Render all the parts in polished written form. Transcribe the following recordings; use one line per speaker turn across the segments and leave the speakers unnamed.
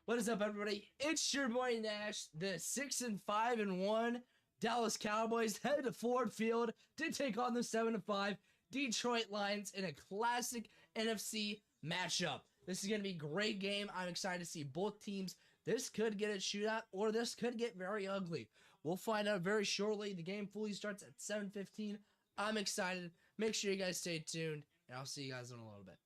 What is up, everybody? It's your boy Nash. The 6-5-1 Dallas Cowboys head to Ford Field to take on the 7-5 Detroit Lions in a classic NFC matchup. This is going to be a great game. I'm excited to see both teams. This could get a shootout, or this could get very ugly. We'll find out very shortly. The game fully starts at 7:15. I'm excited. Make sure you guys stay tuned, and I'll see you guys in a little bit.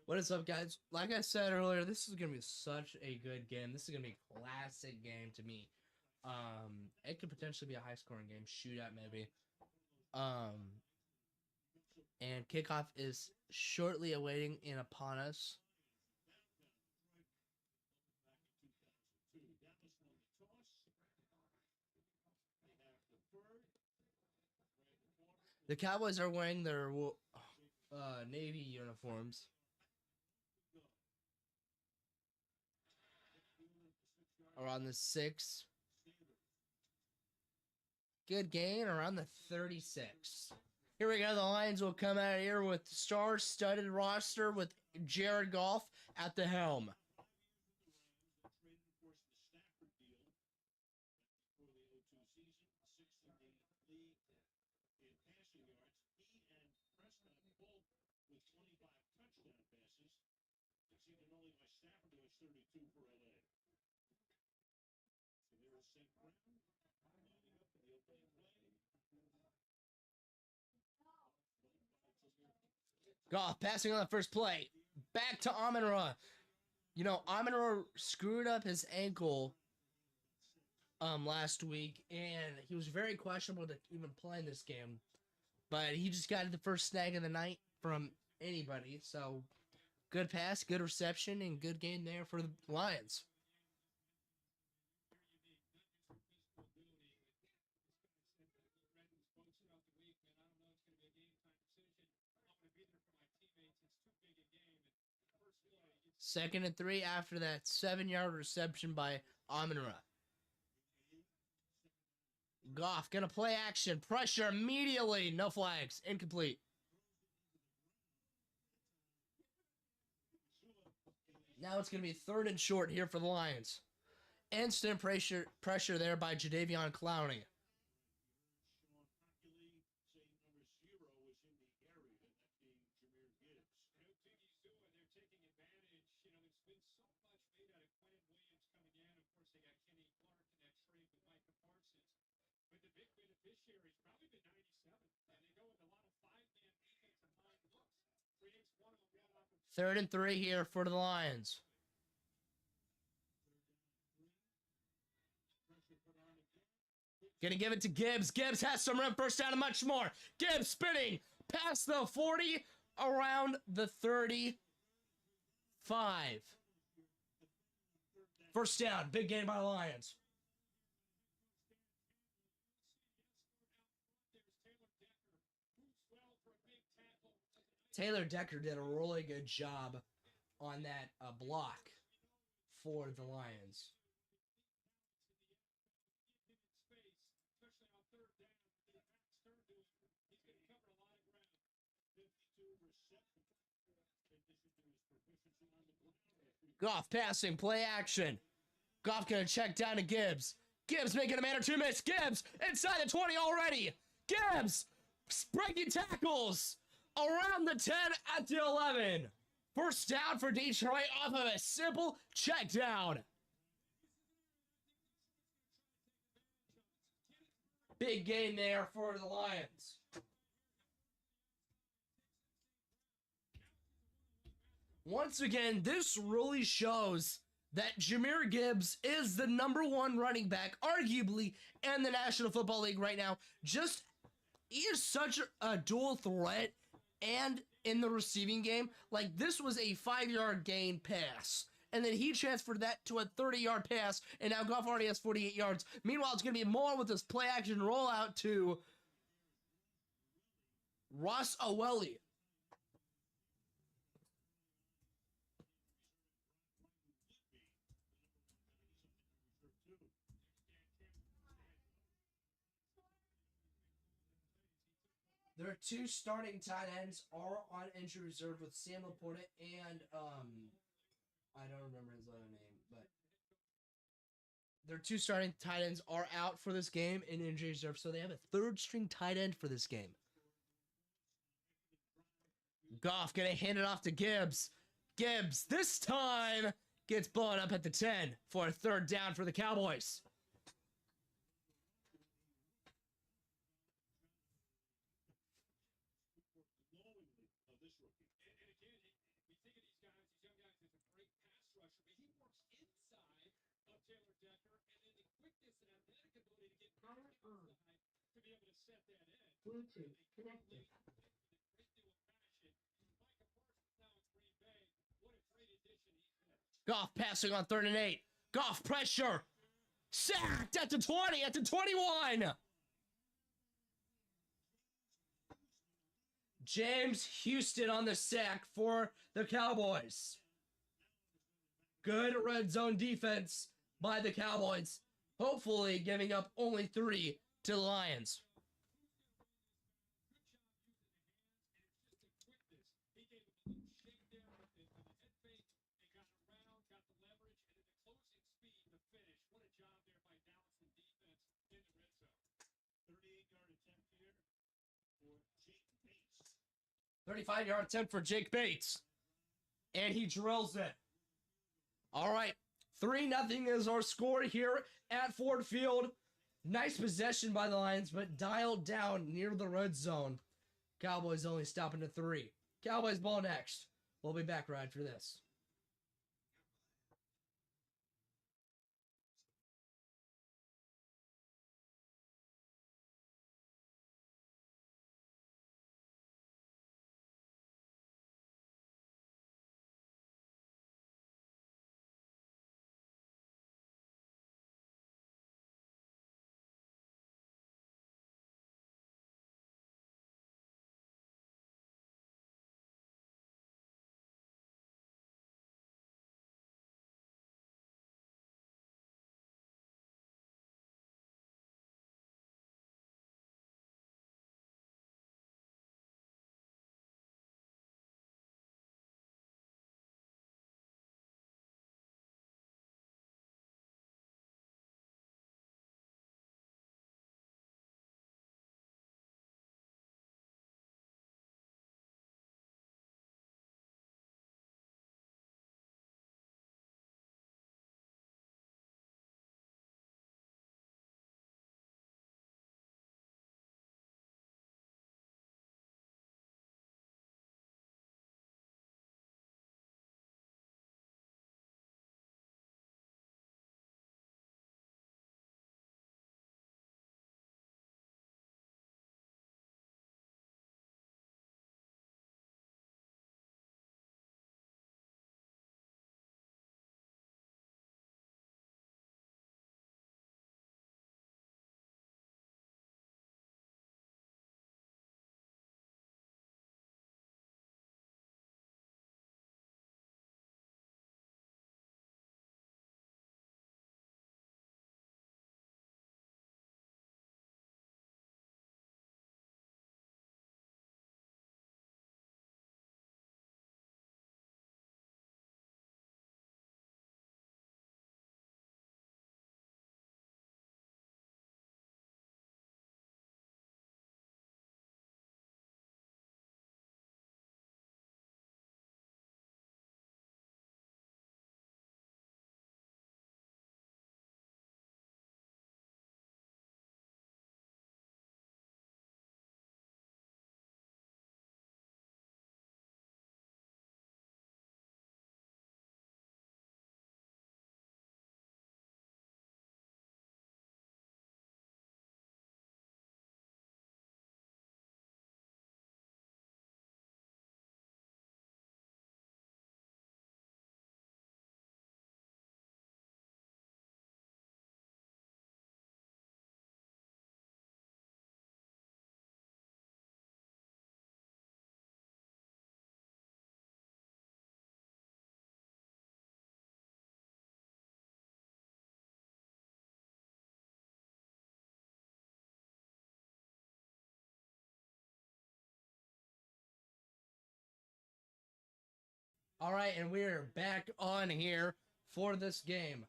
What is up, guys? Like I said earlier, this is gonna be such a good game. This is gonna be a classic game to me. It could potentially be a high-scoring game, shootout maybe. And kickoff is shortly awaiting and upon us. The Cowboys are wearing their Navy uniforms. Around the 6. Good gain around the 36. Here we go. The Lions will come out here with star-studded roster with Jared Goff at the helm. Goff passing on the first play. Back to Amon-Ra. You know, Amon-Ra screwed up his ankle last week, and he was very questionable to even play in this game. But he just got the first snag of the night from anybody. So, good pass, good reception, and good game there for the Lions. Second and 3 after that 7-yard reception by Amon-Ra. Goff gonna play action. Pressure immediately. No flags. Incomplete. Now it's gonna be 3rd and short here for the Lions. Instant pressure there by Jadeveon Clowney. But the big beneficiary has probably been 97. And they go with a lot of 5-man defensive line looks. Creates one-on-one opportunity. 3rd and 3 here for the Lions. Gonna give it to Gibbs. Gibbs has some room, first down and much more. Gibbs spinning past the 40, around the 35. First down, big game by the Lions. Taylor Decker did a really good job on that block for the Lions. Goff passing, play action. Goff gonna check down to Gibbs. Gibbs making a man or two miss. Gibbs inside the 20 already. Gibbs breaking tackles around the 10 at the 11. First down for Detroit off of a simple check down. Big game there for the Lions. Once again, this really shows that Jahmyr Gibbs is the #1 running back, arguably, in the National Football League right now. He is such a dual threat, and in the receiving game, like this was a 5-yard gain pass. And then he transferred that to a 30-yard pass, and now Goff already has 48 yards. Meanwhile, it's going to be more with this play-action rollout to Ross Oweli. Their 2 starting tight ends are on injury reserve with Sam Laporta and, I don't remember his other name, but their 2 starting tight ends are out for this game in injury reserve, so they have a 3rd-string tight end for this game. Goff gonna hand it off to Gibbs. Gibbs, this time, gets blown up at the 10 for a 3rd down for the Cowboys.
Power on. Bluetooth connected.
Goff passing on 3rd and 8. Goff pressure. Sacked at the 20, at the 21. James Houston on the sack for the Cowboys. Good red zone defense by the Cowboys. Hopefully giving up only 3 to the Lions.
For
35-yard attempt for Jake Bates. And he drills it. All right. 3-0 is our score here at Ford Field. Nice possession by the Lions, but dialed down near the red zone. Cowboys only stopping to 3. Cowboys ball next. We'll be back right after this. All right, and we're back on here for this game.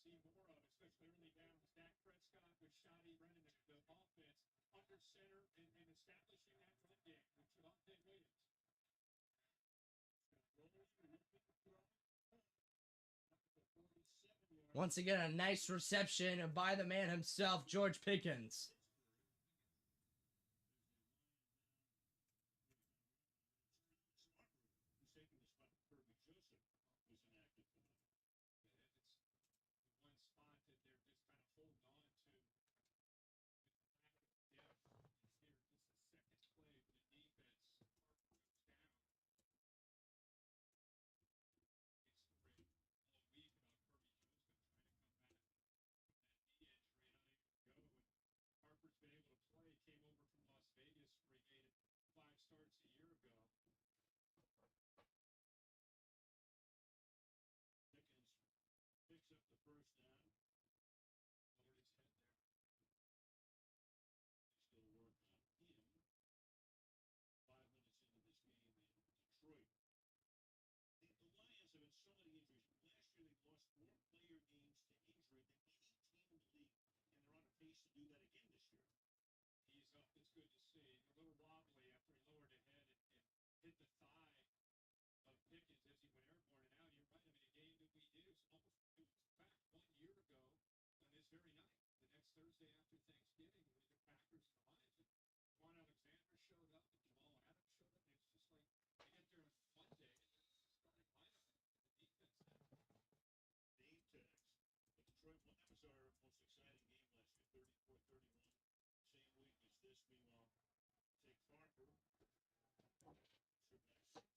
See more of, especially early down, Dak Prescott with Shotty running the offense. On
Once again, a nice reception by the man himself, George Pickens.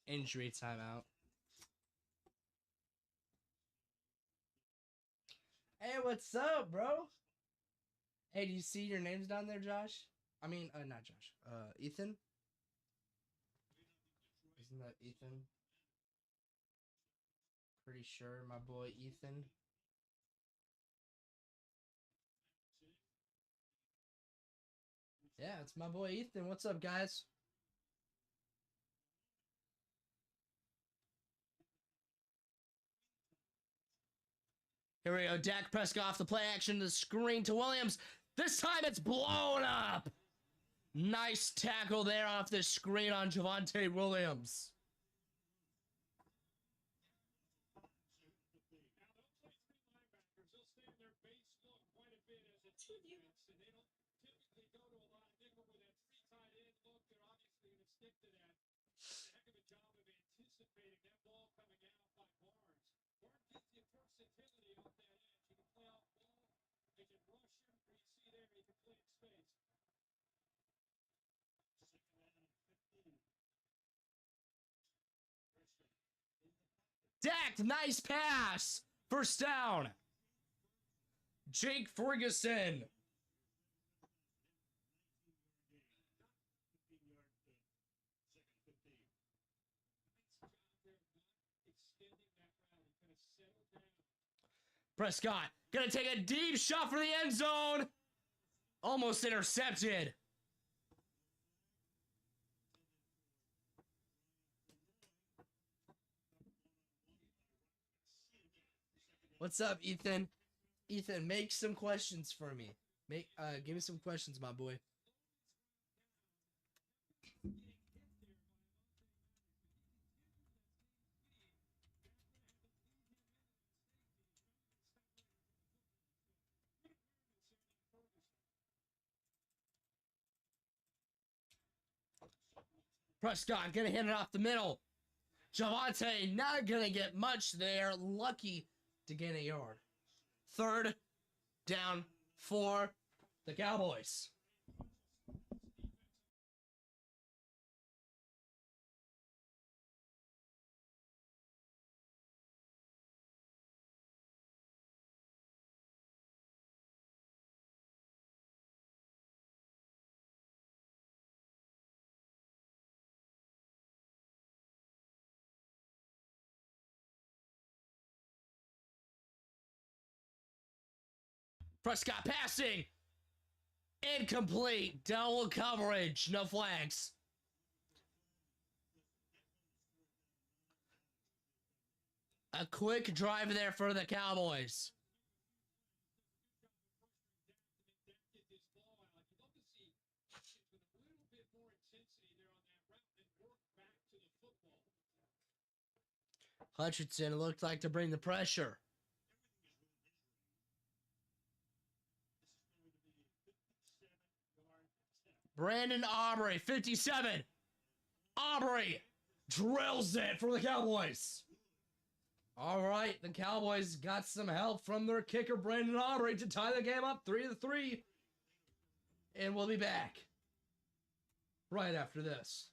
Injury timeout. Hey, what's up, bro? Hey, do you see your names down there, Josh? I mean, not Josh. Ethan? Isn't that Ethan? Pretty sure, my boy Ethan. Yeah, it's my boy Ethan. What's up, guys? Here we go. Dak Prescott off the play action to the screen to Williams. This time it's blown up. Nice tackle there off the screen on Javonte Williams. Dak, nice pass. First down. Jake Ferguson. Prescott gonna take a deep shot for the end zone. Almost intercepted. What's up, Ethan? Ethan, make some questions for me. Give me some questions, my boy. Prescott gonna hit it off the middle. Javonte not gonna get much there. Lucky to gain a yard. Third down for the Cowboys. Prescott passing. Incomplete. Double coverage. No flags. A quick drive there for the Cowboys. Hutchinson looked like to bring the pressure. Brandon Aubrey, 57. Aubrey drills it for the Cowboys. All right, the Cowboys got some help from their kicker, Brandon Aubrey, to tie the game up 3-3. And we'll be back right after this.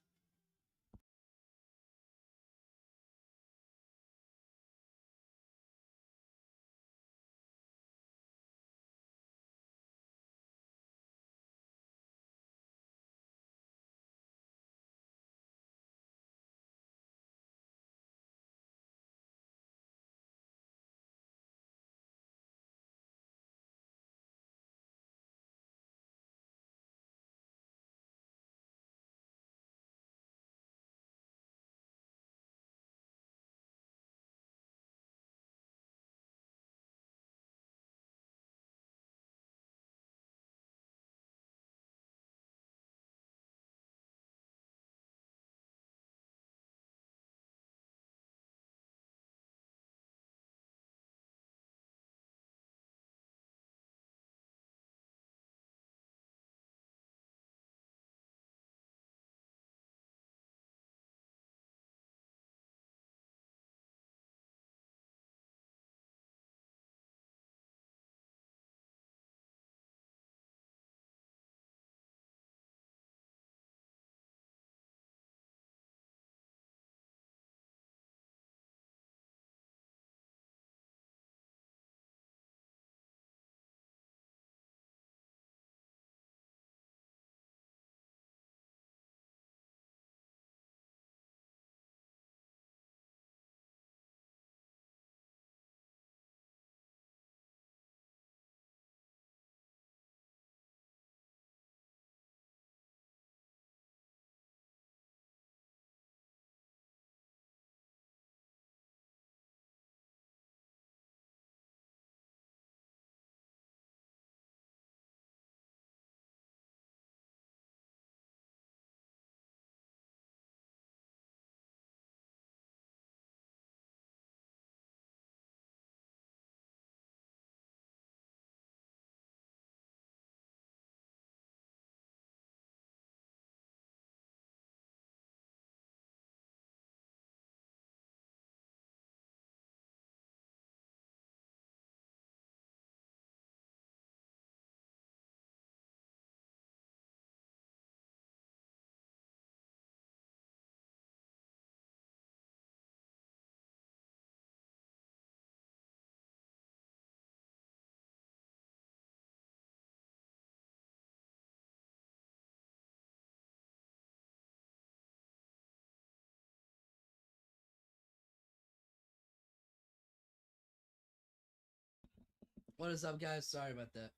What is up, guys? Sorry about that.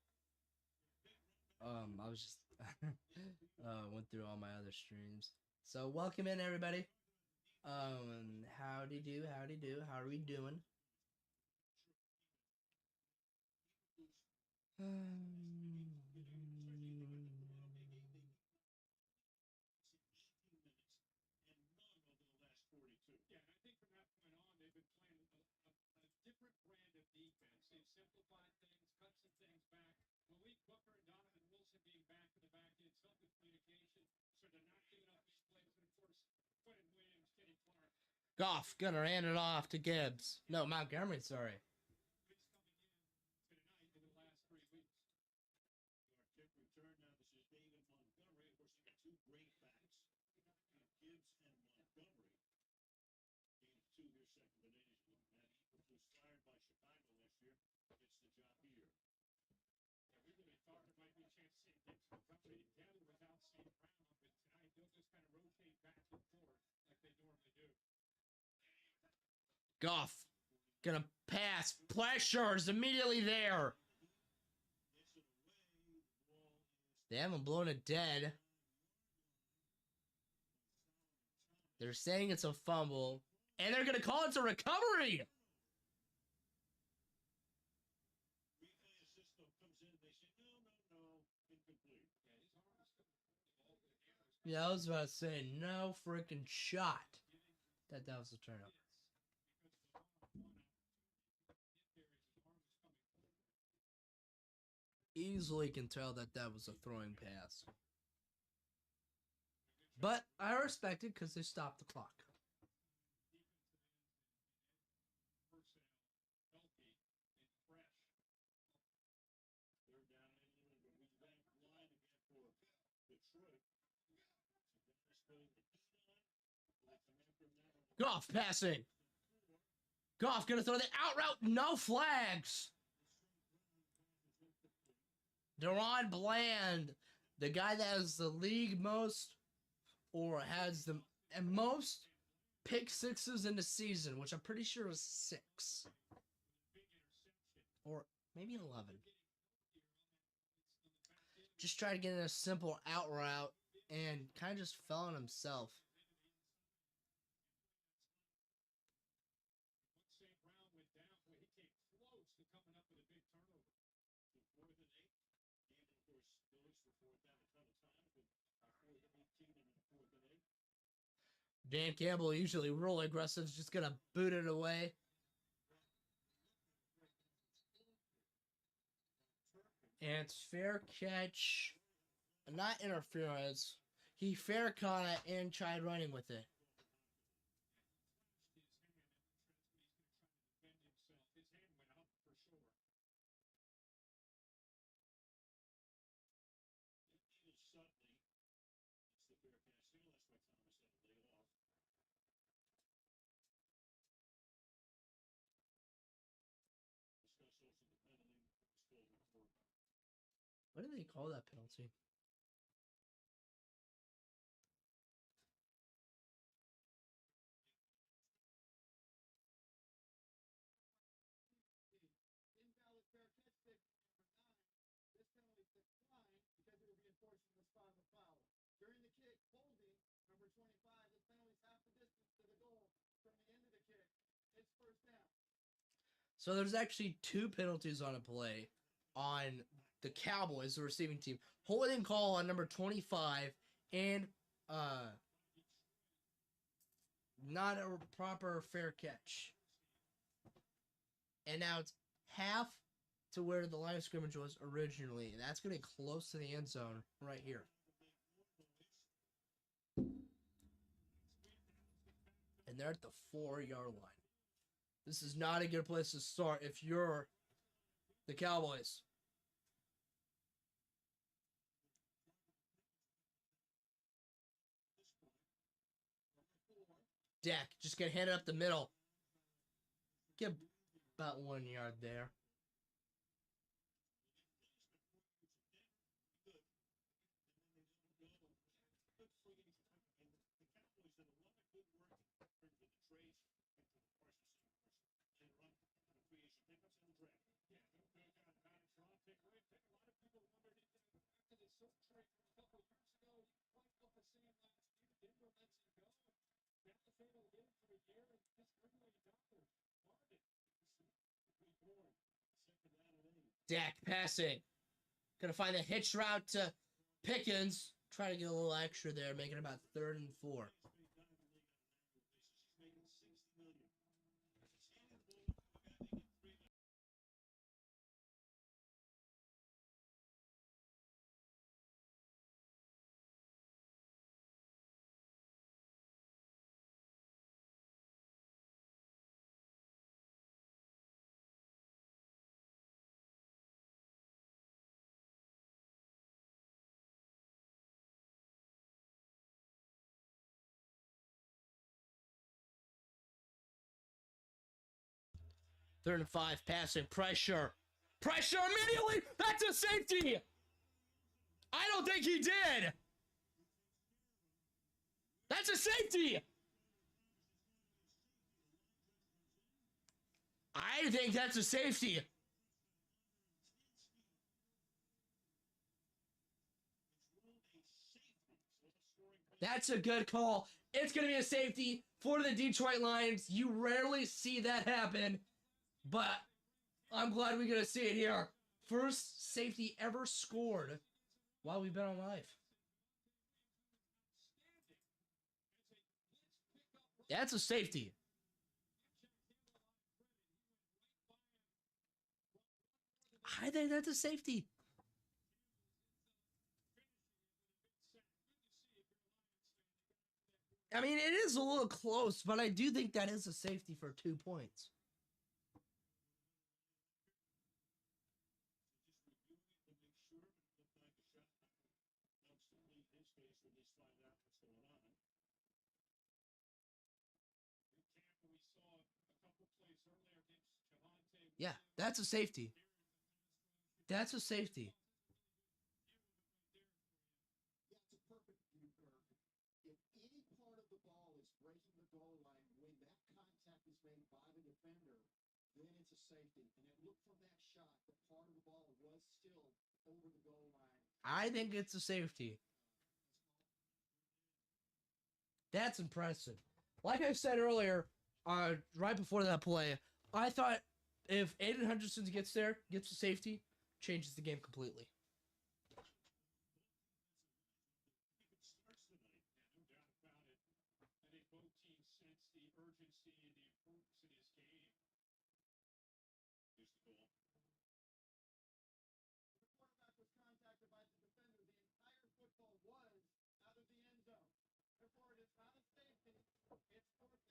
I was just went through all my other streams. So welcome in, everybody. Howdy do, how are we doing? Goff gonna hand it off to Gibbs. No, Montgomery, sorry. Goff gonna pass. Pressure's immediately there. They haven't blown it dead. They're saying it's a fumble, and they're gonna call it a recovery. Yeah, I was about to say no freaking shot that was a turnover. easily can tell that that was a throwing pass. But I respect it because they stopped the clock. Goff passing. Goff gonna throw the out route. No flags. Deron Bland, the guy that has the league most or has the most pick sixes in the season, which I'm pretty sure is 6. Or maybe 11. Just tried to get in a simple out route and kind of just fell on himself. Dan Campbell, usually real aggressive, is just going to boot it away. And it's fair catch. Not interference. He fair caught it and tried running with it. What do they call that penalty?
During the kick, holding number 25, this penalty is half the distance to the goal from the end of the kick. It's first down.
So there's actually 2 penalties on a play on the Cowboys, the receiving team. Holding call on number 25 and not a proper fair catch. And now it's half to where the line of scrimmage was originally. And that's going to be close to the end zone right here. And they're at the 4-yard line. This is not a good place to start if you're the Cowboys. Dak just gonna hand it up the middle. Get about 1 yard there. Dak passing. Gonna find a hitch route to Pickens. Try to get a little extra there, making about 3rd and 4. Third and 5, passing, pressure. Pressure immediately! That's a safety! I don't think he did! That's a safety! I think that's a safety. That's a good call. It's going to be a safety for the Detroit Lions. You rarely see that happen, but I'm glad we're going to see it here. First safety ever scored while we've been on live. That's a safety. I think that's a safety. I mean, it is a little close, but I do think that is a safety for 2 points. Yeah, that's a safety. That's a safety.
Yeah, it's a perfect view, Kirk. If any part of the ball is breaking the goal line when that contact is made by the defender, then it's a safety. And it looked from that shot that part of the ball was still over the goal line.
I think it's a safety. That's impressive. Like I said earlier, right before that play, I thought if Aiden Hutchinson gets there, gets the safety, changes the game completely.
The quarterback was contacted by the defender. The entire football was out of the end zone. Therefore, it is not a safety. It's fourth down.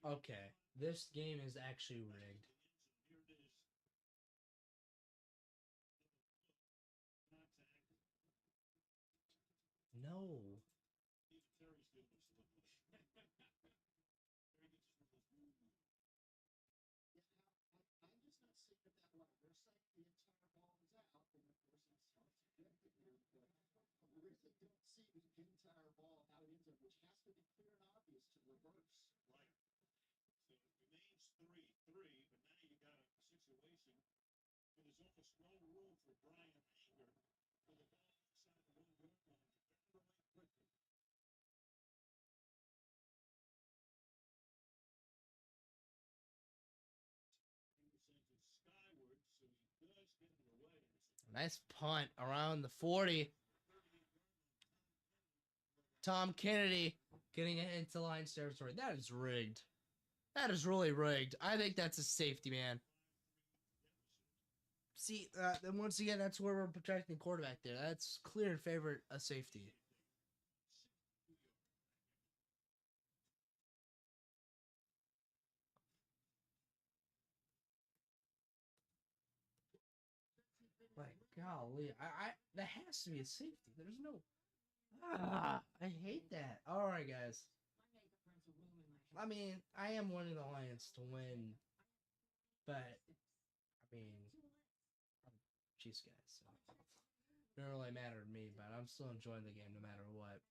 Okay, this game is actually rigged. No.
Yeah, I'm just not seeing it that way. They're saying the entire ball is out, and of course it's significant, but I really don't see the entire ball out of the end zone, which has to be clear and obvious to reverse.
Nice punt around the 40. Tom Kennedy getting it into Lions territory. That is rigged. That is really rigged. I think that's a safety, man. See, then once again, that's where we're protecting quarterback there. That's clear in favor of safety. Like, golly, that has to be a safety. There's no. I hate that. All right, guys. I mean, I am wanting the Lions to win, but I mean, I'm a Chiefs guy, so it don't really matter to me. But I'm still enjoying the game no matter what.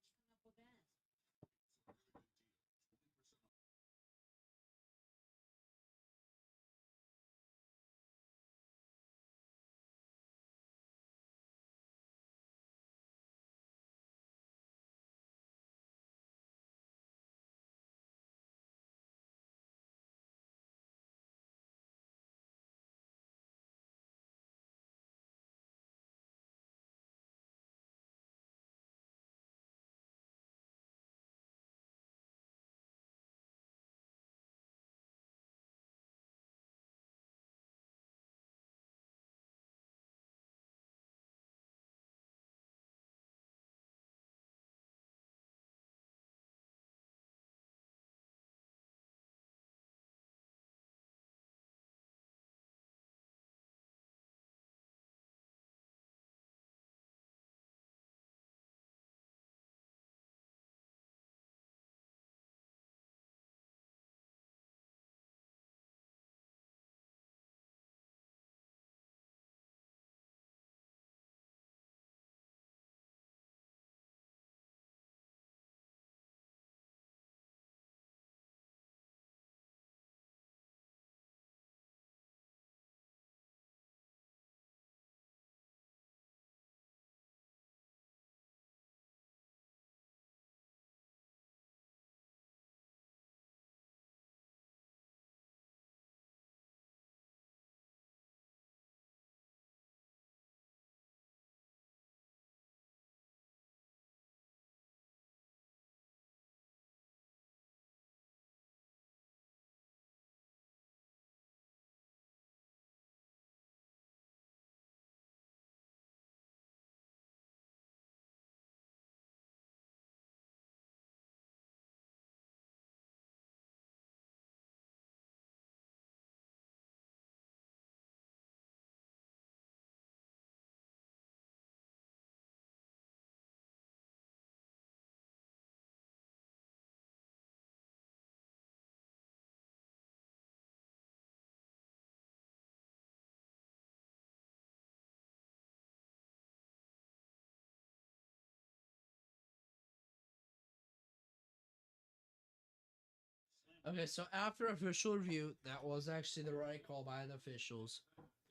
Okay, so after official review, that was actually the right call by the officials.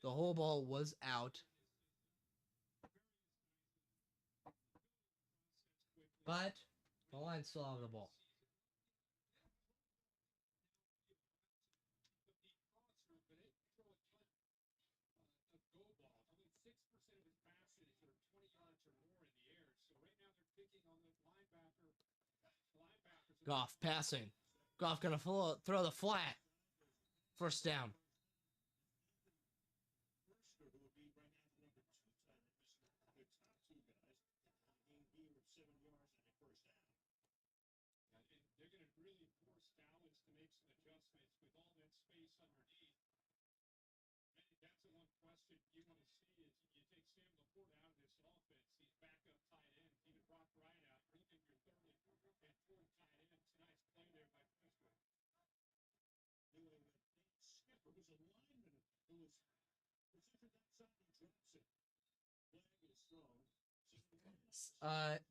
The whole ball was out. But the Lions still have the ball. Goff passing. Goff gonna throw the flat. First down.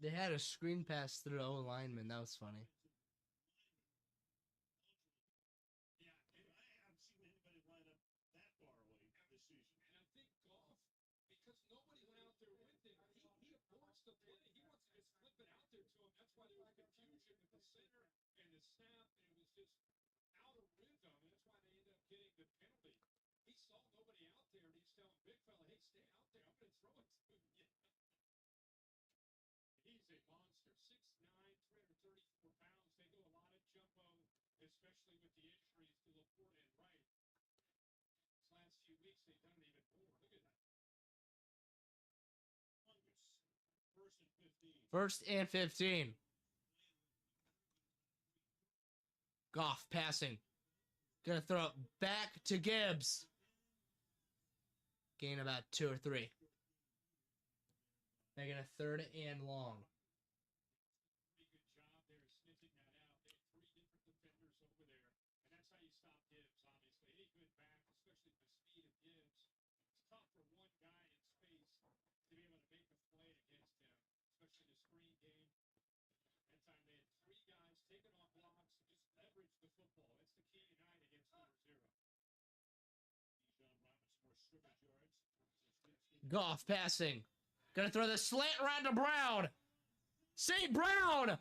They had a screen pass through O lineman. That was funny. First and 15. Goff passing. Gonna throw it back to Gibbs. Gain about 2 or 3. Making a third and long. Goff passing. Gonna throw the slant around to Brown. St. Brown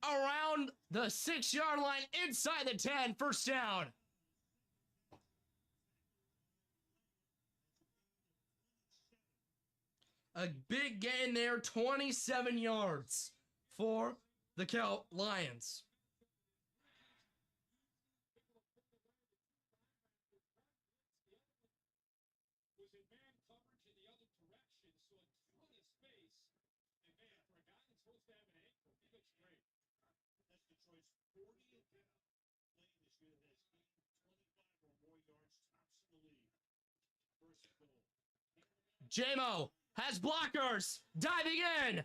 around the 6-yard line inside the 10. First down. A big gain there, 27 yards for the Lions. J-Mo has blockers. Diving in.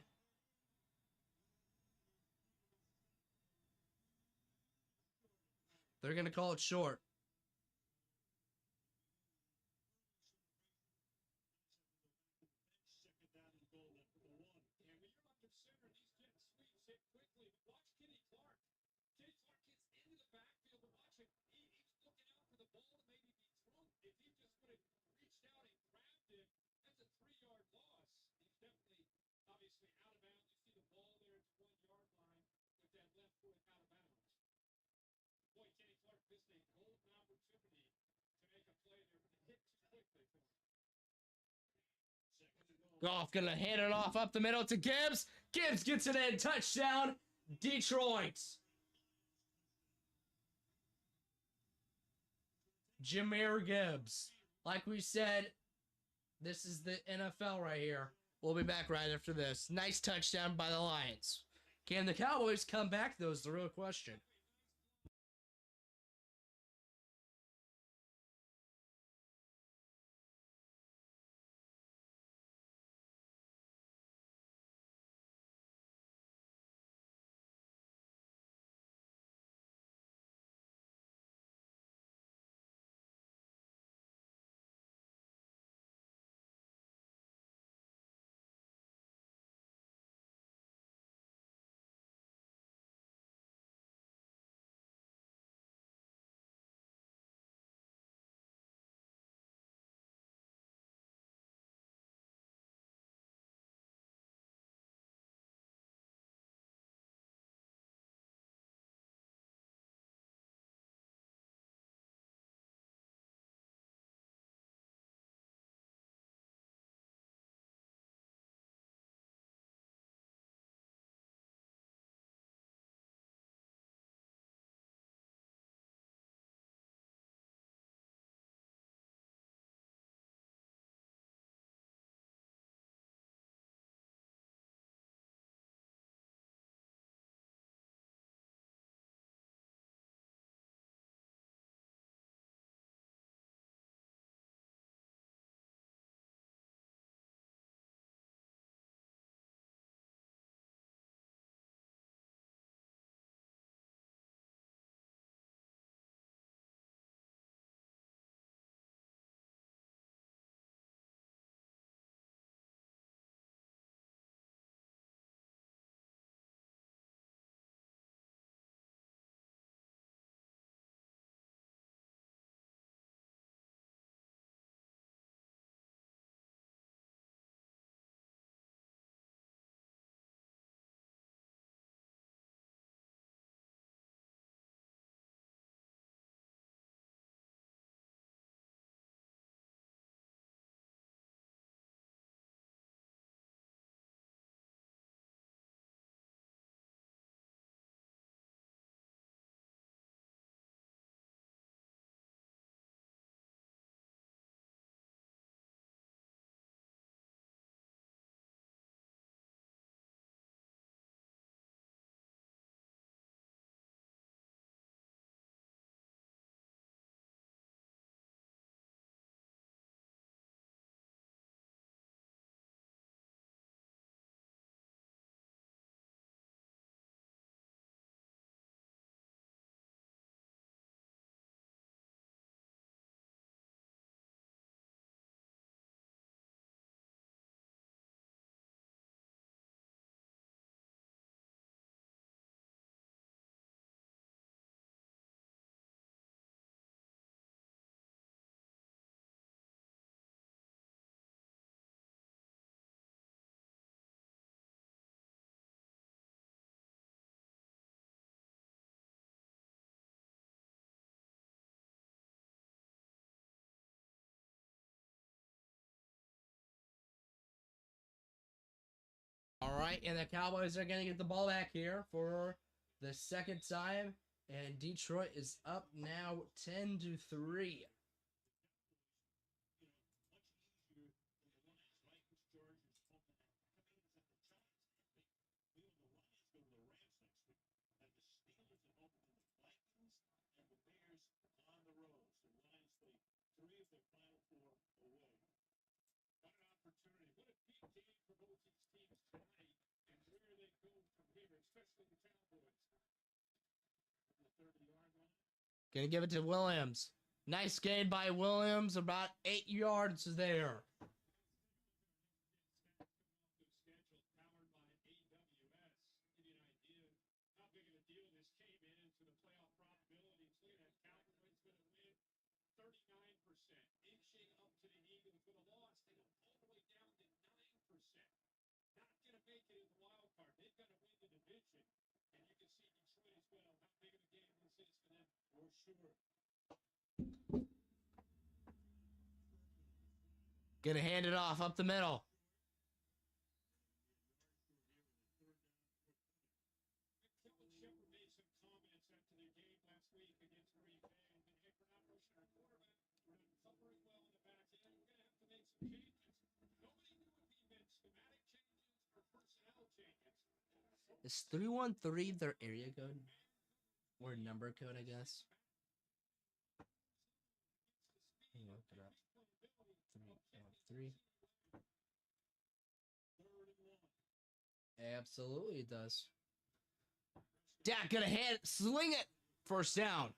They're going to call it short. Goff gonna hand it off up the middle to Gibbs. Gibbs gets it in. Touchdown, Detroit. Jahmyr Gibbs. Like we said, this is the NFL right here. We'll be back right after this. Nice touchdown by the Lions. Can the Cowboys come back, though, is the real question. All right, and the Cowboys are going to get the ball back here for the second time, and Detroit is up now 10-3. Gonna give it to Williams. Nice gain by Williams, about 8 yards there. Gonna hand it off up the middle. Is 313 their area code? Or number code, I guess. Let me look it up. 313. Absolutely it does. Dak gonna hand sling it. First down.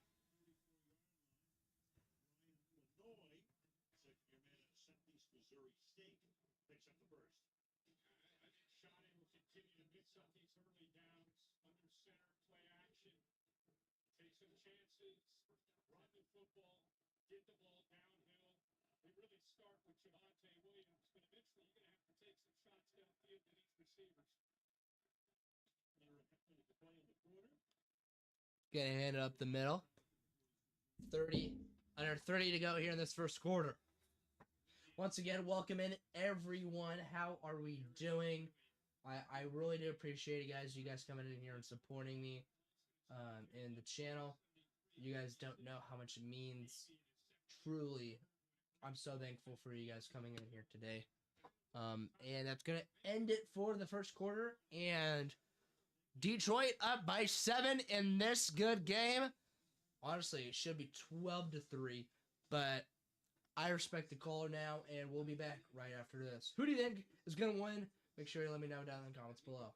Gonna hand it up the middle. 30, under 30 to go here in this first quarter. Once again, welcome in everyone. How are we doing? I really do appreciate it, guys. You guys coming in here and supporting me in the channel. You guys don't know how much it means. Truly, I'm so thankful for you guys coming in here today. And that's going to end it for the first quarter. And Detroit up by 7 in this good game. Honestly, it should be 12-3. But I respect the caller now, and we'll be back right after this. Who do you think is going to win? Make sure you let me know down in the comments below.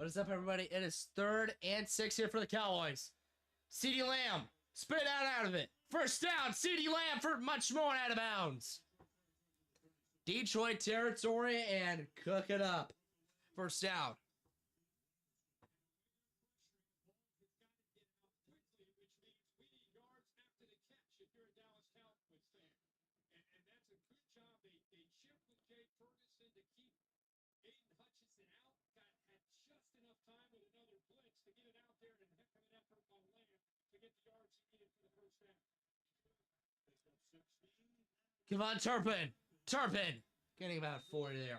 What is up, everybody? It is 3rd and 6 here for the Cowboys. CeeDee Lamb, spit out of it. First down, CeeDee Lamb for much more out of bounds. Detroit territory and cook it up. First down. Come on, Turpin. Getting about 4 there.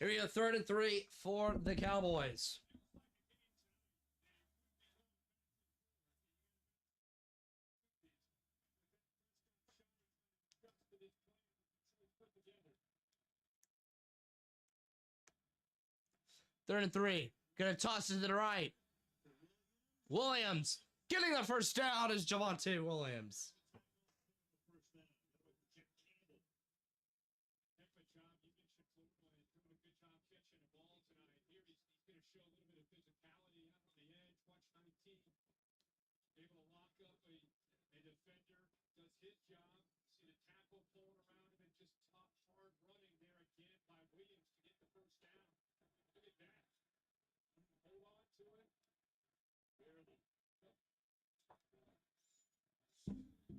Here we go, 3rd and 3 for the Cowboys. Third and 3. Gonna toss it to the right. Williams getting the first down is Javonte Williams.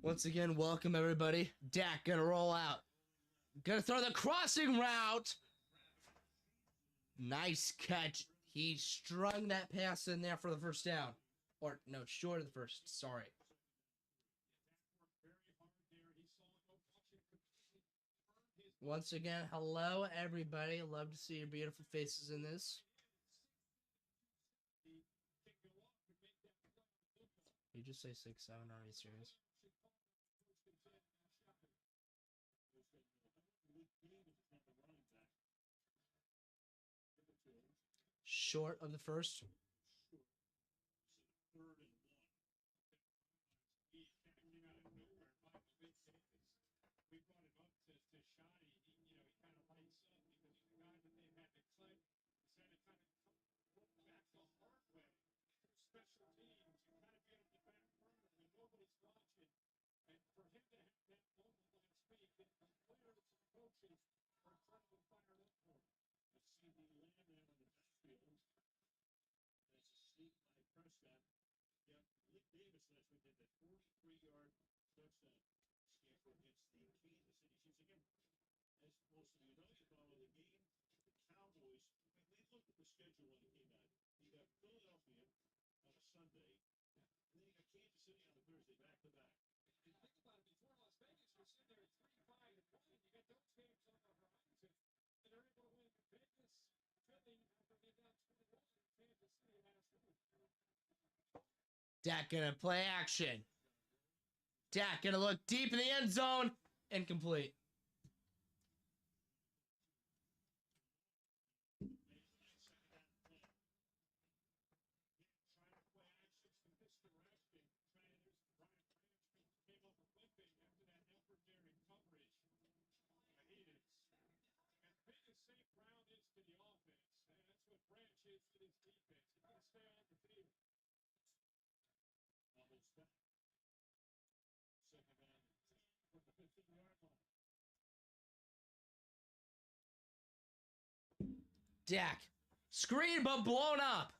Once again, welcome everybody. Dak gonna roll out. Gonna throw the crossing route. Nice catch. He strung that pass in there for the first down. Or, no, short of the first. Sorry. Once again, hello everybody. Love to see your beautiful faces in this. You just say 6'7", are you serious? Short of the first. Dak gonna play action. Dak gonna look deep in the end zone. Incomplete. Dak. Screen, but blown up.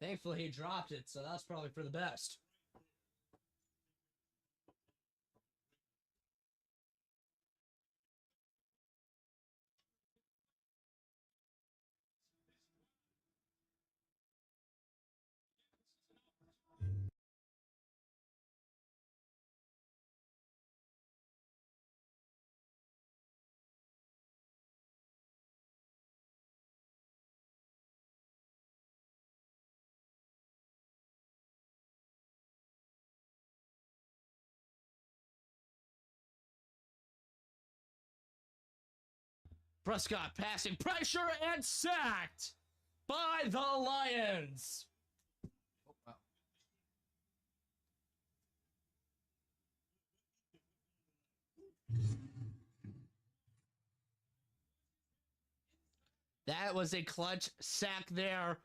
Thankfully, he dropped it, so that's probably for the best. Prescott passing pressure and sacked by the Lions. Oh, wow. That was a clutch sack there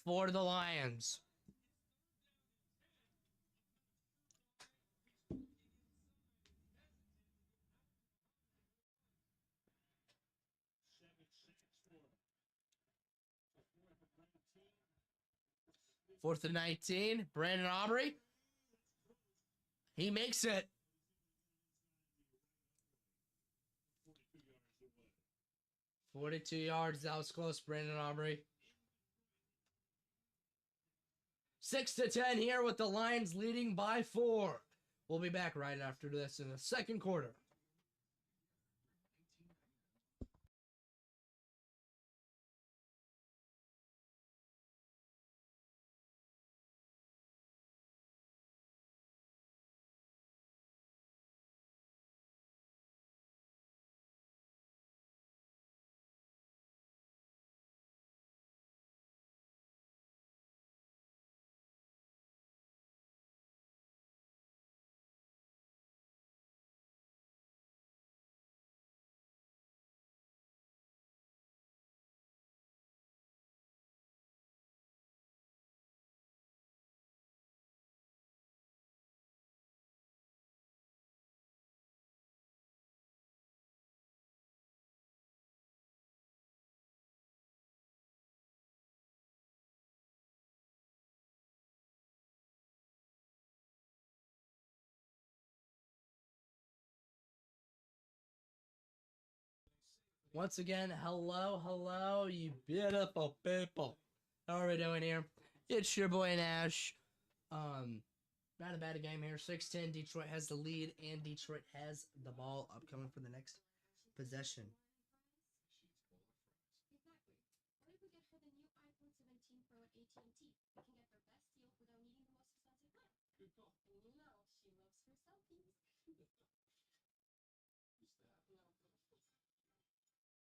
for the Lions. Fourth and 19. Brandon Aubrey. He makes it. 42 yards. That was close, Brandon Aubrey. 6-10 here with the Lions leading by 4. We'll be back right after this in the second quarter. Once again, hello, you beautiful people. How are we doing here? It's your boy Nash. Not a bad game here. 6-10. Detroit has the lead, and Detroit has the ball upcoming for the next possession.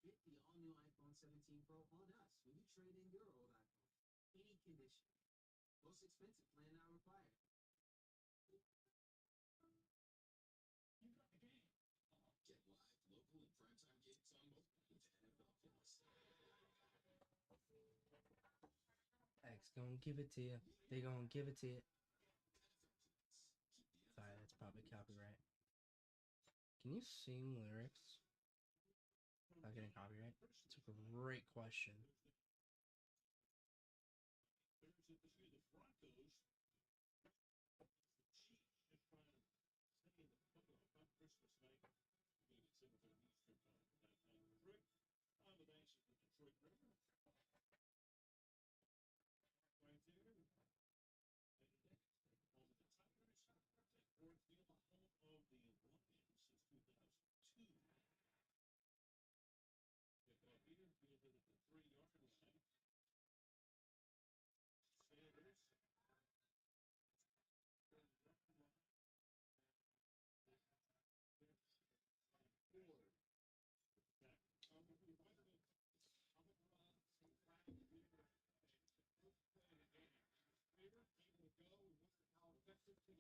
Get the all-new iPhone 17 Pro on us when you trade in your old iPhone. Any condition. Most expensive plan not required. You got the game. Get live, local, and primetime games on mobile with NFL Plus.
X gonna give it to you. They gonna give it to you. Sorry, that's probably copyright. Can you sing lyrics? Not getting copyright? It's a great question.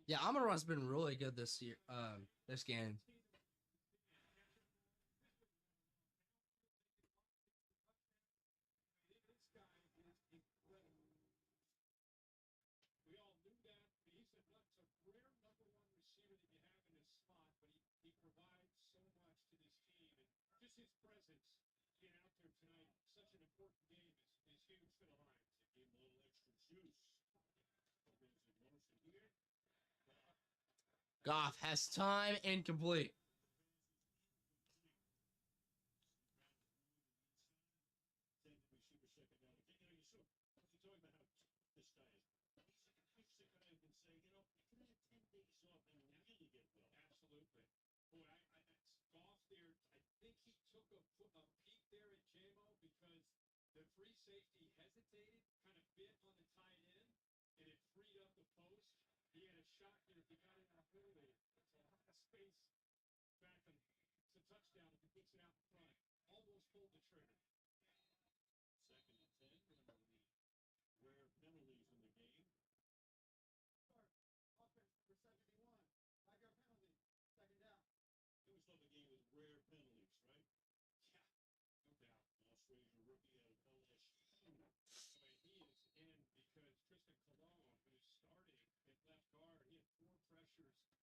Yeah, Amon-Ra's been really good this year. This game. Goff has time, incomplete.
Absolutely. Boy, that's Goff there. I think he took a peek there at JMO because the free safety hesitated, kind of bit on the tight end, and it freed up the post. He had a shot there if he got in that hole there. It's a lot of space back, and it's a touchdown if he puts it out in front. Almost pulled the trigger. Second and 10. Rare penalties in the game.
Offense for 71. 5-yard penalty. Second down.
You always love a game with rare penalties, right? Yeah, no doubt. Australia rookie out of LSU. I mean, he is in because Tristan Colon, who's starting at left guard, he had 4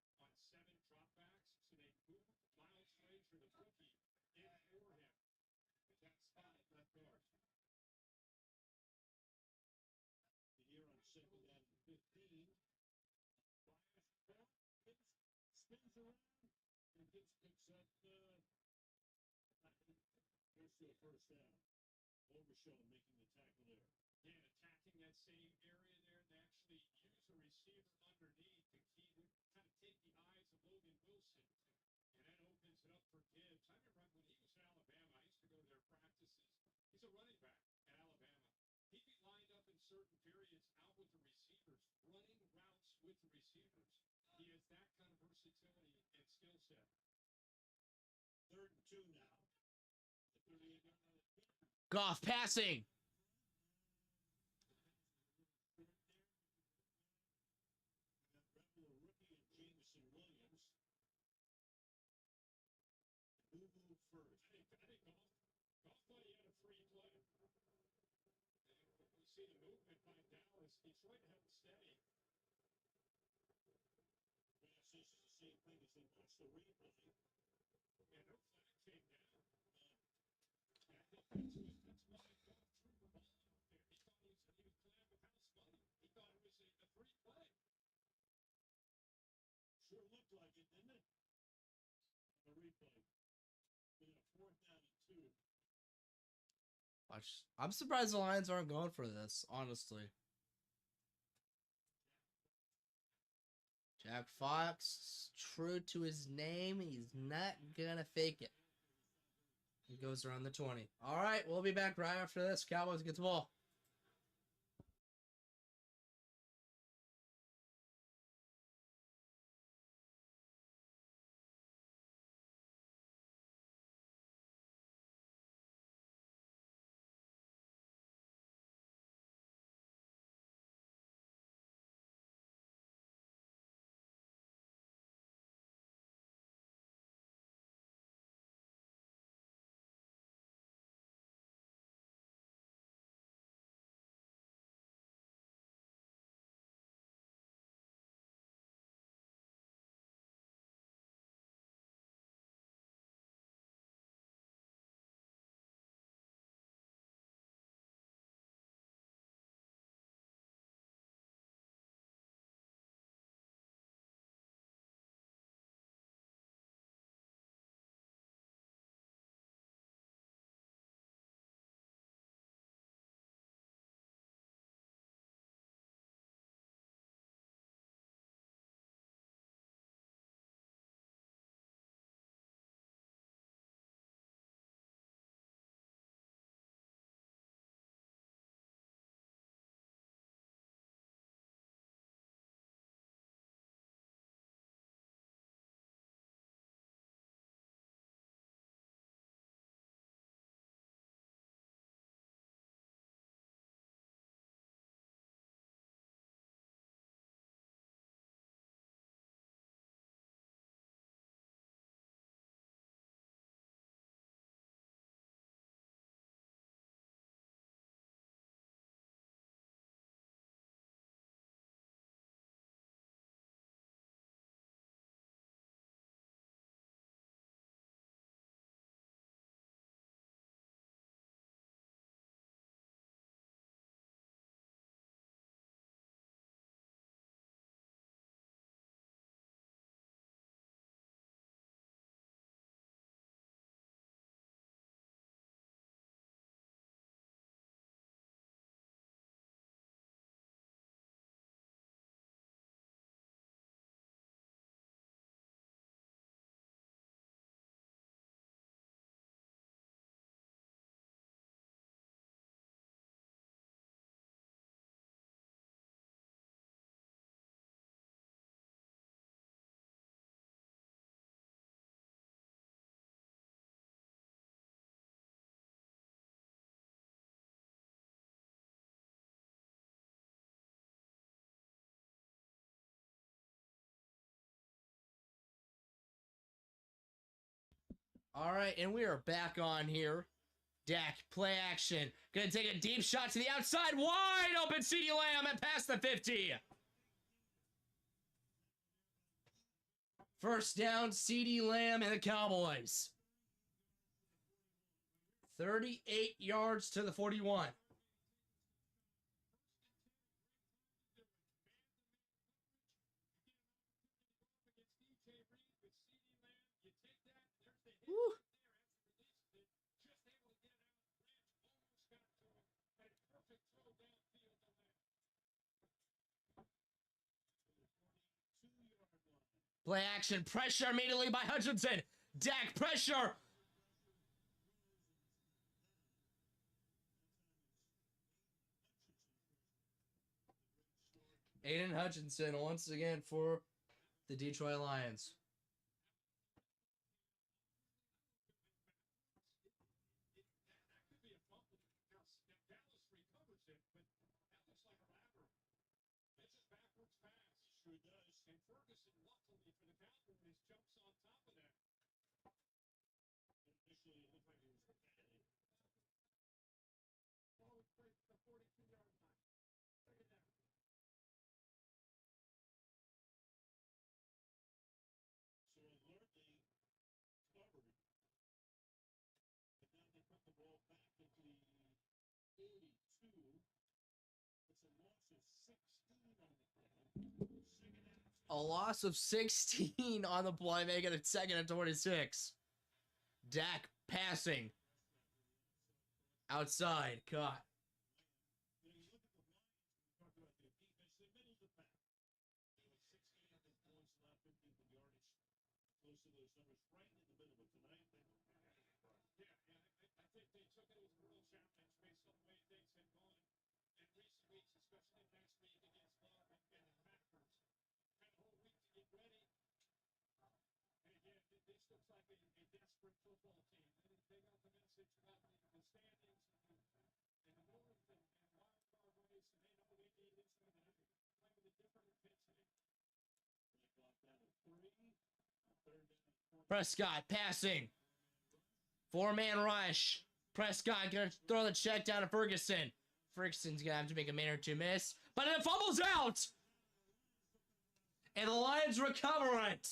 pressures on 7 dropbacks. So they moved Miles Frazier, the rookie, in for him at that spot at left guard. Here on second down and 15. Flash ball, spins around, and Gibbs picks up goes to a first down. Overshow making the tackle there. Again, attacking that same area there, and actually use a receiver underneath to keep kind of take the eyes of Logan Wilson. And that opens it up for Gibbs. I remember when he was in Alabama, I used to go to their practices. He's a running back at Alabama. He'd be lined up in certain periods out with the receivers, running routes with the receivers. He has that kind of versatility and skill set. 3rd and 2 now. The 38-yard line.
Goff passing.
Rebel rookie and Jameson Williams. Who moved first? I think Goff thought he had a free play. You see the movement by Dallas. Detroit held steady. Well, this is the same thing as they watched the replay. And no flag came down. I think that's why Goff threw the ball out there. He thought he was playing with house money. He thought it was a free play. Sure looked like it, didn't it? The replay. In a 4th down and 2.
I'm surprised the Lions aren't going for this, honestly. Jack Fox, true to his name, he's not gonna fake it. He goes around the 20. All right, we'll be back right after this. Cowboys get the ball. All right, and we are back on here. Dak, play action. Gonna take a deep shot to the outside. Wide open CeeDee Lamb and past the 50. First down, CeeDee Lamb and the Cowboys. 38 yards to the 41. Woo. Play action. Pressure immediately by Hutchinson. Dak pressure. Aiden Hutchinson once again for the Detroit Lions.
Sure does. And Ferguson, luckily for the Cowboys, jumps on top of that. Initially, it looked like it was competitive. Ball breaks the 42-yard line. Take it down. So alertly covered. But now they put the ball back into the 82. It's a loss of 16 on the play.
A loss of 16 on the play, making it 2nd and 26. Dak passing. Outside, caught.
You know, you look at the Lions, we talked about their defense, they're middle of the pack. They were 16th in points, not 15th in yardage. Close to those numbers, right in the middle. But tonight, they were I think they took it as a real challenge based on the way things had gone in recent weeks, especially last week against Goff and the Packers. Had a whole week to get ready. And again, this looks like a desperate football team. They got the message about the standings and the North and wild card race, and they know they need this one to play with a different intensity. They got down to 3, 3rd down.
Prescott passing. 4-man rush. Prescott gonna throw the check down to Ferguson. Ferguson's gonna have to make a man or two miss, but it fumbles out. And the Lions recover it.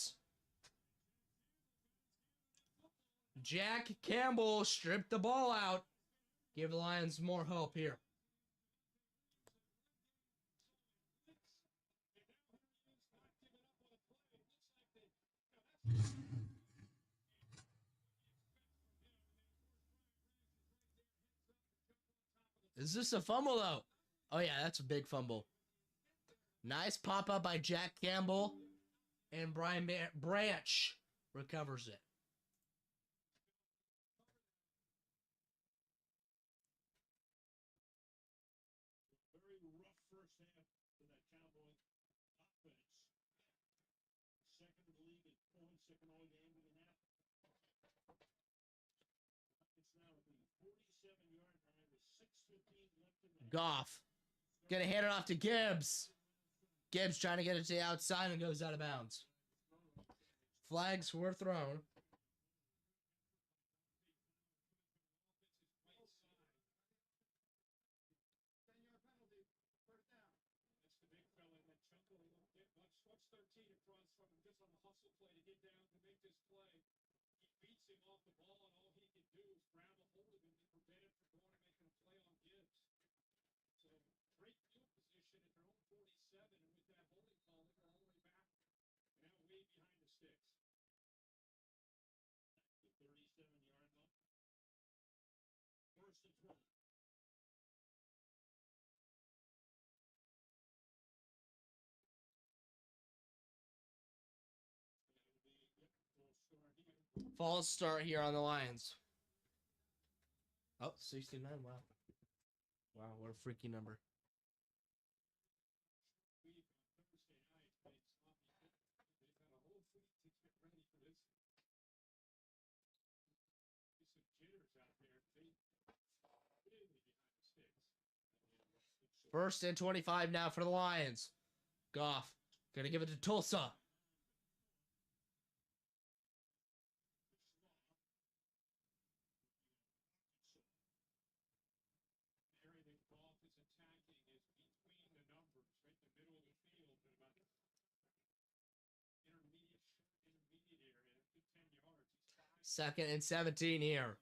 Jack Campbell stripped the ball out. Give the Lions more hope here. Is this a fumble, though? Oh, yeah, that's a big fumble. Nice pop-up by Jack Campbell. And Brian Branch recovers it.
Very rough first half for that Cowboy offense. 2nd in the league in points, 2nd all game with an app. It's now at the 47-yard line with 6:15 left in the
Goff. Gonna hand it off to Gibbs. Gibbs trying to get it to the outside and goes out of bounds. Flags were thrown.
What's 13 across from him just on the hustle play to get down to make this play. He beats him off the ball, and all he can do is grab a hold of him to prevent him from going and making a play on Gibbs. So great field position at their own 47, and with that holding call, they go all the way back, now way behind the sticks. The 37-yard line. 1st and 20.
False start here on the Lions. Oh, 69. Wow. Wow, what a freaky number. First and 25 now for the Lions. Goff gonna give it to Tulsa. 2nd and 17 here.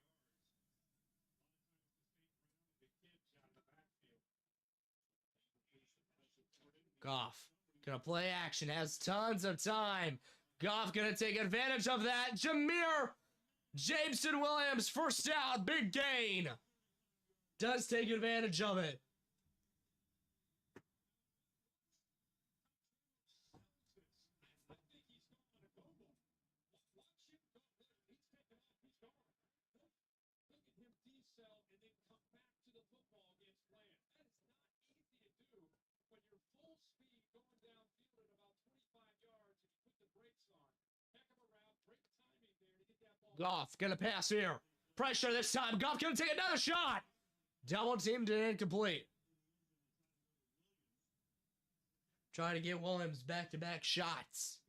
Goff gonna play action, has tons of time. Goff gonna take advantage of that. Jahmyr Jameson Williams, first down, big gain. Does take advantage of it. Goff gonna pass here. Pressure this time. Goff gonna take another shot. Double teamed and incomplete. Trying to get Williams back-to-back shots.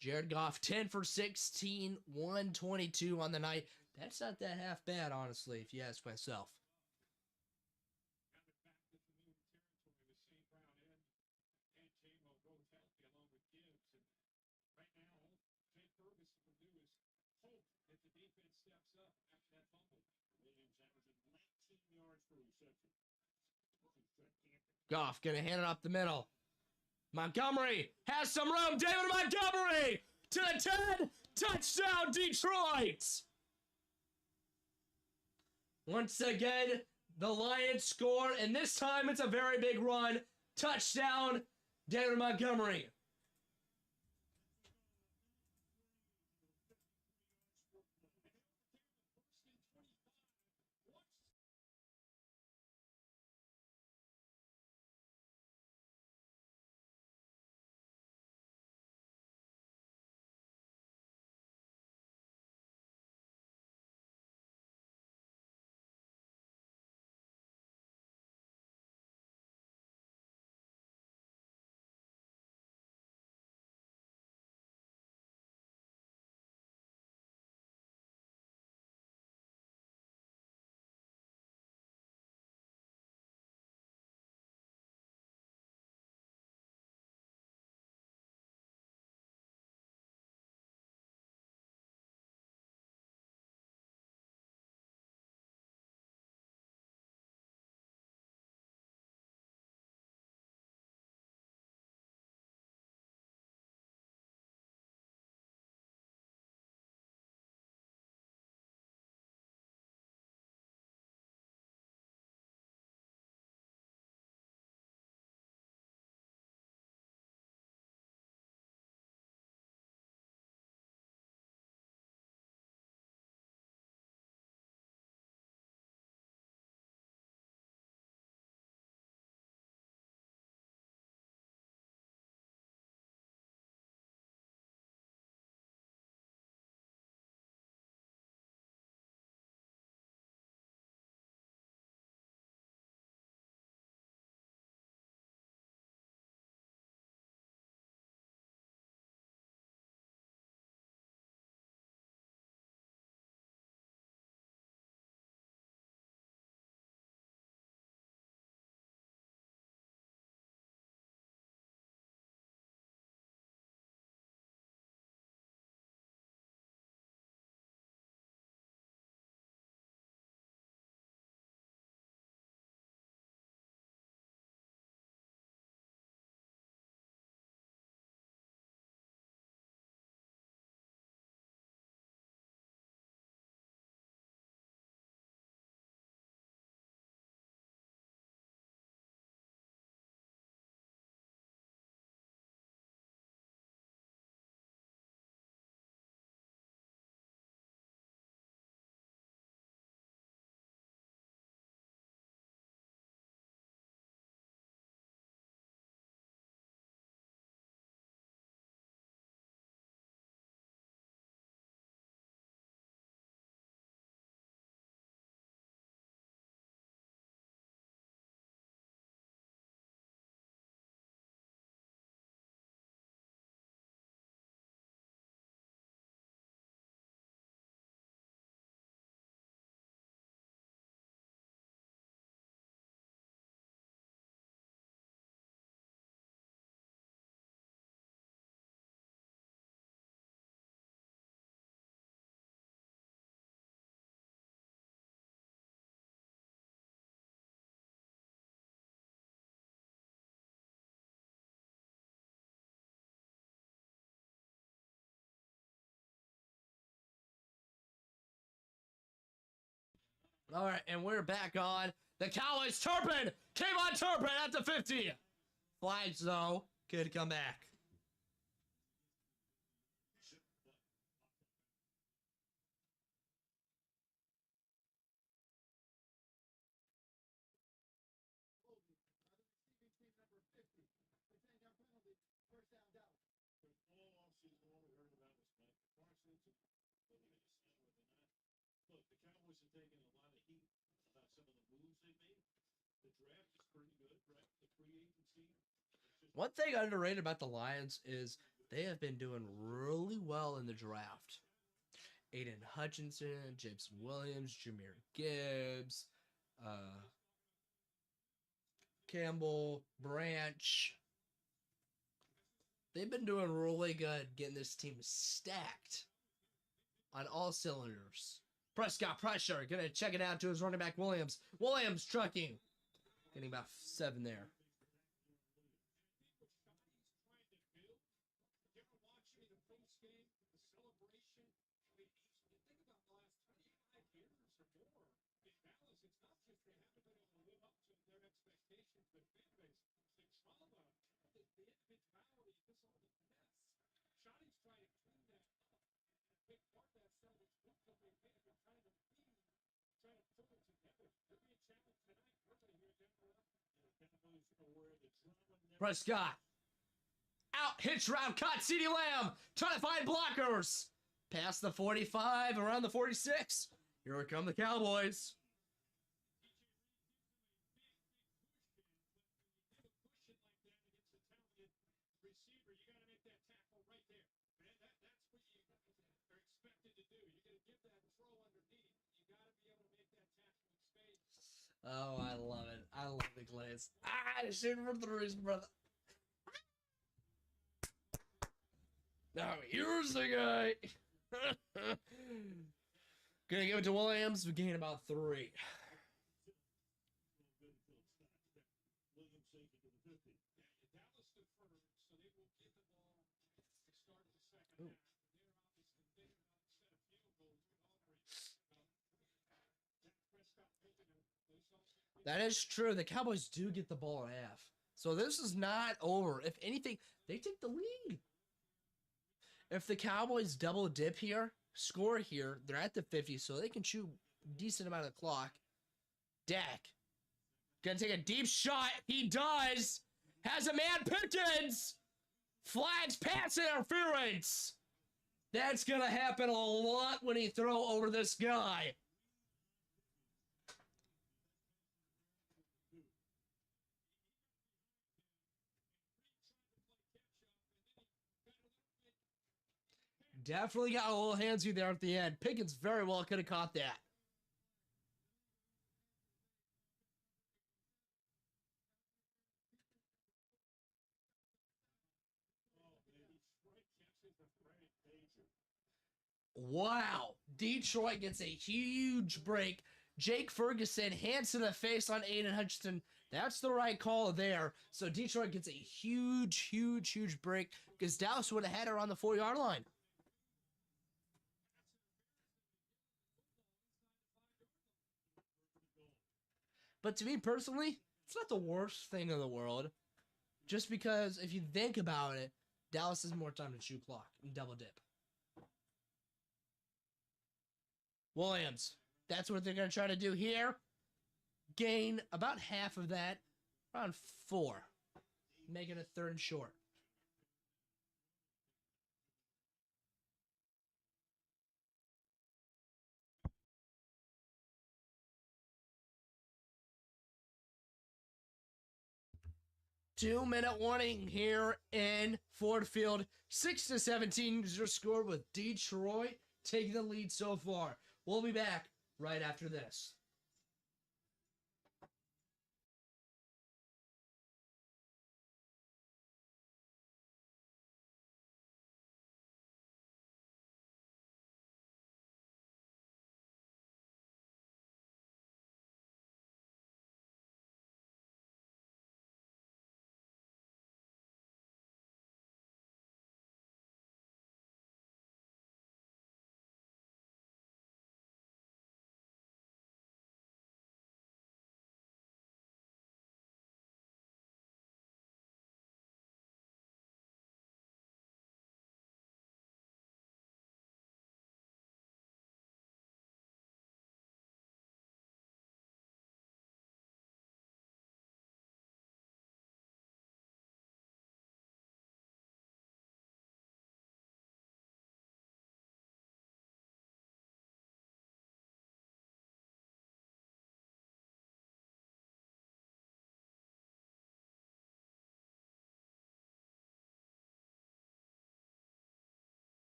Jared Goff, 10 for 16, 122 on the night. That's not that half bad, honestly, if you ask myself. Goff gonna hand it up the middle. Montgomery has some room. David Montgomery to the 10. Touchdown, Detroit. Once again, the Lions score, and this time it's a very big run. Touchdown, David Montgomery. All right, and we're back on the Cowboys. Turpin came on Turpin at the 50. Flags, though, could come back.
All offseason, all we heard about was Micah Parsons and whether they decide whether or not. Look, the Cowboys have taken a lot of heat about some of the moves they made. The draft is pretty good, right? The free agency.
One thing underrated about the Lions is they have been doing really well in the draft. Aiden Hutchinson, Jameson Williams, Jahmyr Gibbs, Campbell, Branch. They've been doing really good getting this team stacked on all cylinders. Prescott pressure, gonna check it out to his running back Williams. Williams trucking, getting about 7 there. Prescott out, hitch route cut. CeeDee Lamb trying to find blockers. Past the 45, around the 46. Here come the Cowboys. Oh, I love it. I love the glaze. Shooting for threes, brother. Now, here's the guy. Gonna give it to Williams. We gain about 3. Ooh. That is true. The Cowboys do get the ball in half. So this is not over. If anything, they take the lead. If the Cowboys double dip here, score here, they're at the 50, so they can chew a decent amount of the clock. Dak gonna take a deep shot. He does. Has a man Pickens. Flags pass interference. That's gonna happen a lot when he throw over this guy. Definitely got a little handsy there at the end. Pickens very well could have caught that. Wow. Detroit gets a huge break. Jake Ferguson, hands to the face on Aiden Hutchinson. That's the right call there. So Detroit gets a huge, huge, huge break because Dallas would have had her on the 4-yard line. But to me personally, it's not the worst thing in the world. Just because if you think about it, Dallas has more time to chew clock and double dip. Williams. That's what they're going to try to do here. Gain about half of that. Around 4. Making it 3rd and short. Two-minute warning here in Ford Field. 6-17 is your score with Detroit taking the lead so far. We'll be back right after this.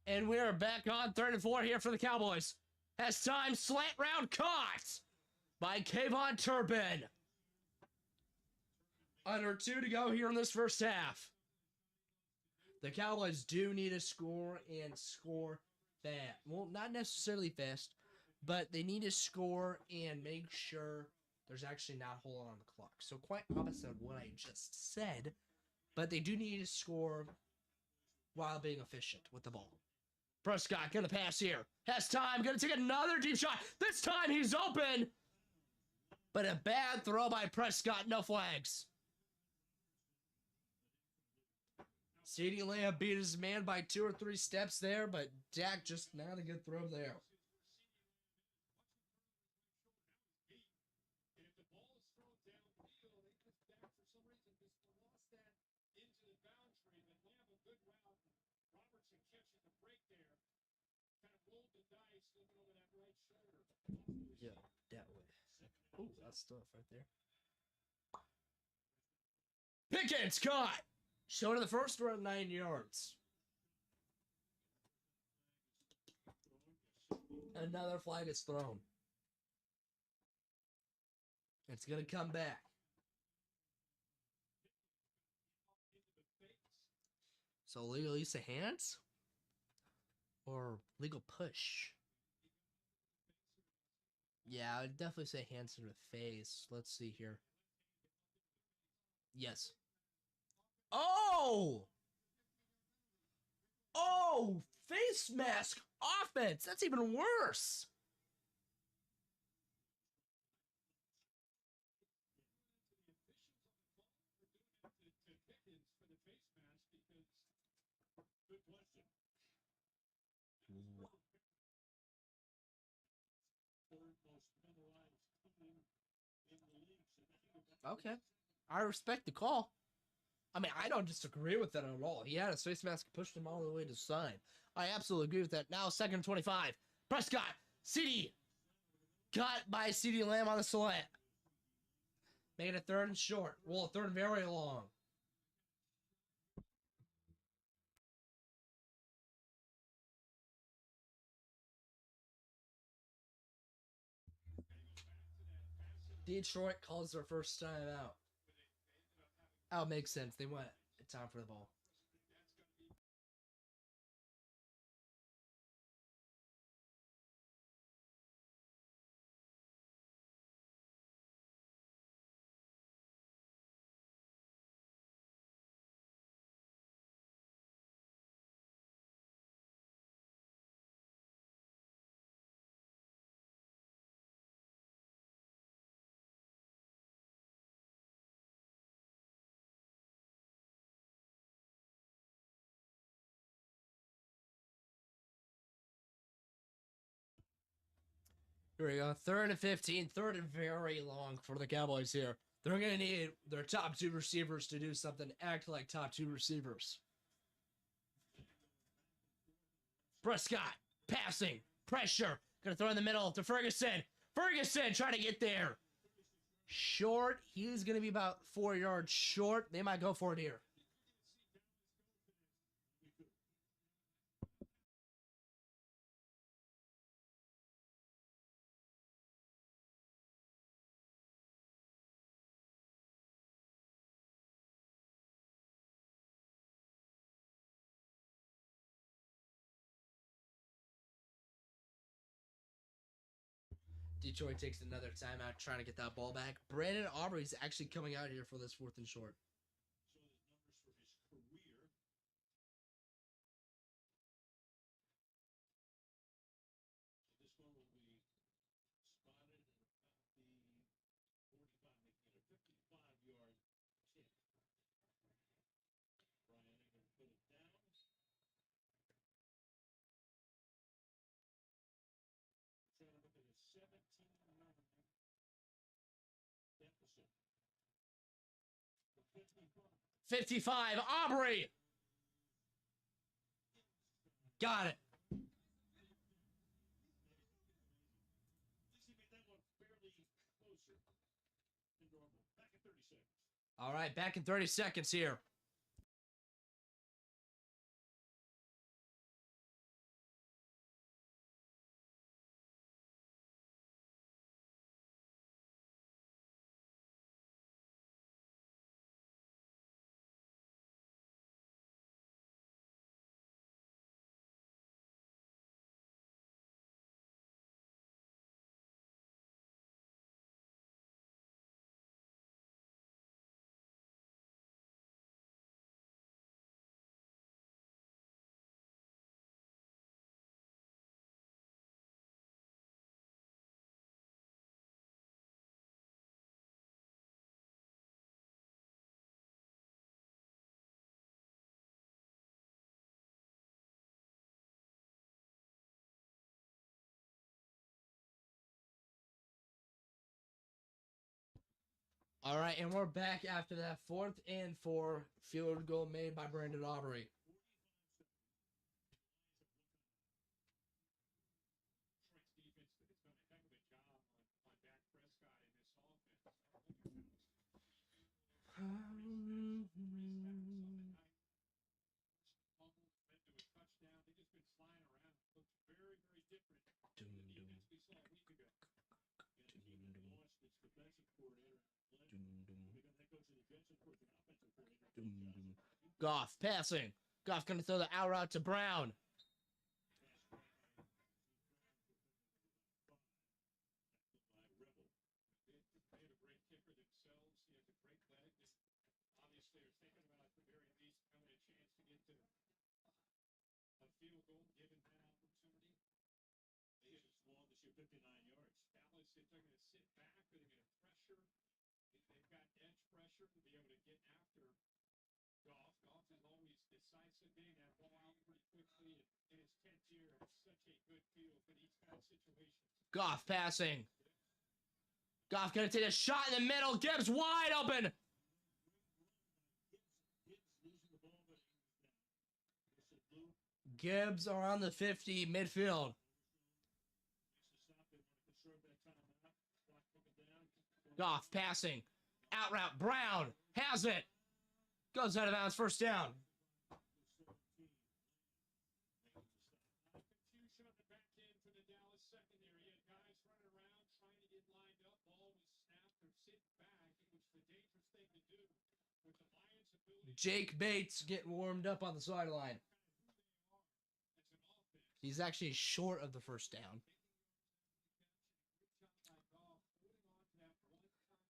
And we are back on 3rd and 4 here for the Cowboys. Has time, slant round caught by Kayvon Turpin. Under 2 to go here in this first half. The Cowboys do need to score and score fast. Well, not necessarily fast, but they need to score and make sure there's actually not a hole on the clock. So quite opposite of what I just said, but they do need to score while being efficient with the ball. Prescott gonna pass here. Has time, gonna take another deep shot. This time he's open, but a bad throw by Prescott, no flags. CeeDee Lamb beat his man by 2 or 3 steps there, but Dak just not a good throw there.
And if the ball is thrown downfield, they just Dak for some reason just lost that into the boundary. But Lamb a good route. Robertson catching the break there. Kind of rolled the dice, looking over that right shoulder.
Yeah, that way. Oh, that's stuff right there. Pickens caught. Showed in the first around 9 yards. Another flag is thrown. It's going to come back. So legal use of hands? Or legal push? Yeah, I would definitely say hands to the face. Let's see here. Yes. Oh! Oh! Face mask offense! That's even worse! Okay. I respect the call. I mean, I don't disagree with that at all. He had his face mask, pushed him all the way to the side. I absolutely agree with that. Now, 2nd and 25. Prescott, CeeDee. Got by CeeDee Lamb on the slant. Making it 3rd and short. Well, 3rd and very long. Detroit calls their first time out. Oh, makes sense. They went time for the ball. Here we go. 3rd and 15. 3rd and very long for the Cowboys here. They're going to need their top 2 receivers to do something, act like top 2 receivers. Prescott, passing, pressure. Going to throw in the middle to Ferguson. Ferguson trying to get there. Short. He's going to be about 4 yards short. They might go for it here. Detroit takes another timeout trying to get that ball back. Brandon Aubrey's actually coming out here for this 4th and short.
Deficit.
55, Aubrey. Got it. All right, back in 30 seconds here. All right, and we're back after that 4th and 4 field goal made by Brandon Aubrey.
Detroit's defense has done a heck of a job on Dak Prescott in this offense. Fumbles led to a touchdown. They just been flying around. Looks very, very different from the defense we saw a week ago. Launched its defensive coordinator. That goes to the defensive coordinator, offensive coordinator.
Goff passing. Goff going to throw the out route to Brown.
They had a great kicker themselves. He has a great leg. Obviously, they're thinking about at the very least having a chance to get to a field goal given that opportunity. They hit as long as you're 59 yards. Dallas, if they're going to sit back or they're going to pressure, they've got edge pressure to be able to get after Goff. Goff is always decisive, getting that ball out pretty quickly. In his 10th year, it's such a good feel for these kind of situations.
Goff passing. Goff going to take a shot in the middle. Gibbs wide open. Gibbs around the 50 midfield. Goff passing. Out route. Brown has it. Goes out of bounds. First down.
Confusion on the back end for the Dallas secondary. He had guys running around trying to get lined up. Ball was snapped or sit back, which is a dangerous thing to do with the Lions' ability.
Jake Bates getting warmed up on the sideline. He's actually short of the first down.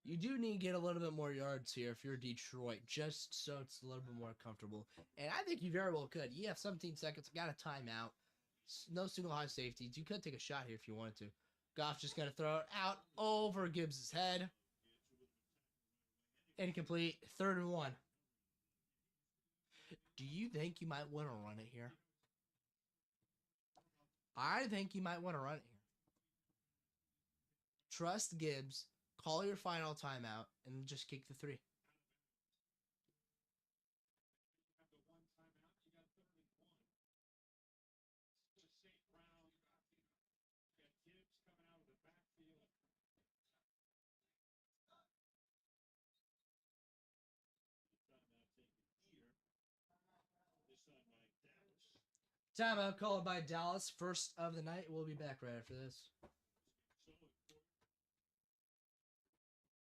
You do need to get a little bit more yards here if you're Detroit, just so it's a little bit more comfortable. And I think you very well could. You have 17 seconds, got a timeout, no single high safeties. You could take a shot here if you wanted to. Goff just going to throw it out over Gibbs' head. Incomplete, 3rd and 1. Do you think you might want to run it here? I think you might want to run it here. Trust Gibbs. Call your final timeout and just kick the 3. Timeout called by Dallas. First of the night. We'll be back right after this.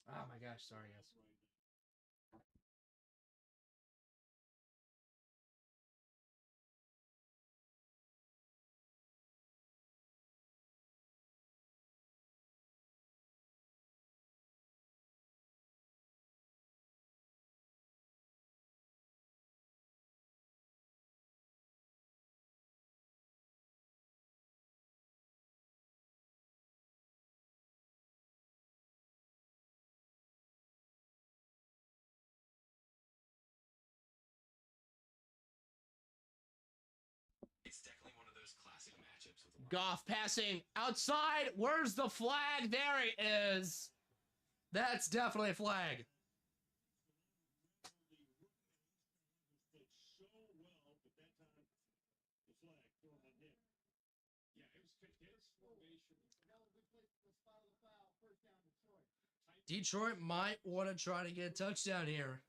Oh my gosh, sorry guys.
It's definitely one of those classic matchups with
Goff passing outside. Where's the flag? There he is. That's definitely a flag. Detroit might want to try to get a touchdown here.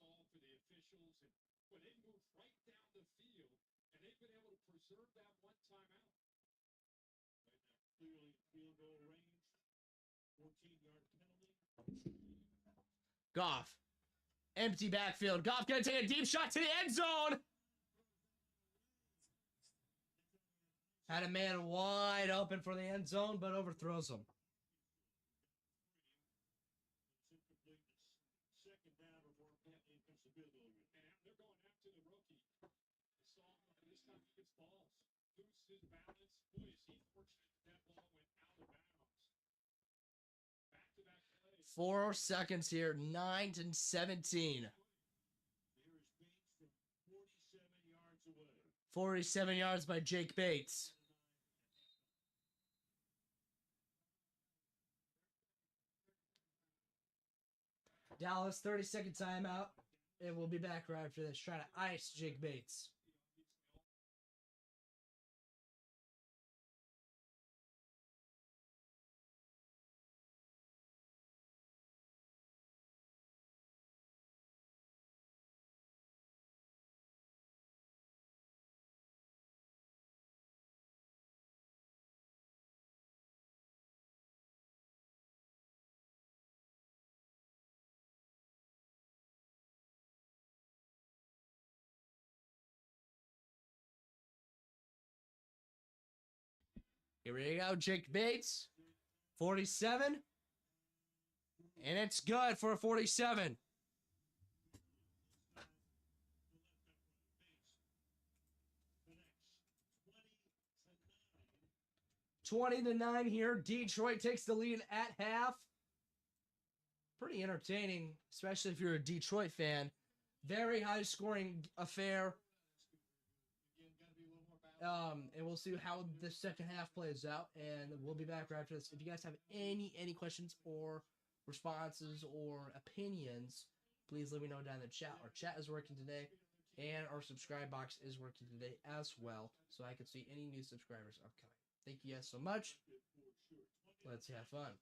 Fall for the officials, and when they move right down the field, and they've been able to preserve that one timeout. Right now, clearly field goal range, 14-yard penalty.
Goff, empty backfield. Goff gonna take a deep shot to the end zone. Had a man wide open for the end zone, but overthrows him.
They're going after the rookie. This time he gets balls. Loses his balance. Boy, is he fortunate that ball went out of bounds. Back-to-back plays.
4 seconds here. 9 and 17.
There is Bates from 47 yards away.
47 yards by Jake Bates. Dallas, 30-second timeout. And we'll be back right after this, trying to ice Jake Bates. Here we go, Jake Bates. 47. And it's good for a 47.
Connects
20-9 here. Detroit takes the lead at half. Pretty entertaining, especially if you're a Detroit fan. Very high-scoring affair. And we'll see how the second half plays out, and we'll be back right after this. If you guys have any questions or responses or opinions, please let me know down in the chat. Our chat is working today, and our subscribe box is working today as well, so I can see any new subscribers upcoming. Thank you guys so much. Let's have fun.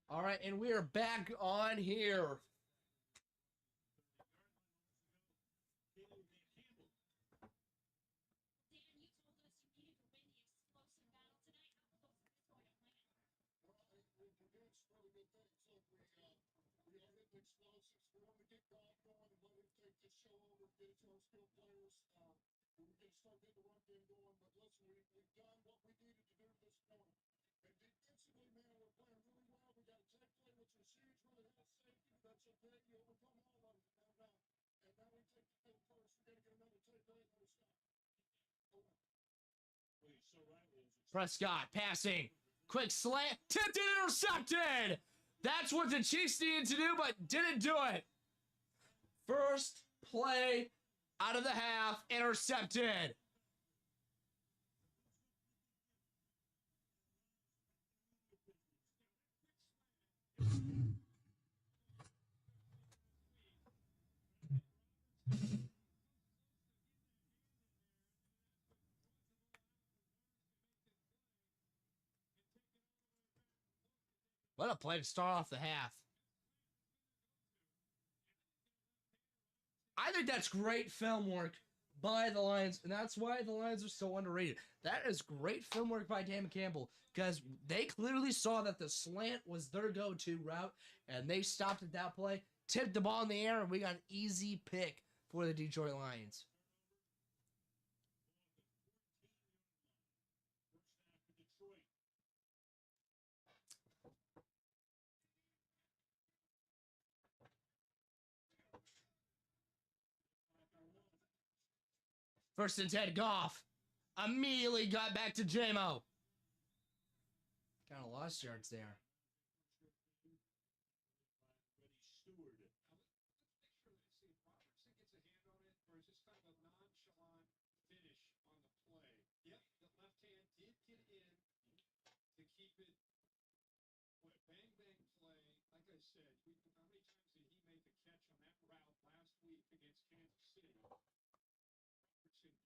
All right, and we are back on here.
We are hitting explosives. We want to get Goff going and let him take this show over, get it to our skill players. We can start getting the run game going. But listen, we've done what we needed to do at this point. And defensively, man, we're playing really well. We got a tech play, which was huge, where they had safety. That's okay. You overcome all of them. And now we take the field first. We got to get another take play and we're stopped.
Prescott passing. Quick slant. Tipped and intercepted. That's what the Chiefs needed to do, but didn't do it. First play out of the half, intercepted. What a play to start off the half. I think that's great film work by the Lions, and that's why the Lions are so underrated. That is great film work by Dan Campbell, because they clearly saw that the slant was their go-to route, and they stopped at that play, tipped the ball in the air, and we got an easy pick for the Detroit Lions. First and 10, Goff. Immediately got back to J-Mo. Kind of lost yards there.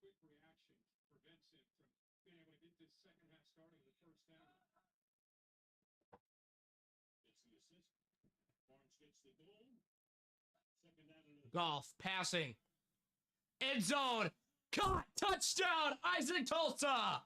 Quick reaction prevents him from being able to get this second half starting the first down. It's the assist. Barnes gets the goal. Second down into the
Goff passing. End zone. Caught. Touchdown. Isaac Tulsa.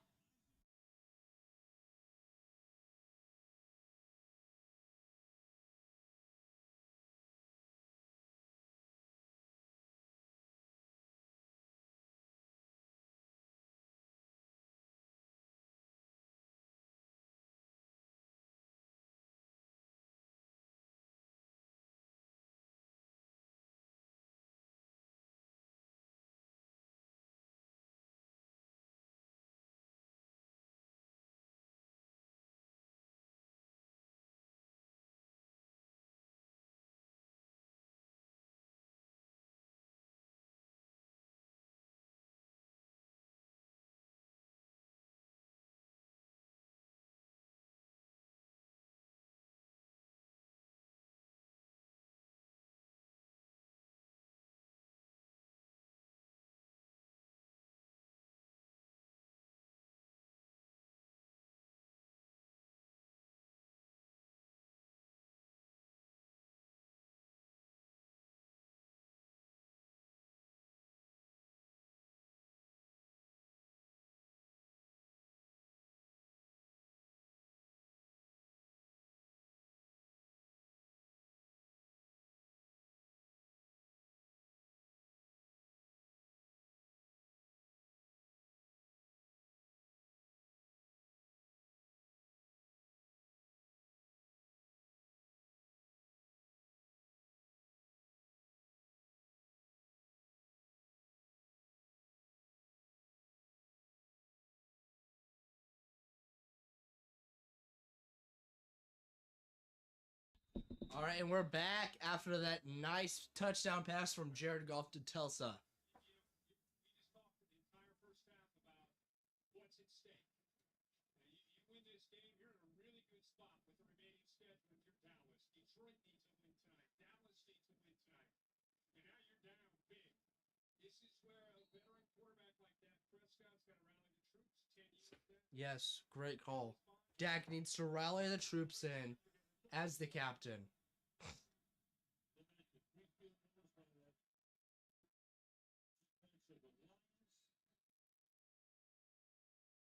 All right, and we're back after that nice touchdown pass from Jared Goff to Tulsa. Yes, great call. Dak needs to rally the troops in as the captain.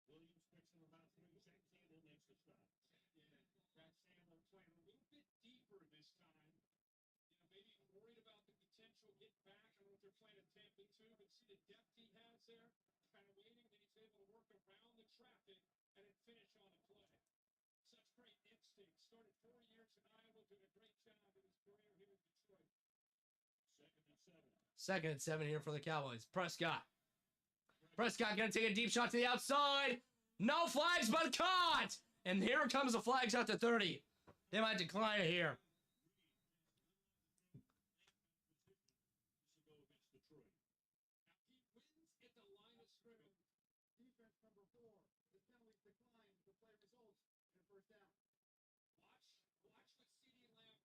Williams picks him about 3 seconds in and makes the shot. Yeah, Brad Sandler playing a little bit deeper this time. Maybe worried about the potential get back. I don't know if they're playing a Tampa 2, but see the depth he has there. Kind of waiting, then he's able to work around the traffic and then finish on a play. Such great instinct. Started 4 years in Iowa, did a great job in his career here in Detroit. 2nd and 7.
2nd and 7 here for the Cowboys. Prescott. Prescott going to take a deep shot to the outside. No flags, but caught. And here comes the flags out to 30. They might decline it here.
Defense number 4. The penalties decline. The play results in a first down.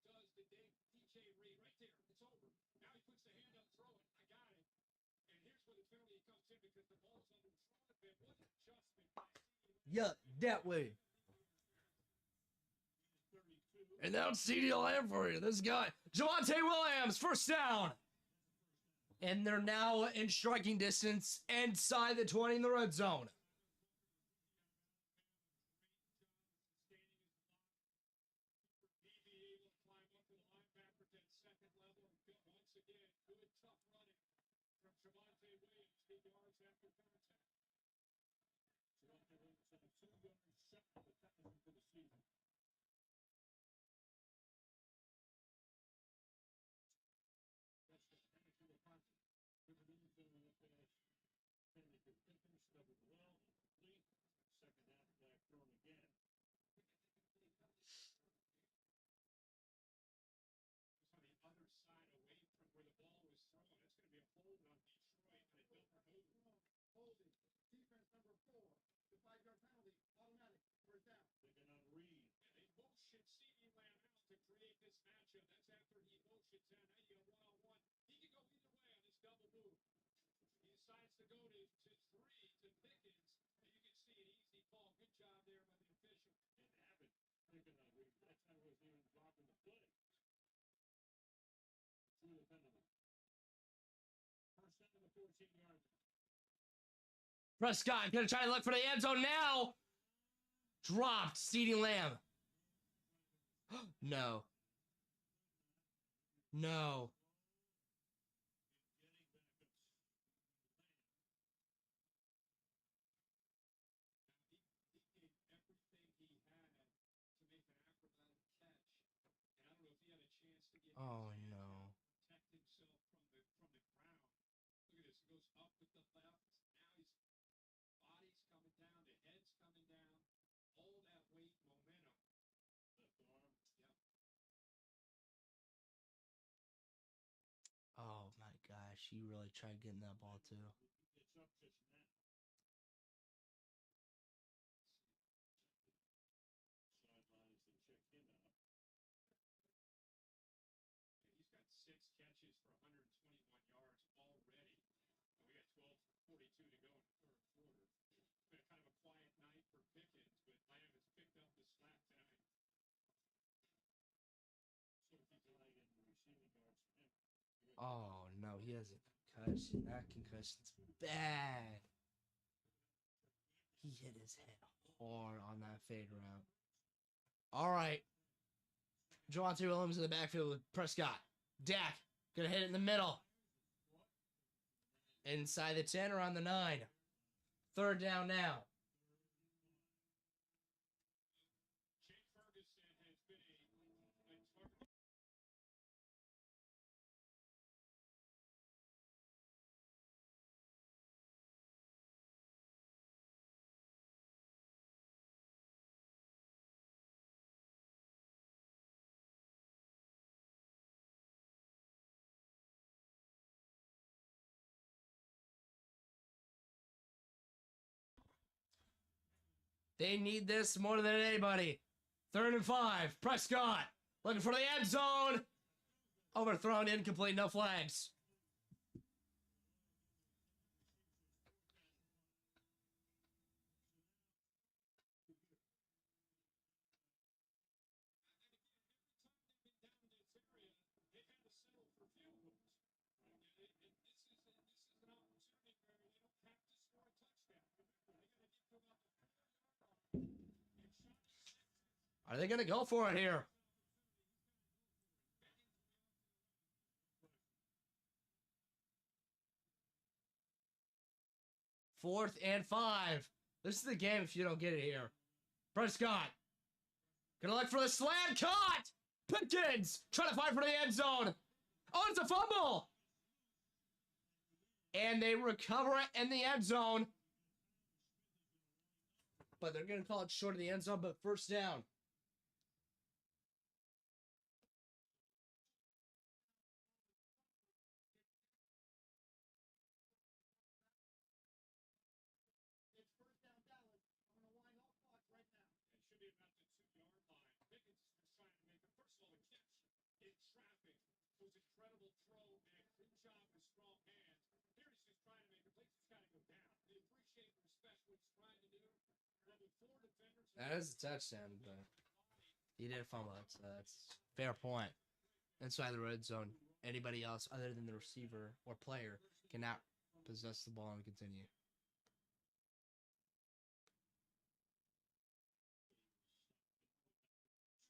Watch what CeeDee Lamb does to DJ Reed right there. It's over. Now he puts the hand up, throw it. I got it. And here's where the penalty comes in because the ball's underthrown a bit. What an adjustment by CeeDee.
Yeah, that way. And now CeeDee Lamb for you. This guy, Javonte Williams, first down. And they're now in striking distance inside the 20 in the red zone.
Holding. Defense number 4. The 5-yard penalty. Automatic. First down.
Picking on Reed. And they motion CeeDee Lamb out to create this matchup. That's after he motions in. Now you got one-on-one. He can go either way on this double move. He decides to go to 3 to Pickens. And you can see an easy call. Good job there by the official. And Abbott picking on Reed. That time wasn't even dropping the play. Through the penalty. First down to the 14-yard.
Prescott going to try to look for the end zone now. Dropped. CeeDee Lamb. No. No.
He did everything he had to make an acrobatic catch. And I don't know if he had a chance to get
Oh,
his hand
no.
out, protect himself from the ground. Look at this. He goes up with the left. Now his body's coming down. The head's coming down. All that weight, momentum. Left arm. Yep.
Oh, my gosh. He really tried getting that ball, too.
It's up just now. Sideline as they check him out. And he's got 6 catches for 121 yards already. And we got 12:42 to go in the 3rd quarter. It's been kind of a quiet night for Pickens, but Lamb has picked up the slack tonight. So if he's light in the receiving yards for him.
Oh, no. He has a concussion. That concussion's bad. He hit his head hard on that fade route. All right. Javonte Williams in the backfield with Prescott. Dak going to hit it in the middle. Inside the 10 or on the 9. 3rd down now.
Jake Ferguson has been a target.
They need this more than anybody. 3rd and 5. Prescott looking for the end zone. Overthrown, incomplete, no flags. Are they going to go for it here? Fourth and 5. This is the game if you don't get it here. Prescott. Gonna look for the slam. Caught! Pickens trying to fight for the end zone. Oh, it's a fumble! And they recover it in the end zone. But they're gonna call it short of the end zone, but first down.
It's first down, Dallas. I'm going to wind all clocks right now.
It should be about the 2-yard line. Pickens is trying to make a, first of all, the catch in traffic was incredible throw and a good job with strong hands. Here he's just trying to make a play. He's got to go down. They appreciate and respect what he's trying to do. But with 4 defenders,
That is a touchdown, but he did fumble it, so that's fair point. Inside the red zone, anybody else other than the receiver or player cannot possess the ball and continue.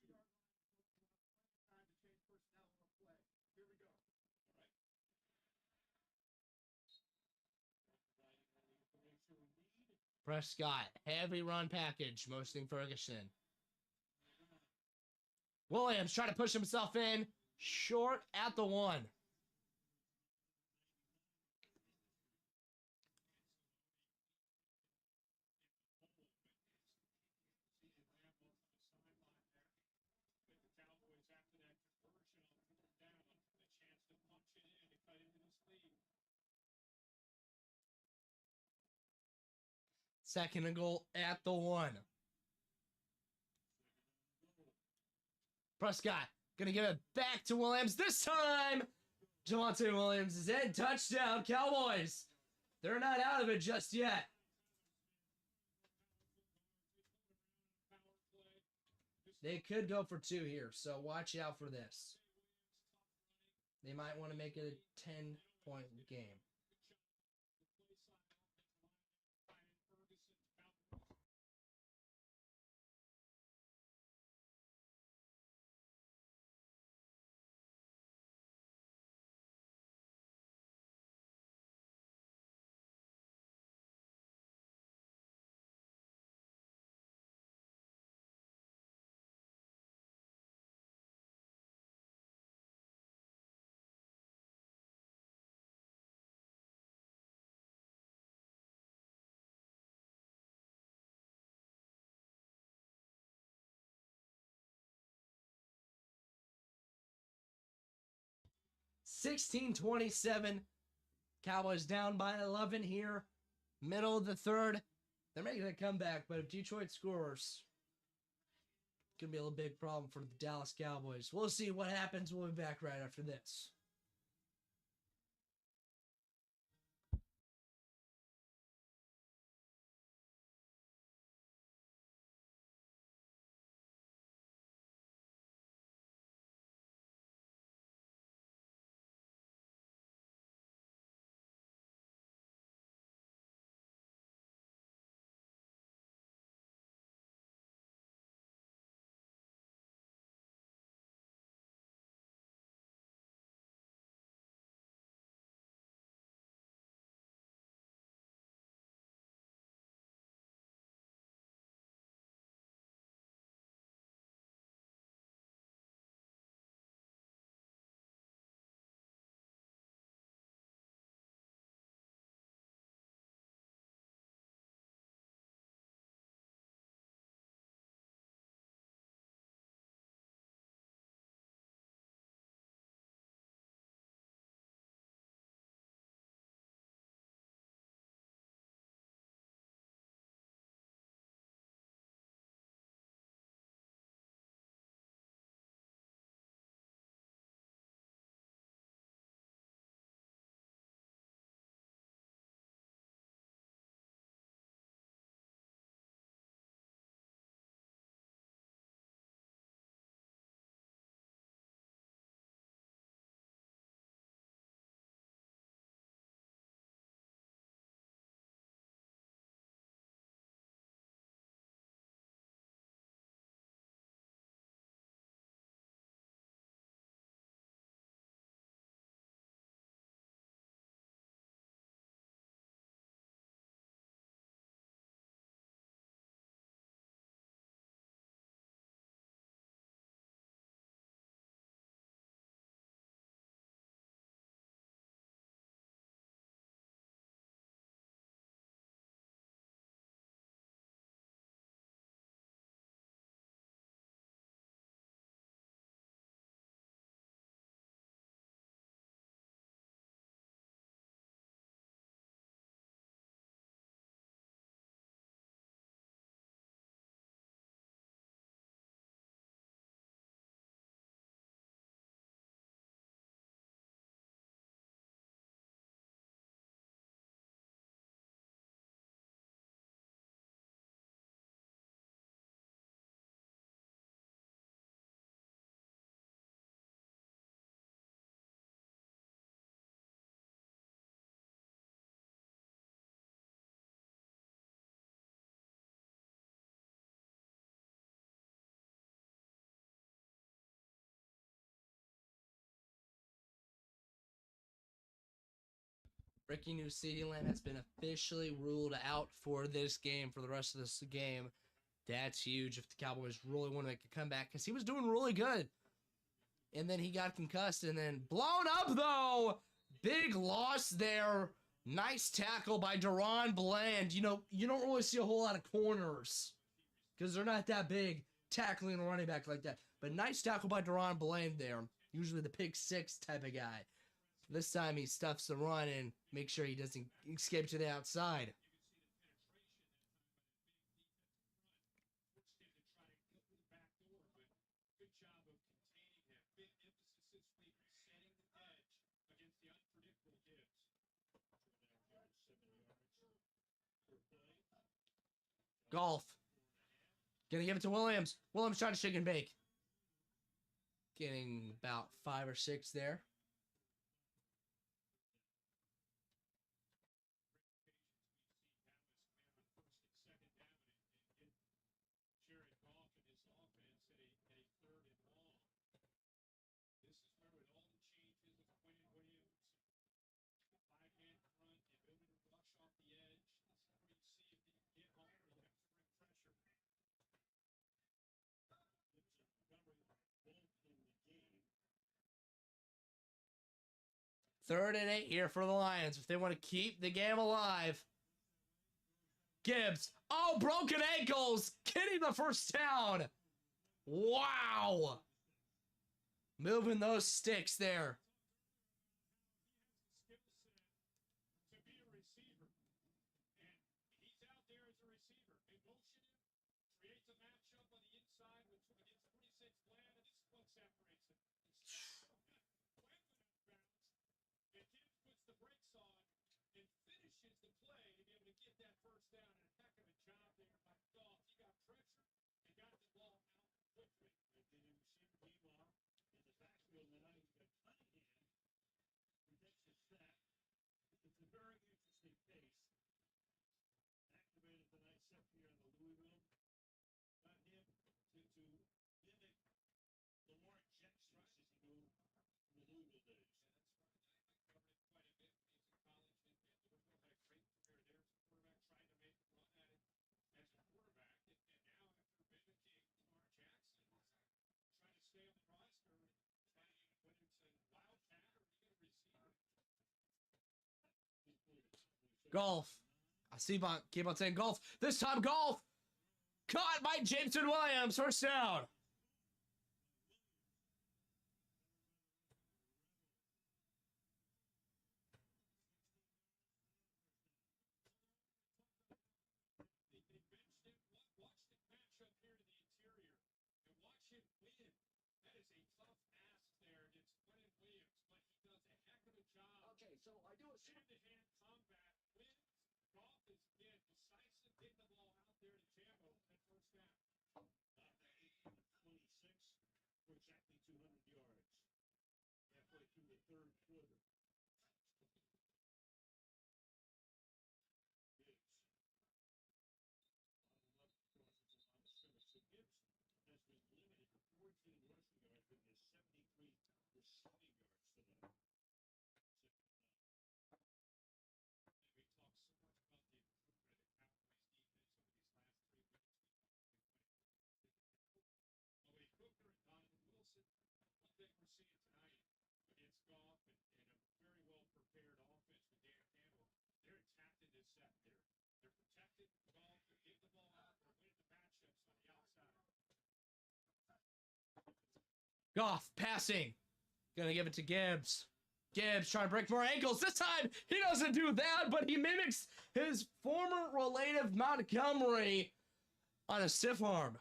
Time to change personnel on the play. Here we go.
Prescott, heavy run package, motioning Ferguson. Williams trying to push himself in, short at the 1.
CeeDee Lamb off on the sideline there. But the Cowboys, after that conversion on 4th down, a chance to punch it in and cut into this lead.
Second and goal at the 1. Prescott gonna give it back to Williams this time. Javonte Williams is in. Touchdown, Cowboys. They're not out of it just yet. They could go for 2 here, so watch out for this. They might want to make it a 10-point game. (16-27). Cowboys down by 11 here. Middle of the 3rd. They're making a comeback, but if Detroit scores, it's going to be a little big problem for the Dallas Cowboys. We'll see what happens. We'll be back right after this. Breaking news, CeeDee Lamb has been officially ruled out for this game, for the rest of this game. That's huge if the Cowboys really want to make a comeback, because he was doing really good. And then he got concussed and then blown up, though. Big loss there. Nice tackle by Deron Bland. You know, you don't really see a whole lot of corners because they're not that big tackling a running back like that. But nice tackle by Deron Bland there. Usually the pick six type of guy. This time he stuffs the run and makes sure he doesn't escape to the outside. Goff. Gonna give it to Williams. Williams trying to shake and bake. Getting about 5 or 6 there. Third and 8 here for the Lions if they want to keep the game alive. Gibbs. Oh, broken ankles. Getting the first down. Wow. Moving those sticks there. Golf. Keep on saying golf. This time golf. Caught by Jameson Williams. First down.
Okay, so I do a
Goff passing. Gonna give it to Gibbs. Gibbs trying to break more ankles. This time he doesn't do that, but he mimics his former relative Montgomery on a stiff arm.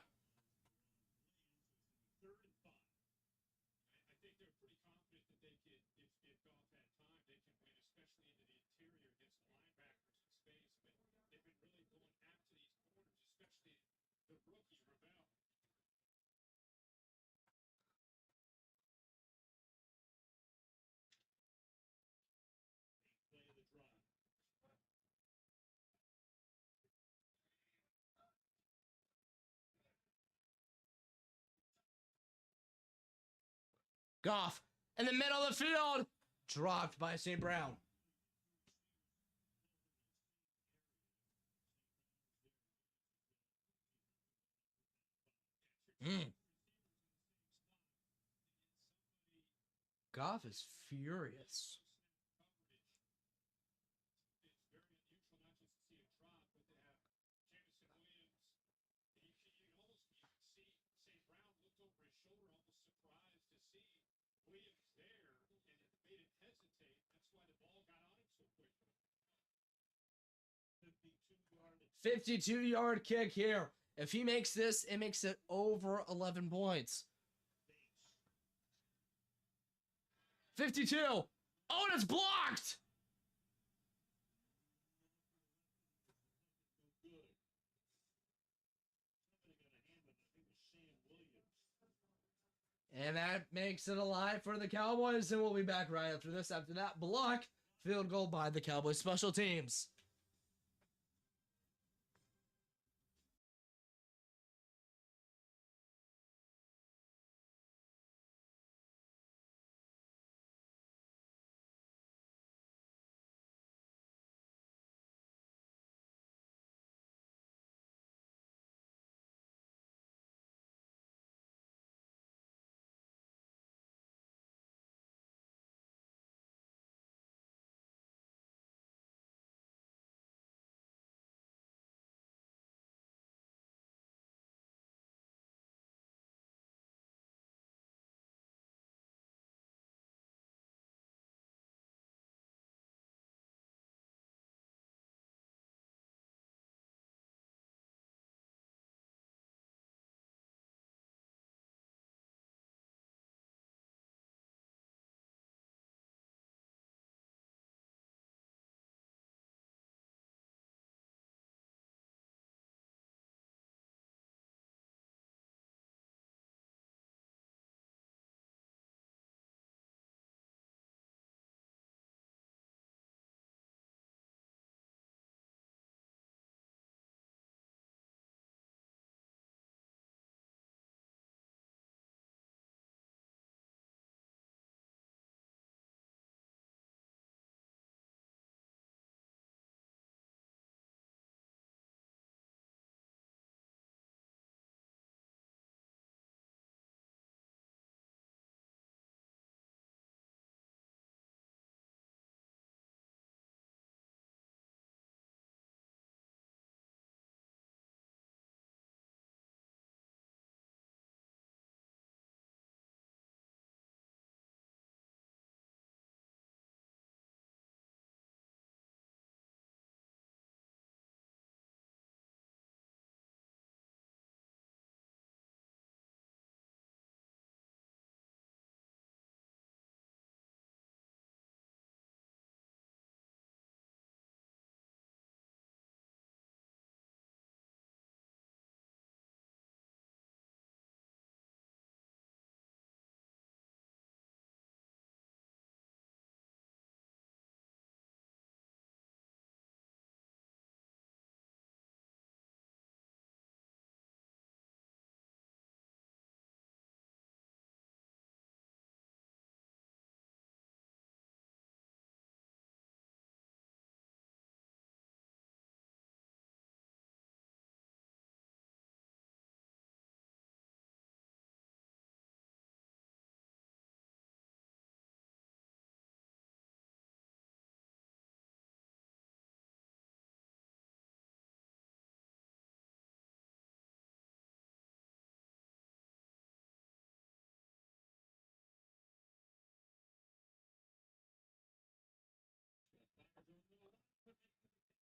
Goff in the middle of the field. Dropped by St. Brown. Mm. Goff is furious.
It's very unusual not just to see a drop, but to have Jameson Williams. You can almost see St. Brown looked over his shoulder, almost surprised to see Williams there, and it made him hesitate. That's why the ball got on him so quickly.
52-yard kick here. If he makes this, it makes it over 11 points. 52. Oh, and it's blocked. And that makes it alive for the Cowboys, and we'll be back right after this. After that block, field goal by the Cowboys special teams.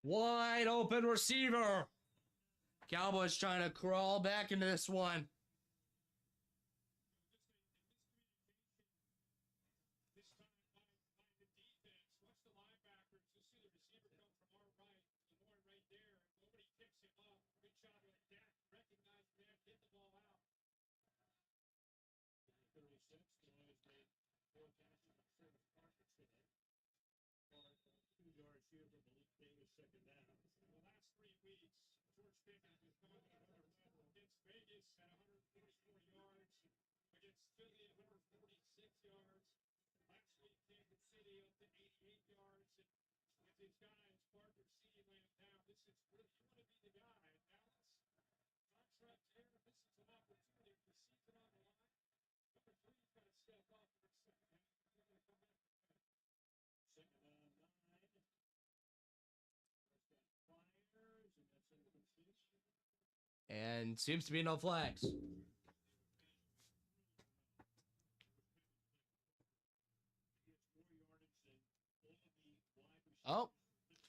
Wide open receiver. Cowboys trying to crawl back into this one.
This time by the defense. Watch the linebackers. You'll see the receiver come from our right. Lamar right there. Nobody picks him up. Good job by Dak. Recognize Dak. Get the ball out. 36. The Lions made 4 passes on Service Parker today. 2-yard field goal, Malik Davis second down. In the last 3 weeks, George Pickens has gone to another level against Vegas at 144 yards, against Philly at 146 yards. Last week, Kansas City up to 88 yards. And with his guys, Parker, CeeDee Lamb down, this is really, you want to be the guy. Dallas, contract here, this is an opportunity for
And seems to be no flags. Oh,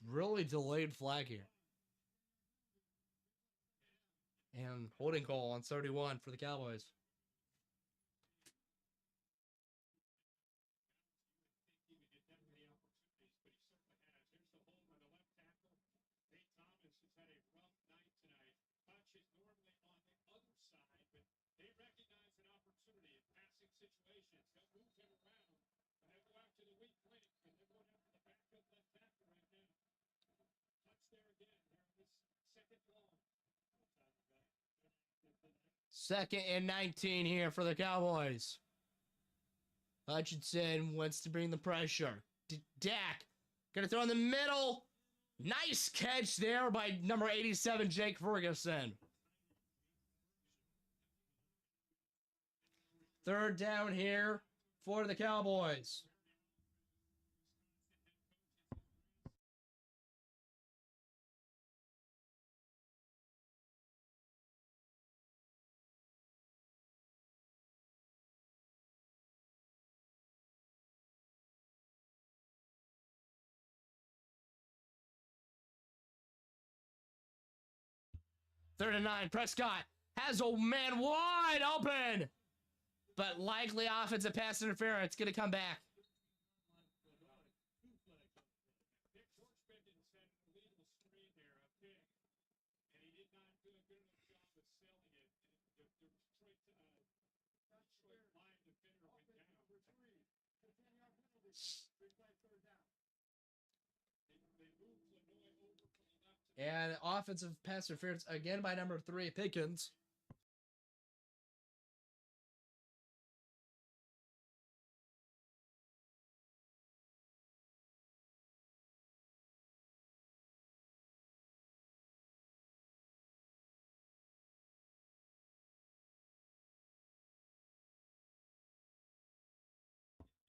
really delayed flag here. And holding call on 31 for the Cowboys. Second and 19 here for the Cowboys. Hutchinson wants to bring the pressure. Dak gonna throw in the middle. Nice catch there by number 87, Jake Ferguson. Third down here for the Cowboys. Third and 9. Prescott has a man wide open. But likely offensive pass interference. Going to come back. And offensive pass interference again by number 3, Pickens.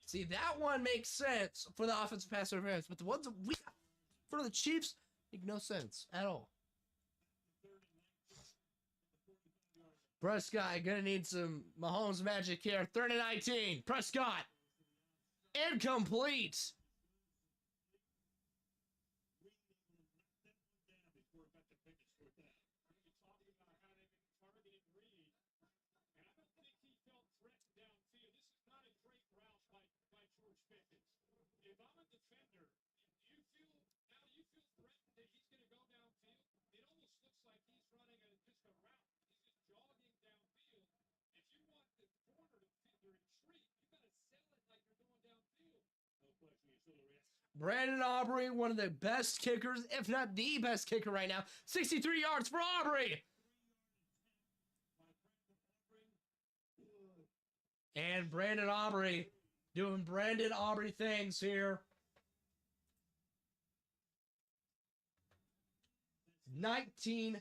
See, that one makes sense for the offensive pass interference, but the ones that we got for the Chiefs make no sense at all. Prescott gonna need some Mahomes magic here. 3rd and 19. Prescott. Incomplete. Brandon Aubrey, one of the best kickers, if not the best kicker right now. 63 yards for Aubrey. And Brandon Aubrey doing Brandon Aubrey things here. 19-27.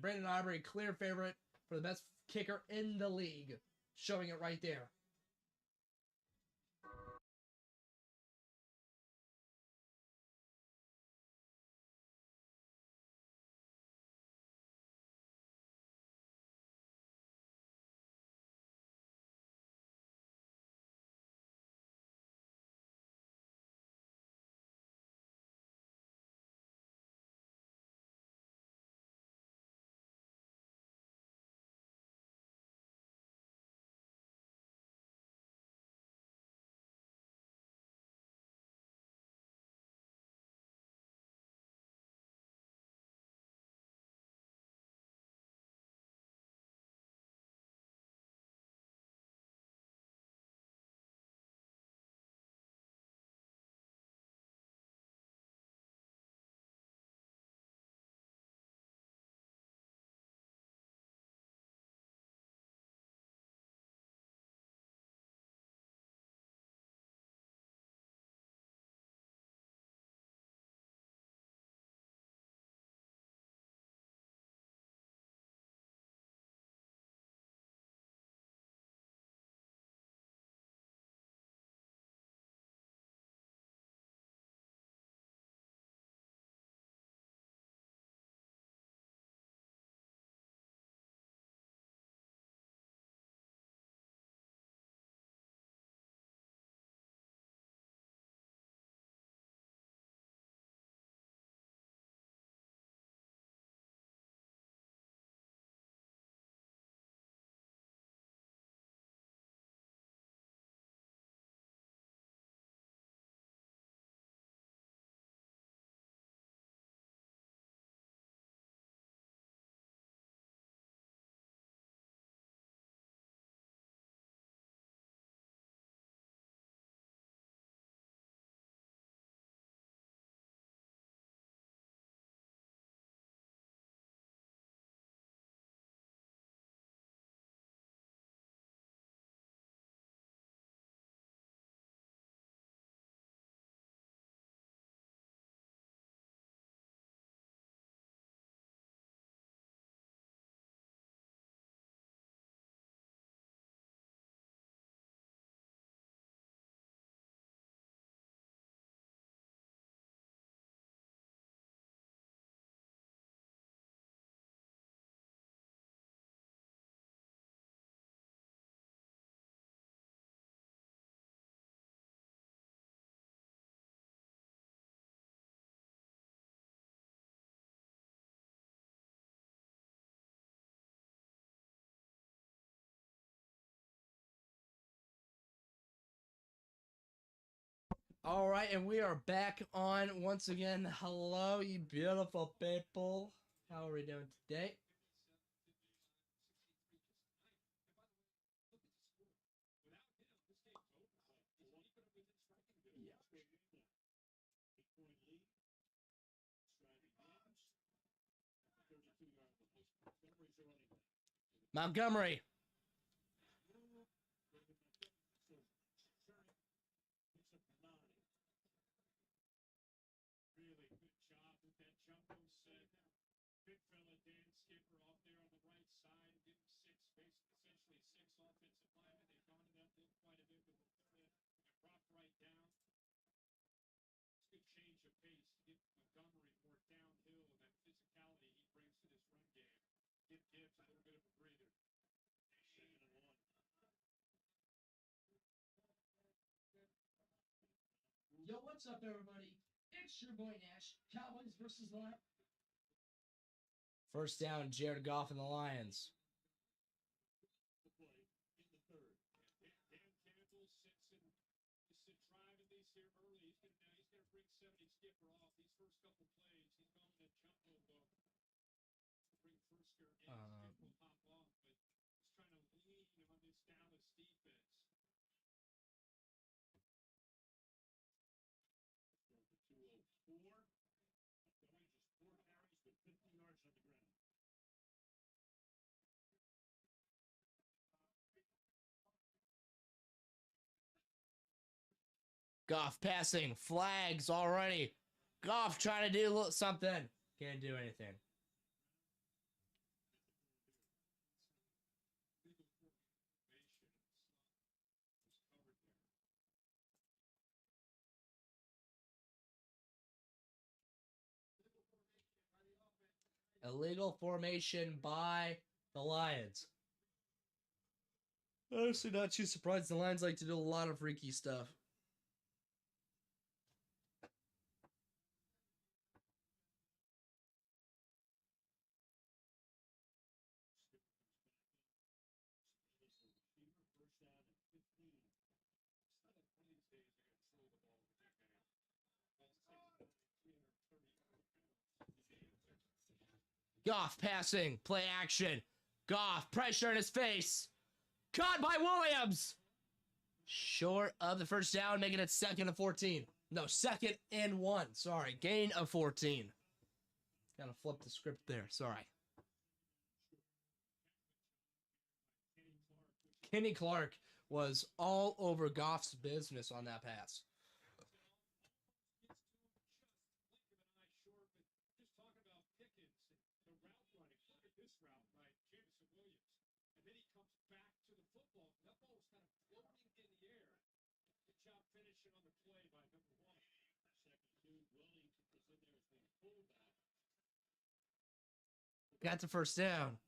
Brandon Aubrey, clear favorite for the best kicker in the league. Showing it right there. All right, and we are back on once again. Hello, you beautiful people. How are we doing today? Montgomery.
Really good job with that jumbo set. Big fella Dan Skipper off there on the right side. Give him essentially six offensive linemen. They've gone to that look quite a bit with the third and dropped right down. It's a good change of pace to get Montgomery more downhill and that physicality he brings to this run game. Give Gibbs a little bit of a breather. 2nd and 1.
Yo, what's up, everybody? It's your boy Nash. Cowboys versus the Lions. First down, Jared Goff and the Lions.
The play in the third. Dan Campbell sits and is driving these here early. He's gonna bring 70 Skipper off. These first couple plays, he's going to jumbo look. Bring Firsker in. Skip will pop off, but he's trying to lean on this Dallas defense. For 204. Montgomery just 4 carries with 50 yards on the ground.
Goff passing. Flags already. Goff trying to do something. Can't do anything. Illegal formation by the Lions. Honestly, not too surprised. The Lions like to do a lot of freaky stuff. Goff passing. Play action. Goff, pressure in his face. Caught by Williams. Short of the first down, making it 2nd and 14. No, 2nd and 1. Sorry, gain of 14. Kind of flipped the script there. Sorry. Kenny Clark was all over Goff's business on that pass.
And then he comes back to the football. That ball was kind of floating in the air. Good job finishing on the play by number 1. 2nd, Williams was in there as the fullback.
Got the first down.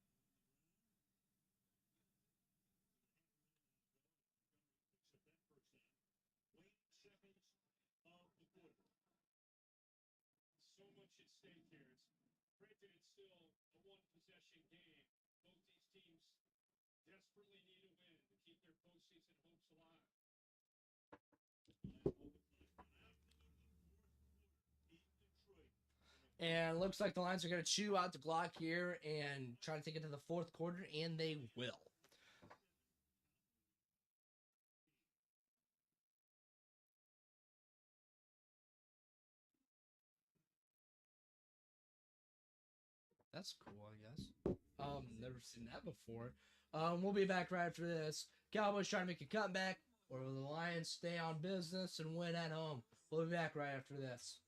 So much at stake here. Granted, it's still a one-possession game. Both these teams desperately need a win to keep their postseason hopes alive.
And looks like the Lions are going to chew out the clock here and try to take it to the 4th quarter, and they will. That's cool, I guess. Never seen that before. We'll be back right after this. Cowboys trying to make a comeback, or will the Lions stay on business and win at home? We'll be back right after this.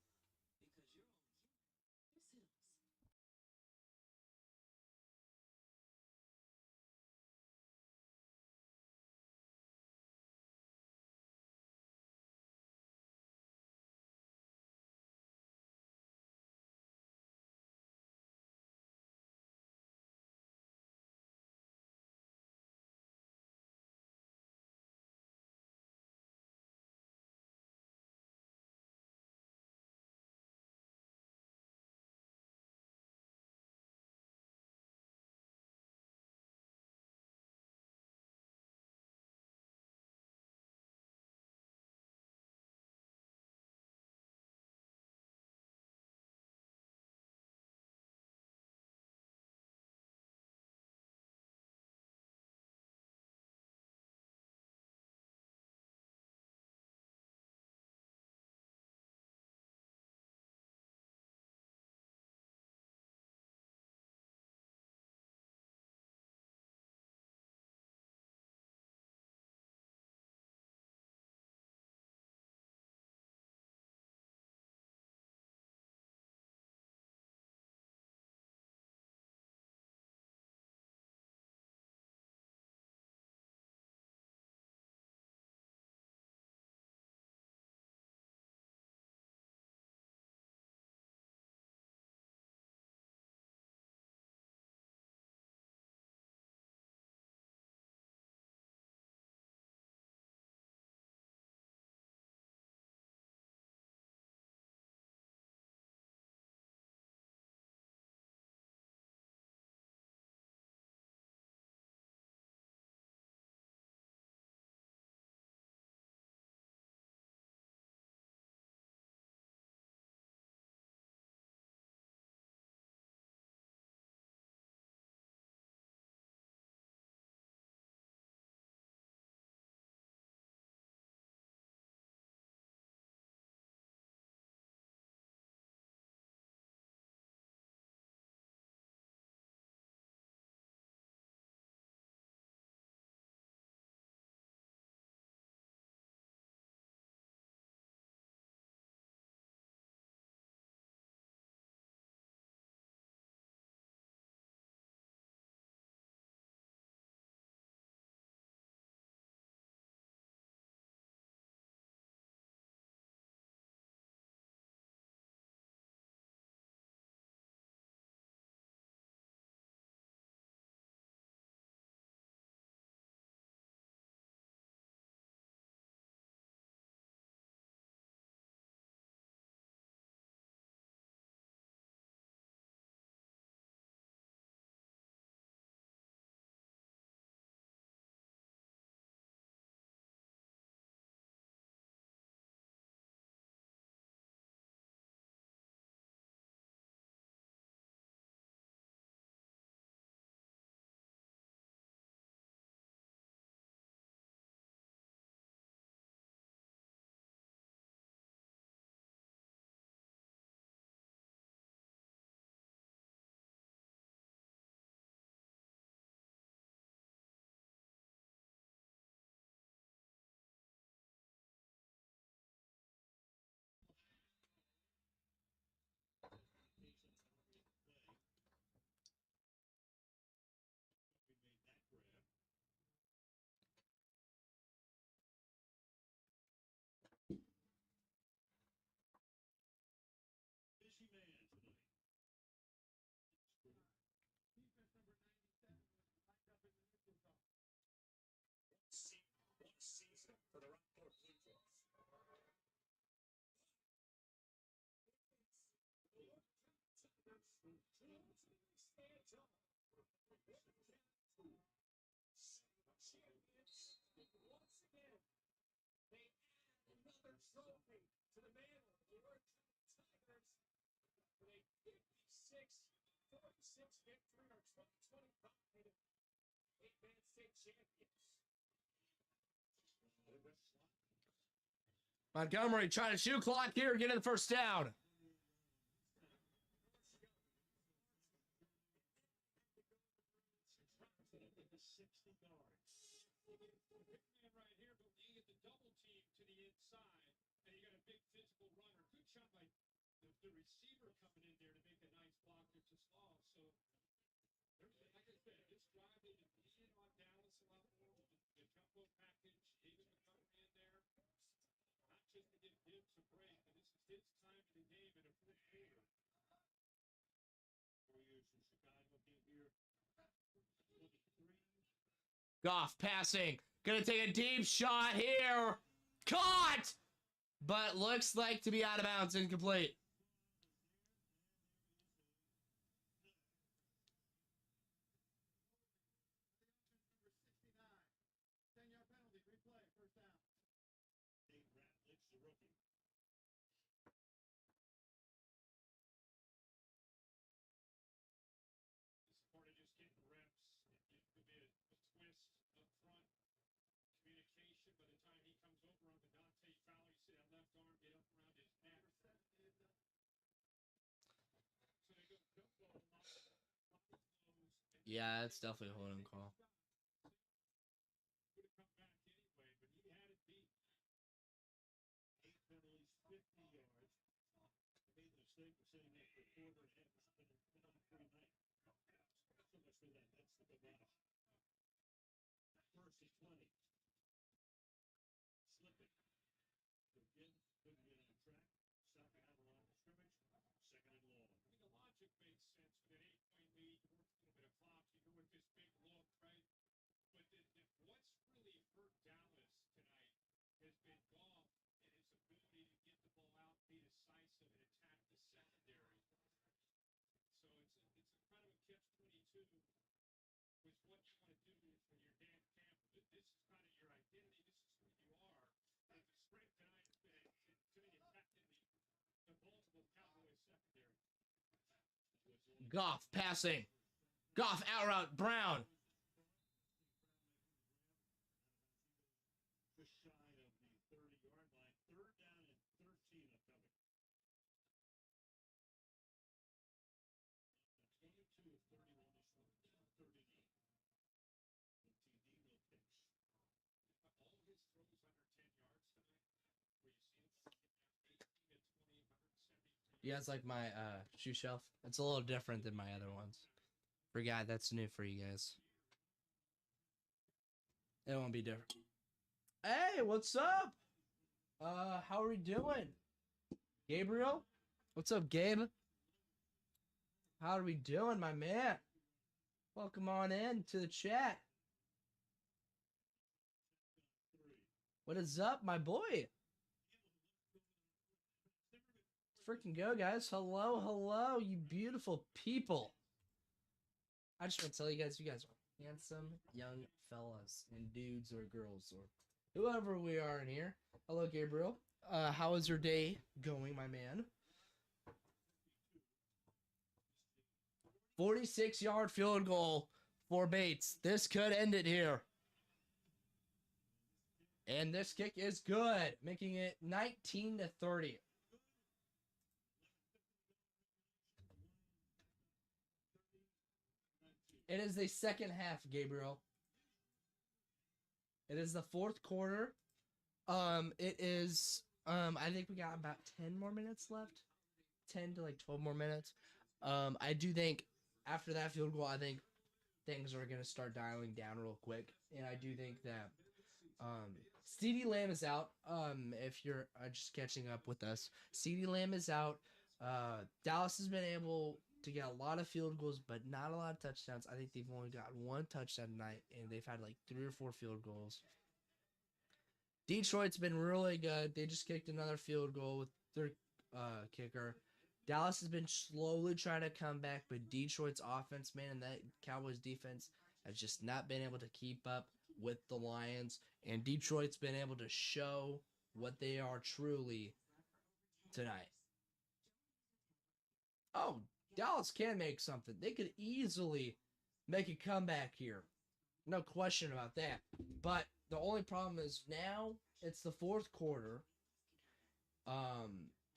trophy to the man who works for the Tigers with a 56-46 victory or 2025 8-man state champions.
Montgomery trying to shoot clock here, getting the first down.
The 60 yards. The big man right here, but you get the double team to the inside, and you got a big physical runner. Good shot by the receiver coming in there to make a nice block to Slaw. So, like I said, this drive they depended on Dallas a lot more with the jumbo package, David Montgomery in there. Not just to give Gibbs a break, but this is his time in the game in a fourth quarter. 4 years in Chicago, came here 23.
Goff passing. Gonna take a deep shot here. Caught! But looks like to be out of bounds, incomplete.
Number 69. 10-yard penalty. Replay. First down.
Dave Ratledge, the rookie. This is part of just getting reps. It could be a twist up front. Communication by the time he comes over on the Dante Fowler, you see that left arm get up around his neck. So they go jumbo, lock his nose.
Yeah, it's definitely a holding call.
Would have come back anyway, but he had it beat. 8 penalties, 50 yards. I made the mistake of saying that for a quarter and a half. It's been on 3 nights. So much for that. That's the gavage. First and 20. Slipping. Again, couldn't get on track. Stop and have a line of scrimmage. Second and long. I mean, the logic makes sense with an 8-point lead. You work a little bit of clock. You go with this big look, right? But what's really hurt Dallas tonight has been Goff and his ability to get the ball out, be decisive, and attack the secondary. So it's a kind of a catch-22 with what you want to do when you're Dan Campbell. This is kind of your identity. This is who you are. And the strength tonight has been to me attacking the multiple Cowboys secondary.
Goff passing. Goff out route. Brown.
Just shy of the 30-yard line. Third down and 13 upcoming. 22 of 31 is 39. And TD no picks. All his throws under 10 yards tonight, where you see him 18 to 20, 173.
You guys like my shoe shelf? It's a little different than my other ones. Forgot that's new for you guys. It won't be different. Hey, what's up? How are we doing? Gabriel? What's up, Gabe? How are we doing, my man? Welcome on in to the chat. What is up, my boy? Freaking go, guys. Hello, hello, you beautiful people. I just want to tell you guys are handsome young fellas and dudes or girls or whoever we are in here. Hello, Gabriel. How is your day going, my man? 46-yard field goal for Bates. This could end it here. And this kick is good, making it 19-30. It is the second half, Gabriel. It is the fourth quarter. It is, I think we got about 10 more minutes left. 10 to like 12 more minutes. I do think after that field goal, I think things are going to start dialing down real quick. And I do think that CeeDee Lamb is out. If you're just catching up with us, CeeDee Lamb is out. Dallas has been able to get a lot of field goals, but not a lot of touchdowns. I think they've only got one touchdown tonight, and they've had like 3 or 4 field goals. Detroit's been really good. They just kicked another field goal with their kicker. Dallas has been slowly trying to come back, but Detroit's offense, man, and that Cowboys defense has just not been able to keep up with the Lions. And Detroit's been able to show what they are truly tonight. Oh, Dallas can make something. They could easily make a comeback here. No question about that. But the only problem is now it's the fourth quarter.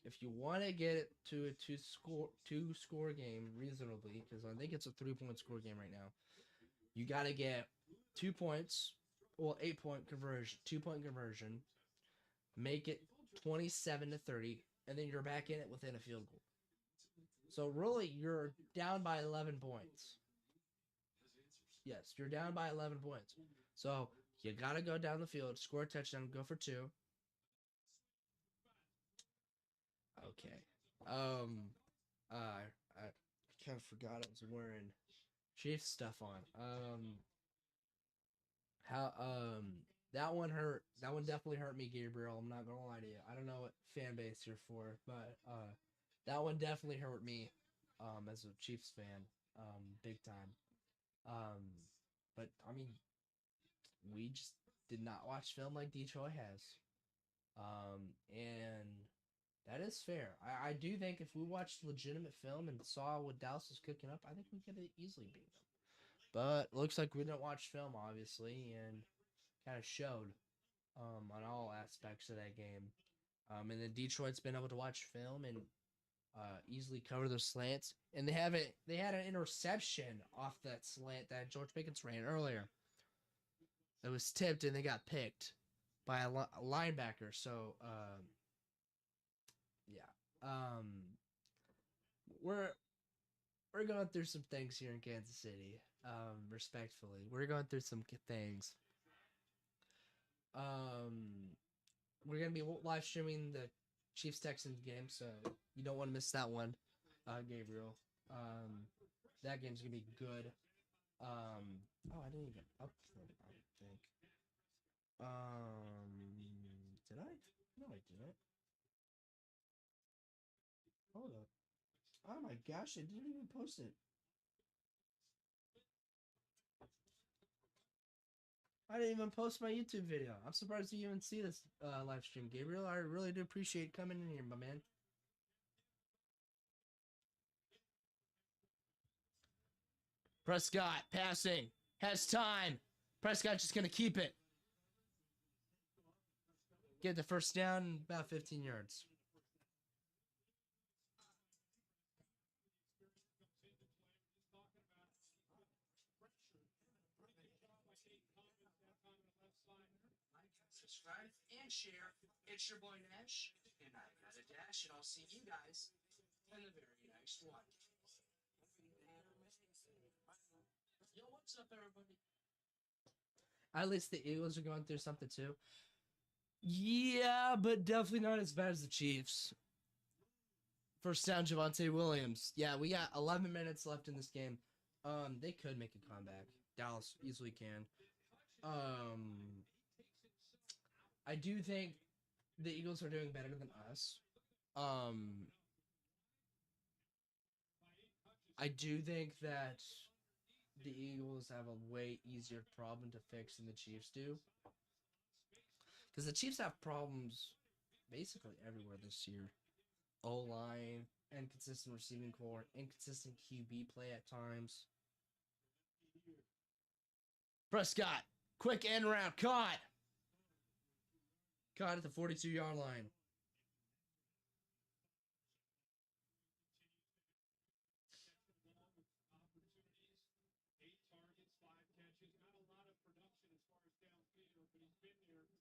If you want to get it to a two score game reasonably, because I think it's a 3-point score game right now, you got to get 2 points, well, 8-point conversion, 2-point conversion, make it 27-30, and then you're back in it within a field goal. So really, you're down by 11 points. Yes, you're down by 11 points. So you got to go down the field, score a touchdown, go for 2. Okay. I kind of forgot I was wearing Chiefs stuff on. That one hurt. That one definitely hurt me, Gabriel. I'm not gonna lie to you. I don't know what fan base you're for, but that one definitely hurt me. As a Chiefs fan, big time. But I mean, we just did not watch film like Detroit has. And that is fair. I do think if we watched legitimate film and saw what Dallas was cooking up, I think we could have easily beat them. But looks like we didn't watch film, obviously, and kind of showed on all aspects of that game. And then Detroit's been able to watch film and easily cover those slants. And they had an interception off that slant that George Pickens ran earlier. It was tipped and they got picked by a linebacker. So yeah, we're going through some things here in Kansas City. Respectfully, we're going through some things. We're gonna be live streaming the Chiefs Texans game, so you don't want to miss that one, Gabriel. That game's gonna be good. I didn't even upload it, I don't think. Did I? No, I didn't. Hold up. Oh my gosh, I didn't even post it. I didn't even post my YouTube video. I'm surprised you even see this live stream, Gabriel. I really do appreciate coming in here, my man. Prescott passing. Has time. Prescott just going to keep it. Get the first down, about 15 yards. Subscribe and share. It's your boy Nash, and I got a dash, and I'll see you guys in the very next one. Yo, what's up, everybody? At least the Eagles are going through something too. Yeah, but definitely not as bad as the Chiefs. First down, Javonte Williams. Yeah, we got 11 minutes left in this game. They could make a comeback. Dallas easily can. I do think the Eagles are doing better than us. I do think that the Eagles have a way easier problem to fix than the Chiefs do. Because the Chiefs have problems basically everywhere this year. O-line, inconsistent receiving core, inconsistent QB play at times. Prescott, quick end round, caught. Caught at the 42-yard line.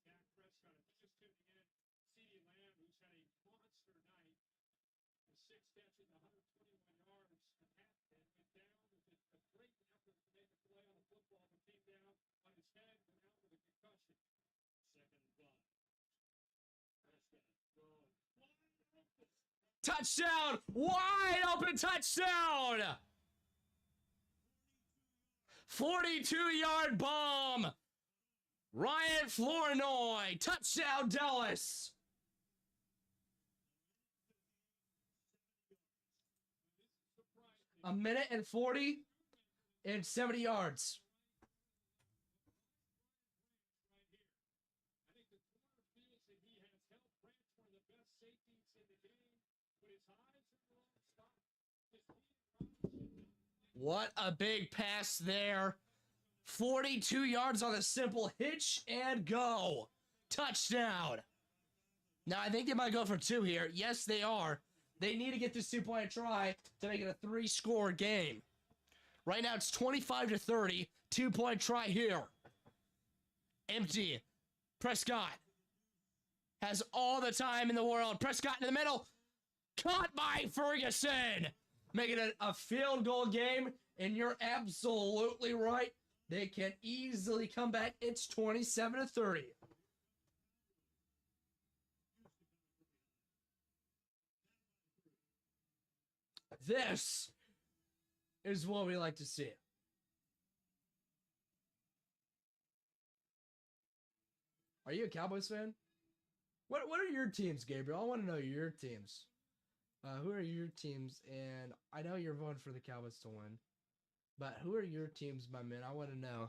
Dak Prescott, if you're just tuning in, CeeDee Lamb, who's had a monster night, with 6 catches, 121 yards, and went down with a great effort to make a play on the football, but came down on his head, went out with a concussion. Second and 5. Prescott going.
Touchdown! Wide open touchdown! 42-yard bomb! Ryan Flournoy, touchdown Dallas. A minute and 40 and 70 yards.
I think the corner feels that he has
What a big pass there. 42 yards on a simple hitch and go. Touchdown. Now, I think they might go for 2 here. Yes, they are. They need to get this 2-point try to make it a 3-score game. Right now, it's 25-30. 2-point try here. Empty. Prescott has all the time in the world. Prescott in the middle. Caught by Ferguson. Making it a field goal game. And you're absolutely right. They can easily come back. It's 27-30. This is what we like to see. Are you a Cowboys fan? What are your teams, Gabriel? I want to know your teams. Who are your teams? And I know you're voting for the Cowboys to win. But who are your teams, my man? I want to know.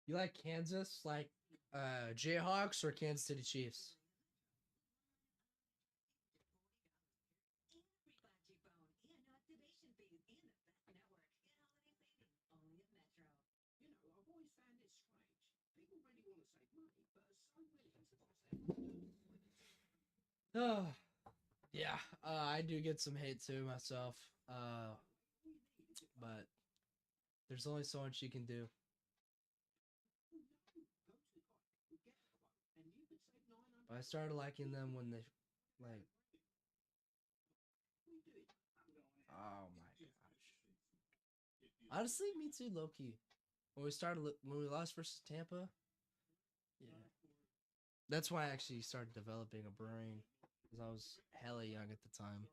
You like Kansas, like Jayhawks, or Kansas City Chiefs? Oh, yeah, I do get some hate too myself. But there's only so much you can do. But I started liking them when they, like, oh my gosh. Honestly, me too, low key. When we lost versus Tampa, yeah. That's why I actually started developing a brain, because I was hella young at the time.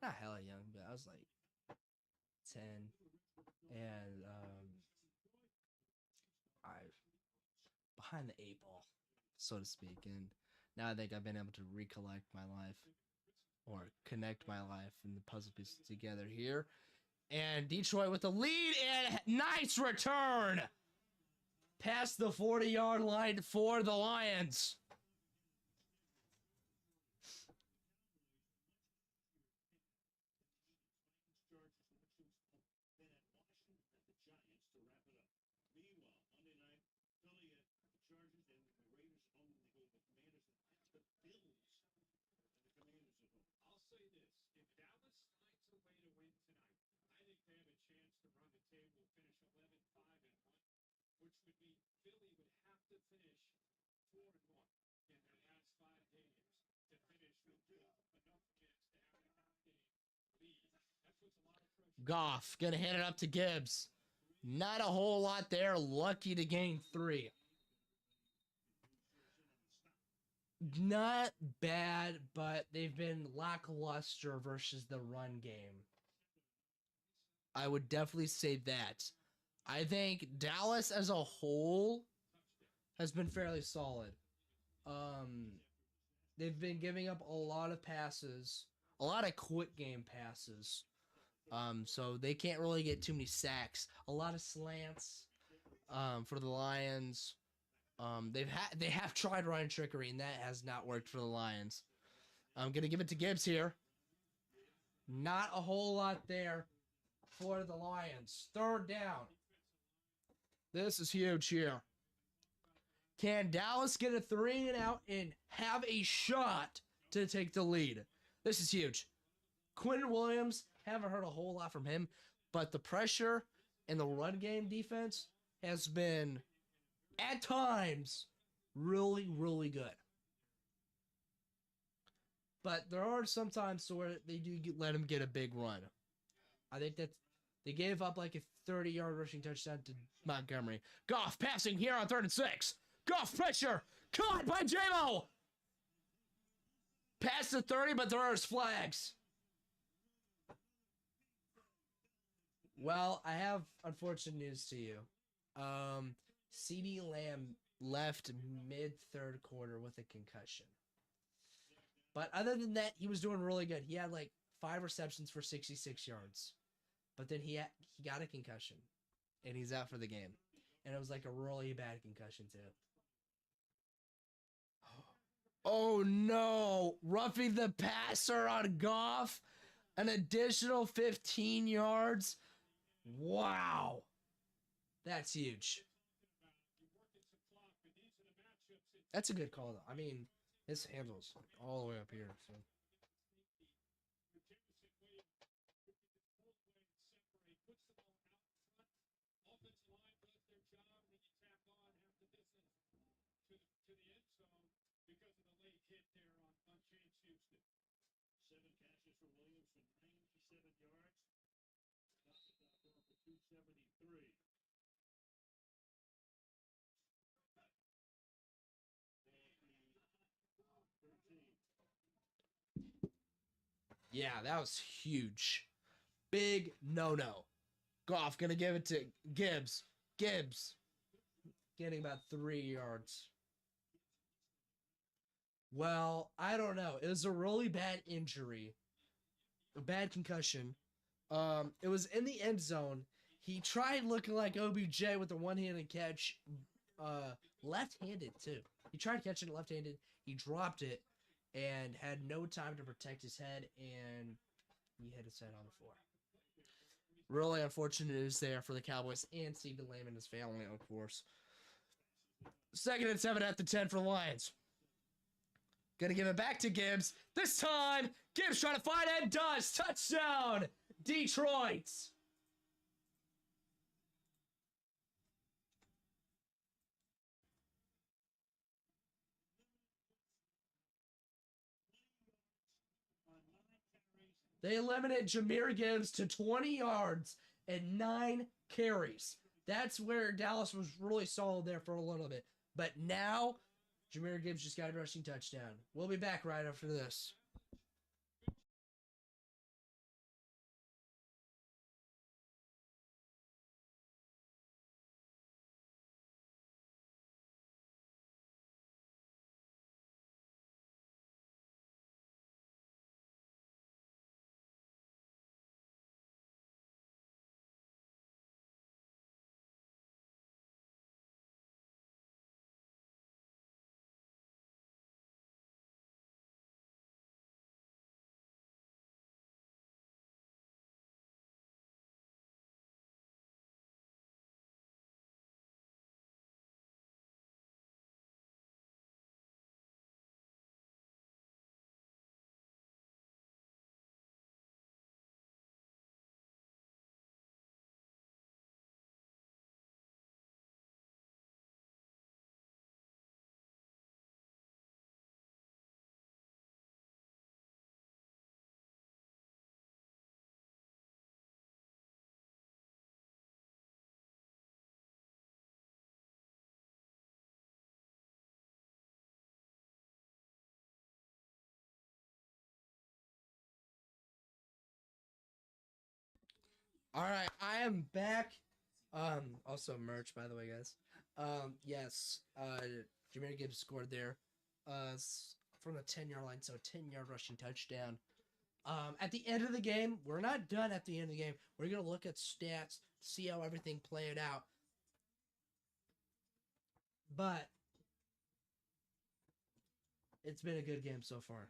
Not hella young, but I was like 10, and I behind the 8 ball, so to speak. And now I think I've been able to recollect my life, or connect my life, and the puzzle pieces together here. And Detroit with the lead, and nice return past the 40-yard line for the Lions. Goff gonna hand it up to Gibbs. Not a whole lot there. Lucky to gain 3. Not bad, but they've been lackluster versus the run game. I would definitely say that. I think Dallas as a whole has been fairly solid. They've been giving up a lot of passes, a lot of quick game passes. So they can't really get too many sacks. A lot of slants for the Lions. They have tried running trickery, and that has not worked for the Lions. I'm gonna give it to Gibbs here. Not a whole lot there for the Lions. 3rd down. This is huge here. Can Dallas get a 3 and out and have a shot to take the lead. This is huge. Quinn Williams, haven't heard a whole lot from him, but the pressure and the run game defense has been, at times, really, really good. But there are some times where they do let him get a big run. I think that they gave up like a 30-yard rushing touchdown to Montgomery. Goff passing here on 3rd and 6. Goff pressure. Caught by J-Mo. Past the 30, but there are flags. Well, I have unfortunate news to you. CeeDee Lamb left mid-third quarter with a concussion. But other than that, he was doing really good. He had like 5 receptions for 66 yards. But then he got a concussion, and he's out for the game. And it was like a really bad concussion, too. Oh, no. Roughing the passer on Goff. An additional 15 yards. Wow. That's huge. That's a good call, though. I mean, his handle's all the way up here. So. Yeah, that was huge. Big no-no. Goff gonna give it to Gibbs. Gibbs getting about 3 yards. Well, I don't know. It was a really bad injury. A bad concussion. It was in the end zone. He tried looking like OBJ with a one-handed catch. Left-handed, too. He tried catching it left-handed. He dropped it and had no time to protect his head, and he hit his head on the floor. Really unfortunate news there for the Cowboys and CeeDee Lamb and his family, of course. 2nd and 7 at the 10 for the Lions. Gonna give it back to Gibbs. This time, Gibbs trying to find and does. Touchdown, Detroit. They eliminated Jahmyr Gibbs to 20 yards and 9 carries. That's where Dallas was really solid there for a little bit. But now, Jahmyr Gibbs just got a rushing touchdown. We'll be back right after this. All right, I am back. Also merch, by the way, guys. Yes, Jahmyr Gibbs scored there, from the 10-yard line, so 10-yard rushing touchdown. At the end of the game, we're not done at the end of the game. We're gonna look at stats, see how everything played out. But it's been a good game so far.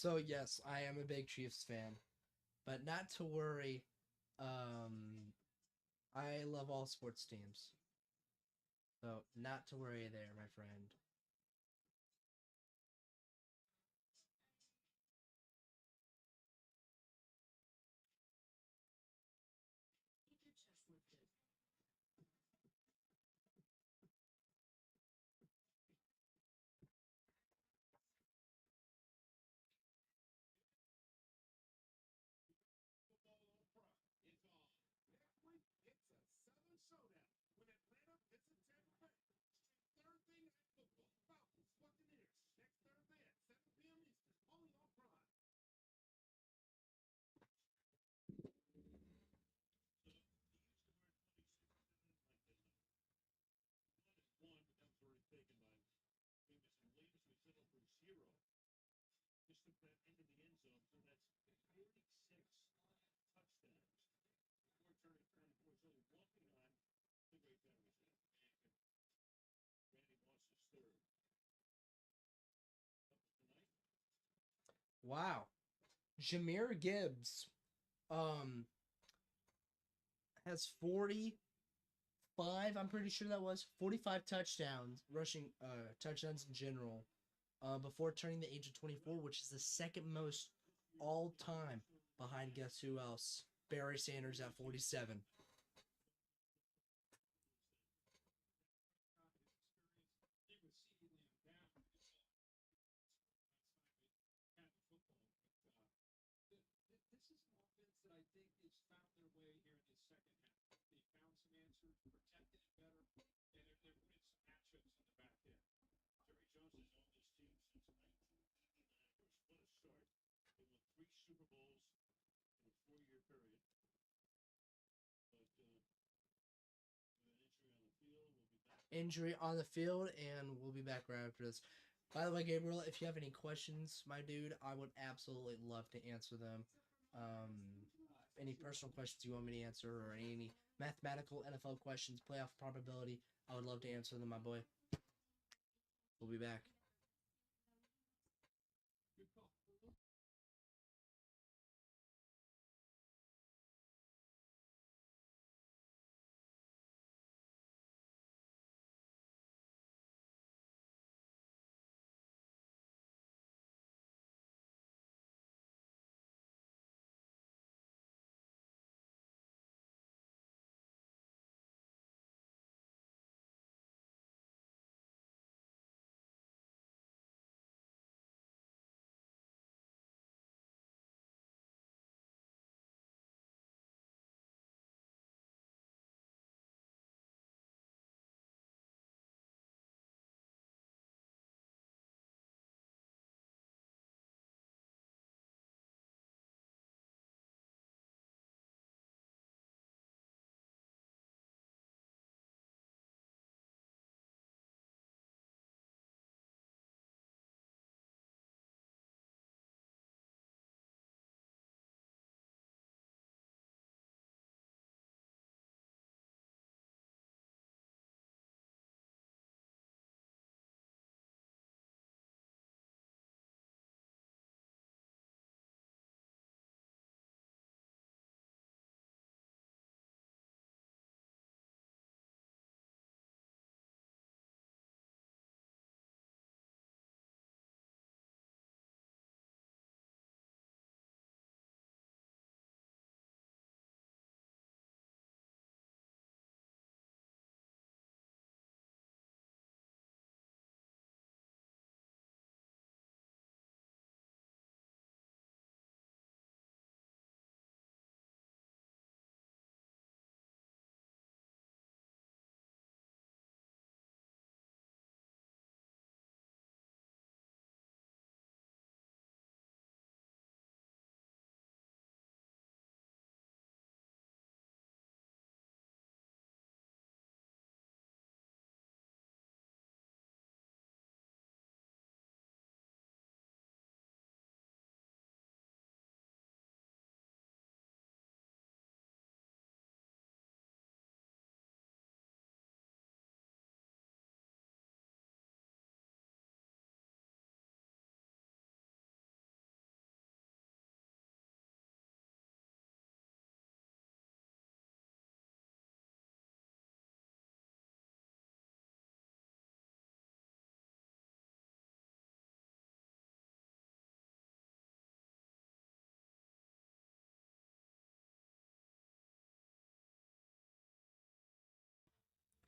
So yes, I am a big Chiefs fan, but not to worry. I love all sports teams, so not to worry there, my friend.
Keep your chest lifted.
Football on Prime. It's on.
Next week, it's a Southern Showdown when Atlanta visits Tampa Bay. Thursday night football. Falcons, Buccaneers. Next Thursday at 7 p.m. Eastern. Only on Prime.
So he used to wear 26 like the one is one, but that was already taken by him. He was the latest result for 0. Just took that into the end zone, so that's 46 touchdowns. Before turning 24, it's only one behind the great memories there. Randy Moss is third. That was tonight.
Wow, Jahmyr Gibbs, has 45. I'm pretty sure that was 45 touchdowns, rushing touchdowns in general, before turning the age of 24, which is the second most all time behind guess who else? Barry Sanders at 47.
He was CeeDee Lamb down. Had the football, but this is an offense that I think has found their way here in the second half. They found some answers, protected it better, and they're winning some matchups in the back end. Jerry Jones has owned this team since 1989. What a start. They won 3 Super Bowls in a 4-year period. But with an injury on the field, we'll be back.
Injury on the field, and we'll be back right after this. By the way, Gabriel, if you have any questions, my dude, I would absolutely love to answer them. Any personal questions you want me to answer, or any mathematical NFL questions, playoff probability, I would love to answer them, my boy. We'll be back.
Good call.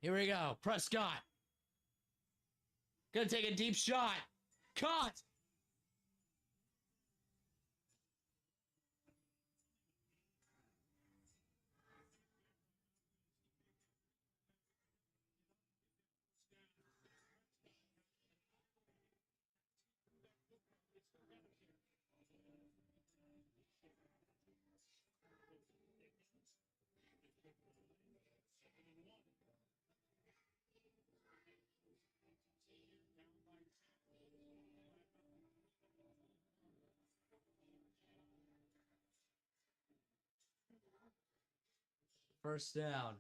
Here we go. Prescott. Gonna take a deep shot. Caught. First down.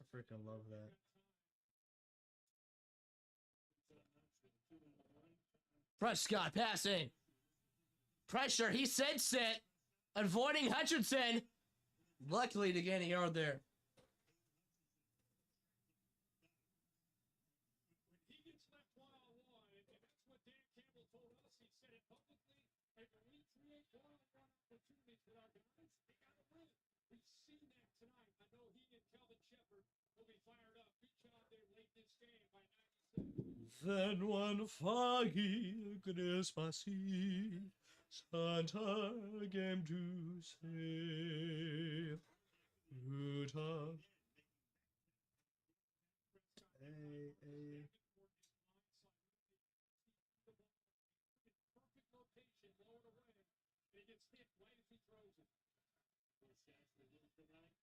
I freaking love that. Prescott passing. Pressure. He said sit. Avoiding Hutchinson. Luckily to gain a yard there.
He gets left one-on-one, and that's what Dan Campbell told us. He said it publicly. Hey, when we create one-on-one opportunities with our guys, they got to win. We've seen that tonight. I know he and Kelvin Shepard will be fired up. Good job there late this game by 97.
Then one foggy Christmas Eve, Santa came to say, Utah. Hey, hey.
Perfect location, low and away. And he gets hit right as he throws it. First catch for him tonight.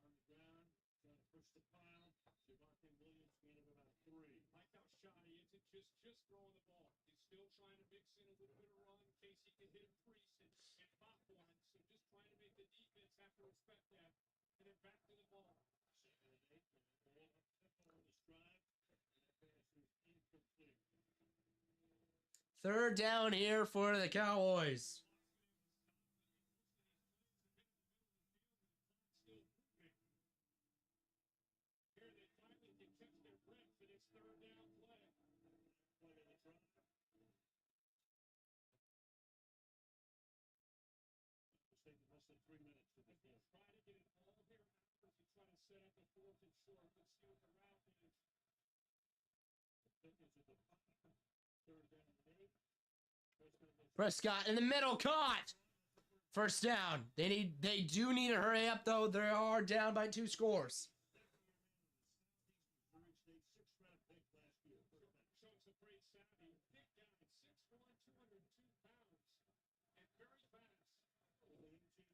On the ground, trying to push the pile. Javonte Williams gain of about 3. Like how shy he isn't just throwing the ball. He's still trying to mix in a little bit of run in case he can hit a crease and pop one. So just trying to make the defense have to respect that. And then back to the ball. 7 and 8. Ball up tempo on this drive. And that pass is incomplete.
Third down here for the Cowboys.
Still moving. Here they finally can catch their breath for this third down play. Play of the drive. It's taking less than 3 minutes to get there. Try to get it all here after you try to set up a 4th and short. Let's see what the route is. The thickness of the 3rd down and 8.
Prescott in the middle, caught. First down. They do need to hurry up though. They are down by 2 scores.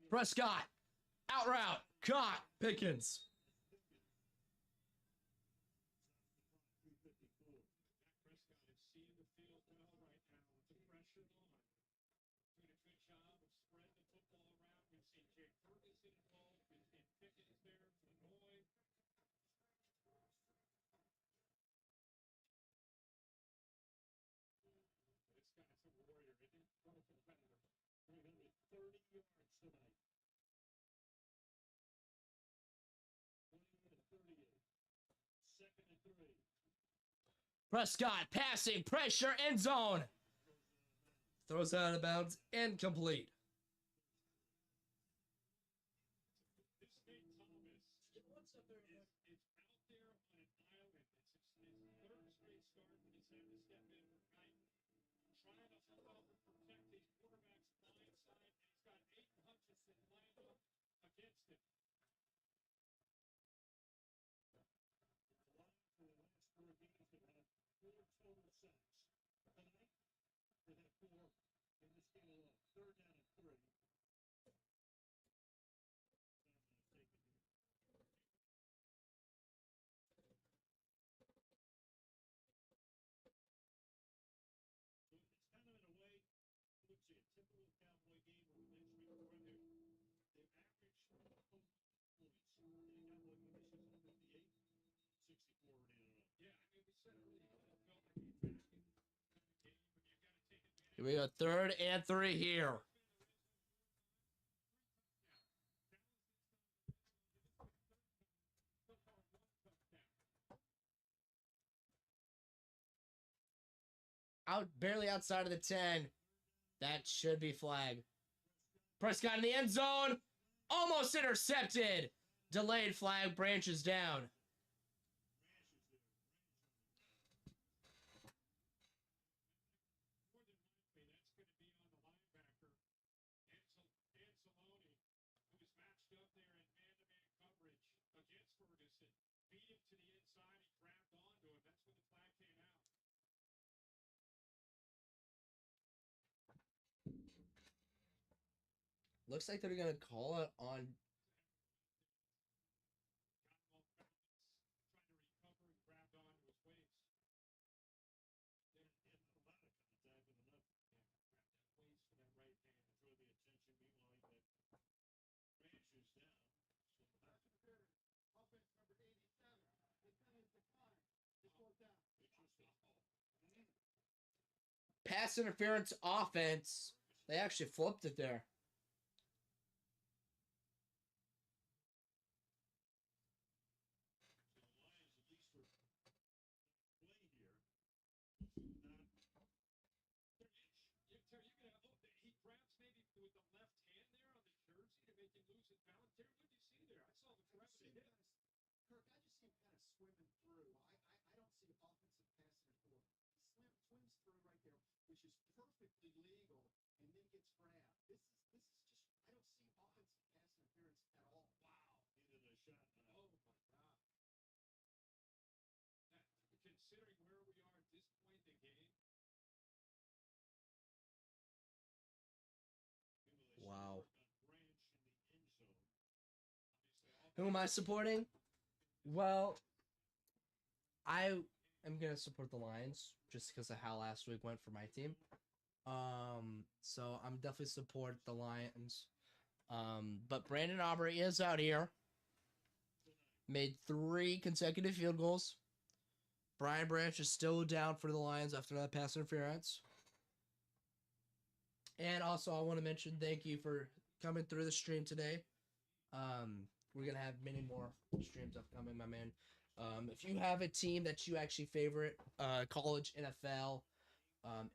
Prescott out route, caught. Pickens. Prescott passing, pressure, end zone. Throws out of bounds, incomplete. Here we go, 3rd and 3 here. out barely outside of the 10. That should be flag. Prescott in the end zone. Almost intercepted. Delayed flag, branches down.
More than likely, that's going to be on the linebacker, Anzalone, who's matched up there in man-to-man coverage against Ferguson. Beat him to the inside. He grabbed onto him. That's when the flag came out.
Looks like they're going to call it on.
Got him off balance, trying to recover and grabbed onto his waist. There, and a lot of contact with another. Yeah, grabbed that waist with that right hand to draw the attention. Meanwhile, he let branches down. So
Offense number 87. The penalty decline. It's fourth down.
interesting.
Pass interference offense. They actually flipped it there.
So the Lions, at least for play here, not. Terry, you're gonna. Oh, he grabs maybe with the left hand there on the jersey to make him lose his balance. Terry, what did you see there? I saw the gravity hit.
Kirk, I just see him kind of swimming through. I don't see offensive pass interference. He swims through right there, which is perfectly legal, and then gets grabbed. This is just, I don't see offensive pass interference at all.
Wow, needed a shot. Oh my God. Considering where we are at this point in the game.
Wow. Who am I supporting? Well, I am going to support the Lions just because of how last week went for my team. So I'm definitely support the Lions. But Brandon Aubrey is out here. Made 3 consecutive field goals. Brian Branch is still down for the Lions after that pass interference. And also, I want to mention thank you for coming through the stream today. We're going to have many more streams upcoming, my man. If you have a team that you actually favorite, college, NFL,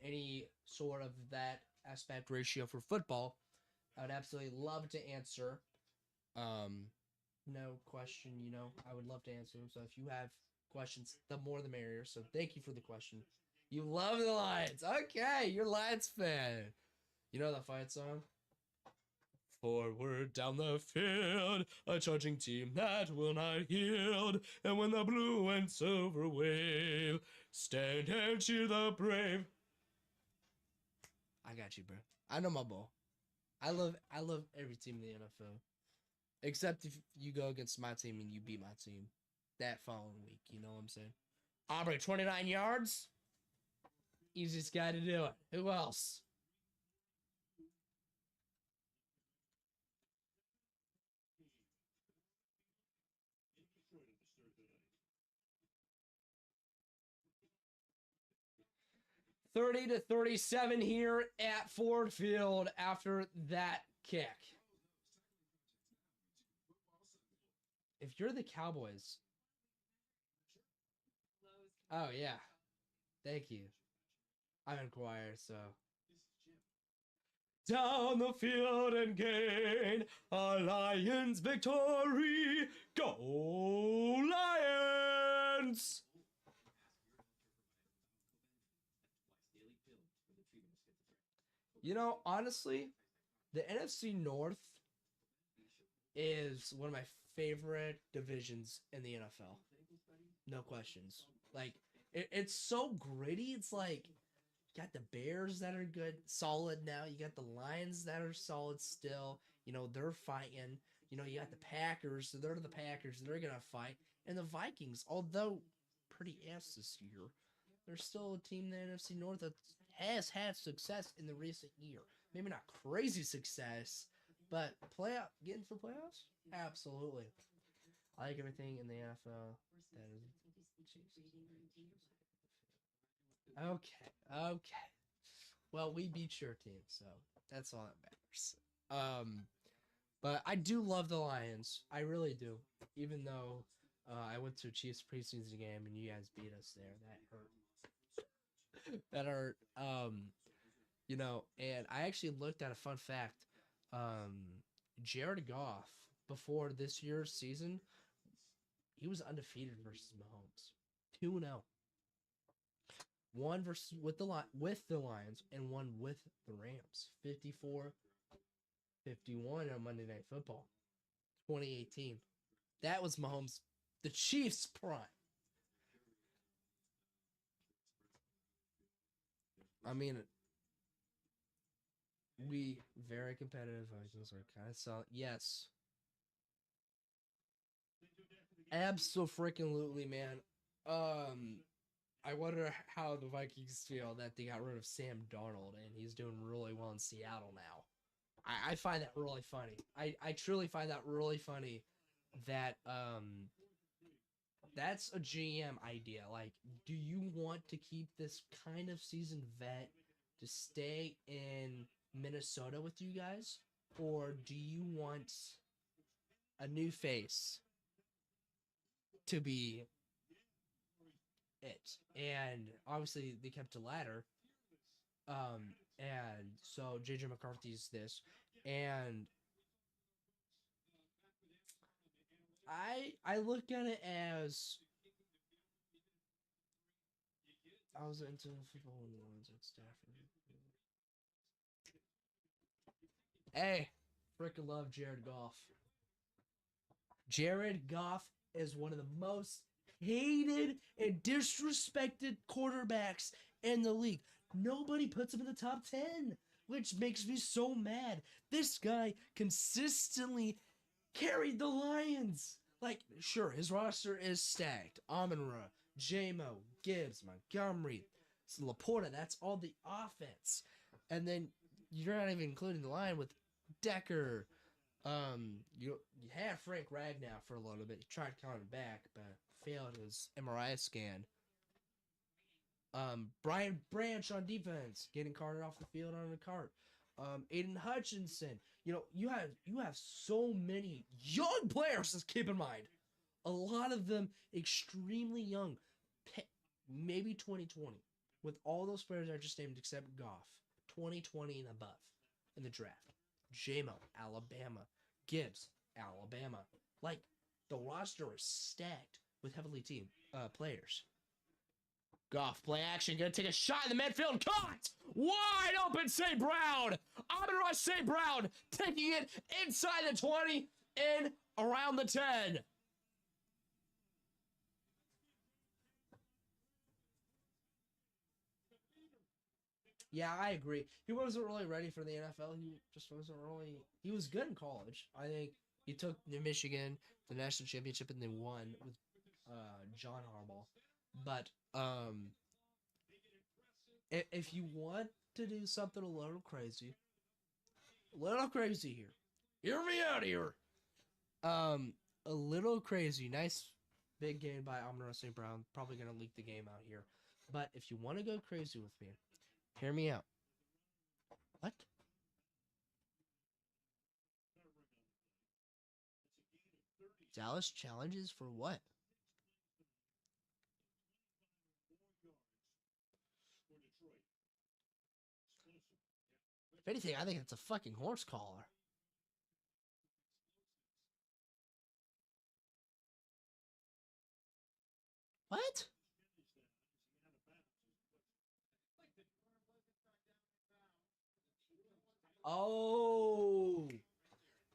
any sort of that aspect ratio for football, I would absolutely love to answer. No question, I would love to answer. So if you have questions, the more the merrier. So thank you for the question. You love the Lions. Okay, you're a Lions fan. You know that fight song? Forward down the field, a charging team that will not yield. And when the blue and silver wave, stand and cheer the brave. I got you, bro. I know my ball. I love every team in the NFL. Except if you go against my team and you beat my team that following week. You know what I'm saying? Aubrey, 29 yards. Easiest guy to do it. Who else? $30 to 37 here at Ford Field after that kick. If you're the Cowboys. Oh, yeah. Thank you. I'm in choir, so. Down the field and gain a Lions victory. Go Lions! Honestly, the NFC North is one of my favorite divisions in the NFL. No questions. Like, it's so gritty. It's like, you got the Bears that are good, solid now. You got the Lions that are solid still. They're fighting. You got the Packers, so they're the Packers. They're going to fight. And the Vikings, although pretty ass this year, they're still a team in the NFC North that has had success in the recent year. Maybe not crazy success, but getting to the playoffs? Absolutely. I like everything in the NFL. Okay. Well, we beat your team, so that's all that matters. But I do love the Lions. I really do. Even though I went to a Chiefs preseason game and you guys beat us there. That hurt. that are and I actually looked at a fun fact. Jared Goff before this year's season, he was undefeated versus Mahomes. 2-0. One versus with the Lions and one with the Rams. 54-51 on Monday Night Football. 2018. That was Mahomes, the Chiefs' prime. I mean, we very competitive. Vikings are kind of solid. Yes. Absolutely, man. I wonder how the Vikings feel that they got rid of Sam Darnold and he's doing really well in Seattle now. I find that really funny. I truly find that really funny that that's a GM idea. Like, do you want to keep this kind of seasoned vet to stay in Minnesota with you guys? Or do you want a new face to be it? And obviously they kept the latter. And so JJ McCarthy's this. And I look at it as I was into football in the ones at Stafford. Hey, freaking love Jared Goff. Jared Goff is one of the most hated and disrespected quarterbacks in the league. Nobody puts him in the top 10, which makes me so mad. This guy consistently carried the Lions. Like, sure, his roster is stacked. Amon-Ra, Jahmyr Gibbs, Montgomery, Laporta. That's all the offense. And then you're not even including the line with Decker. You had Frank Ragnow for a little bit. He tried coming back, but failed his MRI scan. Brian Branch on defense, getting carted off the field on a cart. Aiden Hutchinson. You have so many young players. Let's keep in mind, a lot of them extremely young, maybe 2020. With all those players I just named, except Goff, 2020 and above in the draft. JMO, Alabama. Gibbs, Alabama. Like, the roster is stacked with heavily team players. Goff, play action, gonna take a shot in the midfield. Caught! Wide open, St. Brown! Amon-Ra St. Brown taking it inside the 20 and around the 10. Yeah, I agree. He wasn't really ready for the NFL. He just wasn't really. He was good in college. I think he took New Michigan to the national championship and then won with John Harbaugh. But if you want to do something a little crazy here, hear me out here. A little crazy. Nice big game by Amon-Ra St. Brown. Probably gonna leak the game out here. But if you want to go crazy with me, hear me out. What? Dallas challenges for what? If anything, I think it's a fucking horse collar. What? Oh,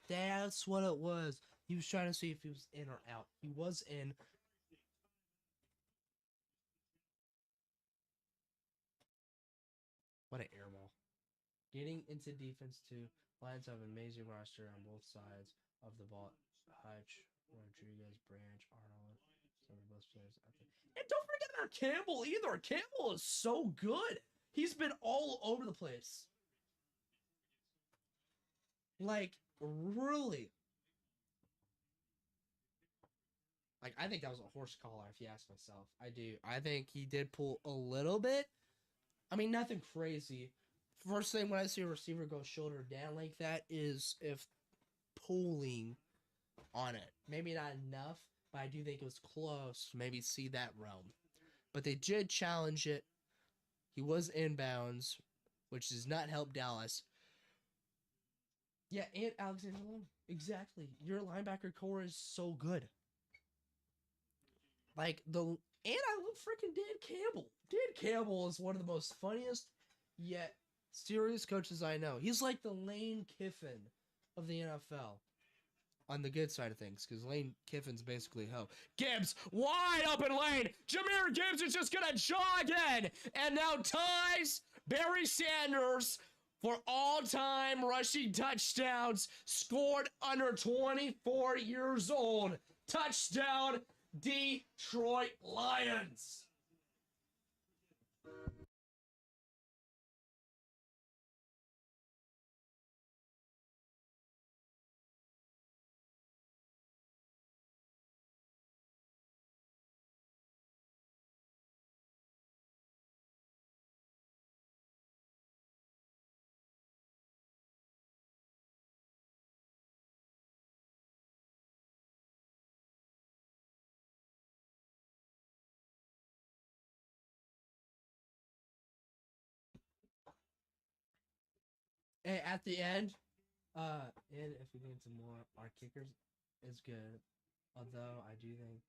that's what it was. He was trying to see if he was in or out. He was in. What an air ball. Getting into defense too. Lions have an amazing roster on both sides of the ball. Hutch, Rodriguez, Branch, Arnold. Some of the best players out there. And don't forget about Campbell either. Campbell is so good. He's been all over the place. Like, really. Like, I think that was a horse collar, if you ask myself. I do. I think he did pull a little bit. I mean, nothing crazy. First thing when I see a receiver go shoulder down like that is if pulling on it. Maybe not enough, but I do think it was close to maybe see that realm. But they did challenge it. He was inbounds, which does not help Dallas. Yeah, and Alexander Malone. Exactly. Your linebacker core is so good. Like and I love freaking Dan Campbell. Dan Campbell is one of the most funniest yet serious coaches I know. He's like the Lane Kiffin of the NFL. On the good side of things, because Lane Kiffin's basically ho. Gibbs, wide open lane. Jahmyr Gibbs is just going to jog in. And now ties Barry Sanders for all-time rushing touchdowns, scored under 24 years old. Touchdown, Detroit Lions. Hey, at the end, and if we need some more, our kickers is good. Although I do think,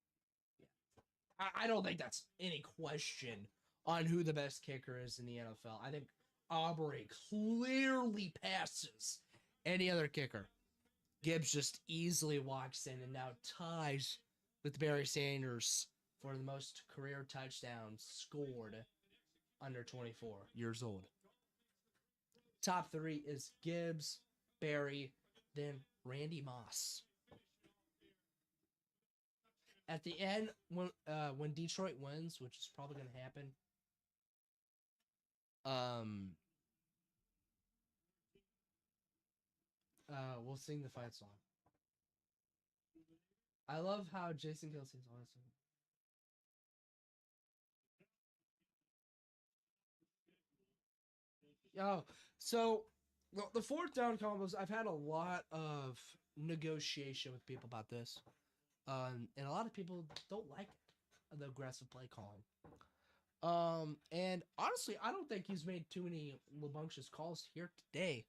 yeah, I don't think that's any question on who the best kicker is in the NFL. I think Aubrey clearly passes any other kicker. Gibbs just easily walks in and now ties with Barry Sanders for the most career touchdowns scored under 24 years old. Top three is Gibbs, Barry, then Randy Moss. At the end, when Detroit wins, which is probably going to happen, we'll sing the fight song. I love how Jason Kelsey's honestly. Oh, so the fourth down combos, I've had a lot of negotiation with people about this. And a lot of people don't like it, the aggressive play calling. And honestly, I don't think he's made too many rambunctious calls here today.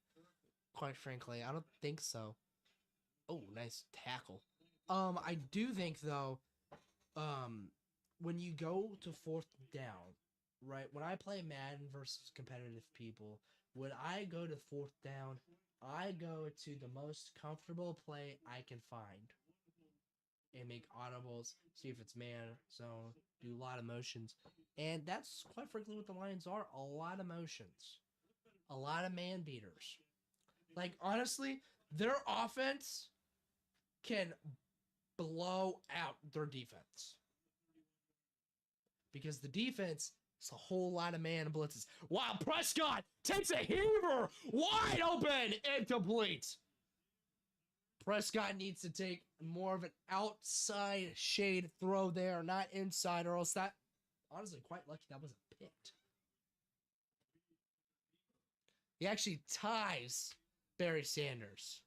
Quite frankly, I don't think so. Oh, nice tackle. I do think though, when you go to fourth down, right? When I play Madden versus competitive people, when I go to fourth down, I go to the most comfortable play I can find and make audibles, see if it's man zone, do a lot of motions. And that's quite frankly what the Lions are, a lot of motions. A lot of man beaters. Like honestly, their offense can blow out their defense. Because the defense is a whole lot of man blitzes. Wow, Prescott takes a heaver, wide open, incomplete. Prescott needs to take more of an outside shade throw there, not inside, or else that, honestly, quite lucky that wasn't picked. He actually ties Barry Sanders.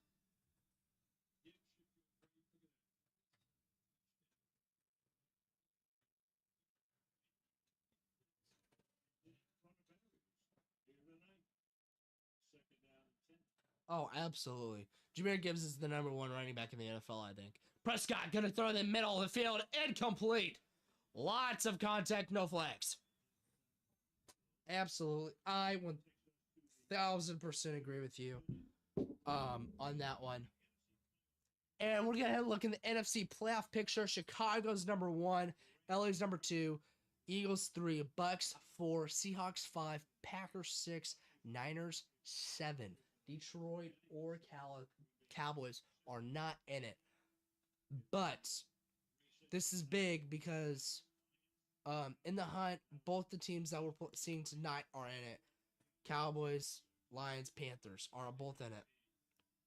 Oh, absolutely. Jahmyr Gibbs is the number one running back in the NFL, I think. Prescott gonna throw in the middle of the field, incomplete. Lots of contact, no flags. Absolutely. I 1000% agree with you on that one. And we're going to look in the NFC playoff picture. Chicago's number 1, LA's number 2, Eagles 3, Bucks 4, Seahawks 5, Packers 6, Niners 7. Detroit or Cowboys are not in it. But this is big because in the hunt, both the teams that we're seeing tonight are in it. Cowboys, Lions, Panthers are both in it.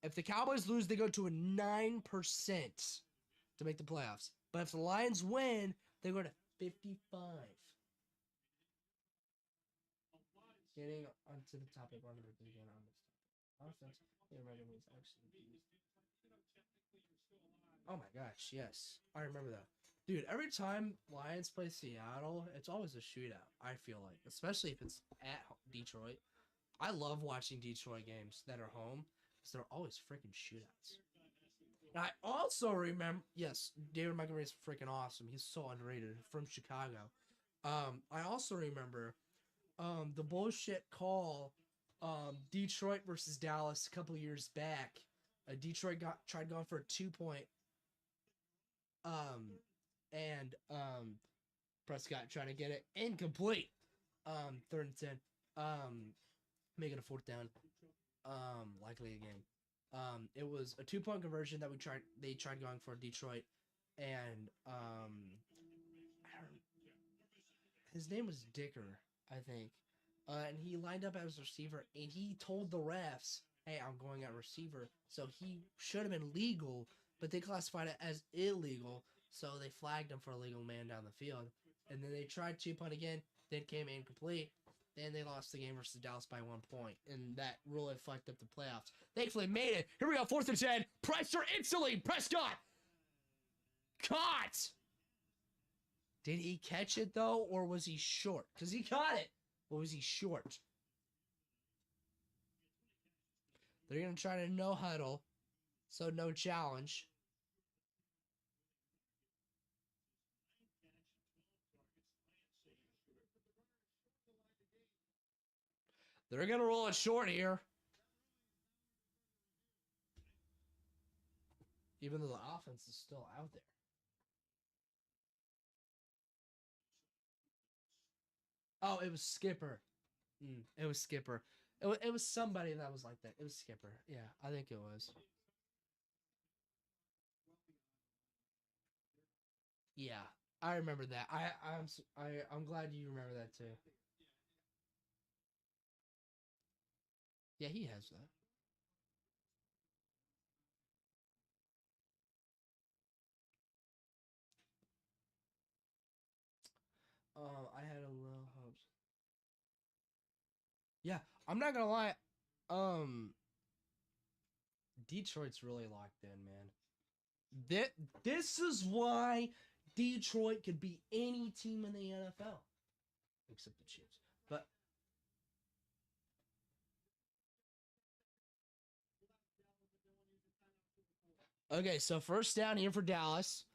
If the Cowboys lose, they go to a 9% to make the playoffs. But if the Lions win, they go to 55. Getting onto the topic, we're going to begin on this topic. Offense, actually. Oh my gosh, yes. I remember that. Dude, every time Lions play Seattle, it's always a shootout, I feel like. Especially if it's at Detroit. I love watching Detroit games that are home because they're always freaking shootouts. And I also remember, yes, David Montgomery is freaking awesome. He's so underrated from Chicago. I also remember the bullshit call Detroit versus Dallas a couple years back. Detroit tried going for a 2-point. And Prescott trying to get it incomplete. 3rd and 10. Making a 4th down. Likely again. It was a 2-point conversion that they tried going for Detroit, and his name was Dicker, I think. And he lined up as a receiver, and he told the refs, "Hey, I'm going at receiver." So he should have been legal, but they classified it as illegal, so they flagged him for a legal man down the field. And then they tried 2-punt again, then came incomplete. Then they lost the game versus Dallas by 1 point, and that really fucked up the playoffs. Thankfully, made it. Here we go, 4th and 10. Pressure instantly. Prescott caught. Did he catch it though, or was he short? Because he caught it, but was he short? They're gonna try to no huddle, so no challenge. They're gonna roll it short here. Even though the offense is still out there. Oh, it was Skipper. It was Skipper. It was somebody that was like that. It was Skipper. Yeah, I think it was. Yeah, I remember that. I'm glad you remember that too. Yeah, he has that. I had a little hopes. Yeah, I'm not gonna lie. Um, Detroit's really locked in, man. This is why Detroit could beat any team in the NFL, except the Chiefs. But okay, so 1st down here for Dallas.